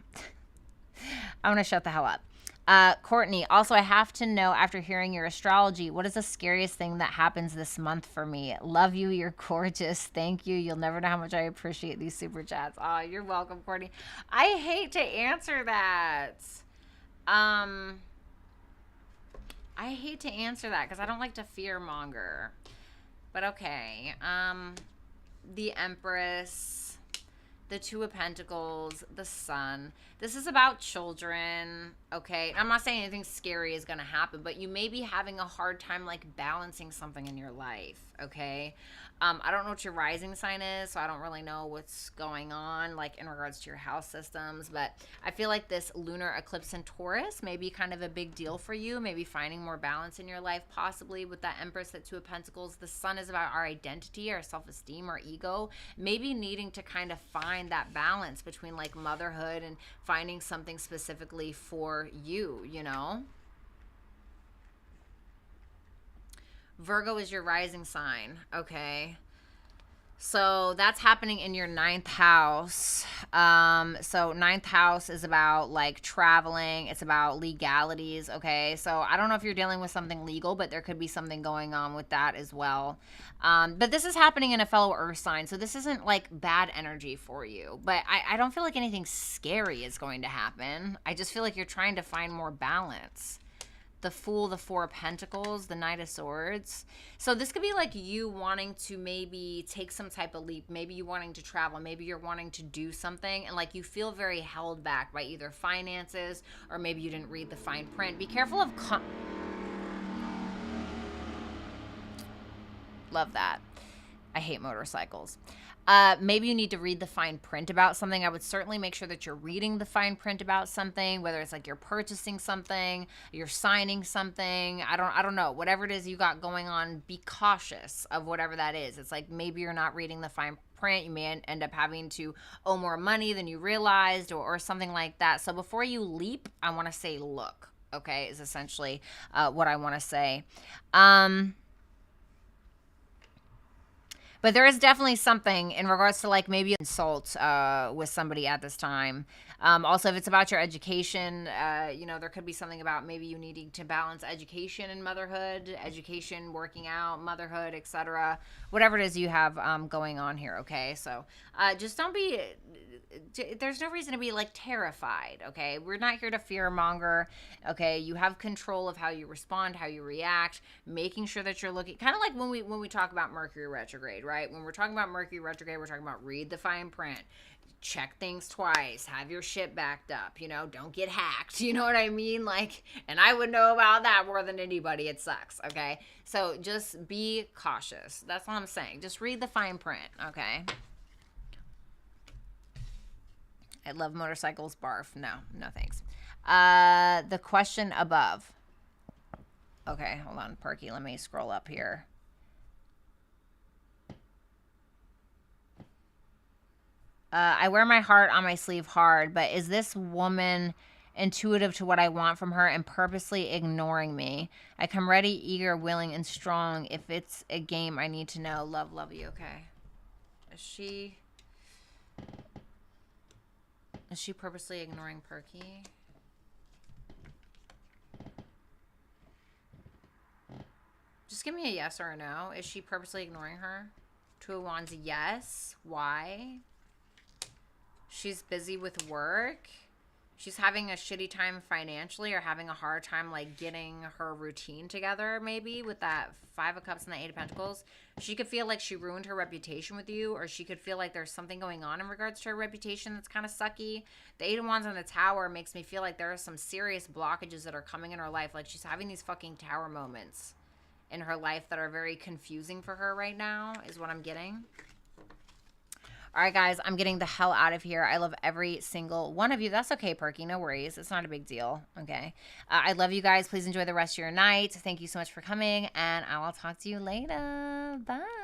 I'm going to shut the hell up. Courtney, also, I have to know, after hearing your astrology, what is the scariest thing that happens this month for me? Love you. You're gorgeous. Thank you. You'll never know how much I appreciate these super chats. Oh, you're welcome, Courtney. I hate to answer that. I hate to answer that because I don't like to fear monger. But okay. The Empress, the 2 of Pentacles, the Sun. This is about children, okay? I'm not saying anything scary is going to happen, but you may be having a hard time, like, balancing something in your life, okay? I don't know what your rising sign is, so I don't really know what's going on, like, in regards to your house systems, but I feel like this lunar eclipse in Taurus may be kind of a big deal for you, maybe finding more balance in your life, possibly with that Empress, that 2 of Pentacles. The Sun is about our identity, our self-esteem, our ego, maybe needing to kind of find that balance between, like, motherhood and finding something specifically for you, you know? Virgo is your rising sign, okay? So that's happening in your 9th house. So 9th house is about like traveling. It's about legalities, okay? So I don't know if you're dealing with something legal, but there could be something going on with that as well. But this is happening in a fellow earth sign, so this isn't like bad energy for you. But I don't feel like anything scary is going to happen. I just feel like you're trying to find more balance. The Fool, the 4 of Pentacles, the Knight of Swords. So this could be like you wanting to maybe take some type of leap. Maybe you wanting to travel. Maybe you're wanting to do something, and like you feel very held back by either finances, or maybe you didn't read the fine print. Be careful of... Love that. I hate motorcycles. Maybe you need to read the fine print about something. I would certainly make sure that you're reading the fine print about something, whether it's like you're purchasing something, you're signing something. I don't know. Whatever it is you got going on, be cautious of whatever that is. It's like maybe you're not reading the fine print. You may end up having to owe more money than you realized, or something like that. So before you leap, I want to say look. okay, is essentially what I want to say. But there is definitely something in regards to like maybe insult with somebody at this time. Also, if it's about your education, you know, there could be something about maybe you needing to balance education and motherhood, education, working out, motherhood, etc. Whatever it is you have going on here, okay? So just don't be, there's no reason to be like terrified, okay? We're not here to fear monger, okay? You have control of how you respond, how you react, making sure that you're looking, kind of like when we talk about Mercury retrograde, right? When we're talking about Mercury retrograde, we're talking about read the fine print, check things twice, have your shit backed up, you know, don't get hacked, you know what I mean? Like, and I would know about that more than anybody. It sucks, okay? So just be cautious. That's all I'm saying. Just read the fine print, okay? I love motorcycles, barf. No thanks. The question above. Okay, hold on, Perky. Let me scroll up here. I wear my heart on my sleeve hard, but is this woman intuitive to what I want from her and purposely ignoring me? I come ready, eager, willing, and strong. If it's a game, I need to know. Love you. Okay. Is she purposely ignoring Perky? Just give me a yes or a no. Is she purposely ignoring her? Two of Wands, yes. Why? She's busy with work. She's having a shitty time financially or having a hard time like getting her routine together, maybe, with that Five of Cups and the Eight of Pentacles. She could feel like she ruined her reputation with you, or she could feel like there's something going on in regards to her reputation that's kind of sucky. The Eight of Wands on the Tower makes me feel like there are some serious blockages that are coming in her life. Like she's having these fucking tower moments in her life that are very confusing for her right now, is what I'm getting. All right, guys, I'm getting the hell out of here. I love every single one of you. That's okay, Perky. No worries. It's not a big deal. Okay. I love you guys. Please enjoy the rest of your night. Thank you so much for coming, and I will talk to you later. Bye.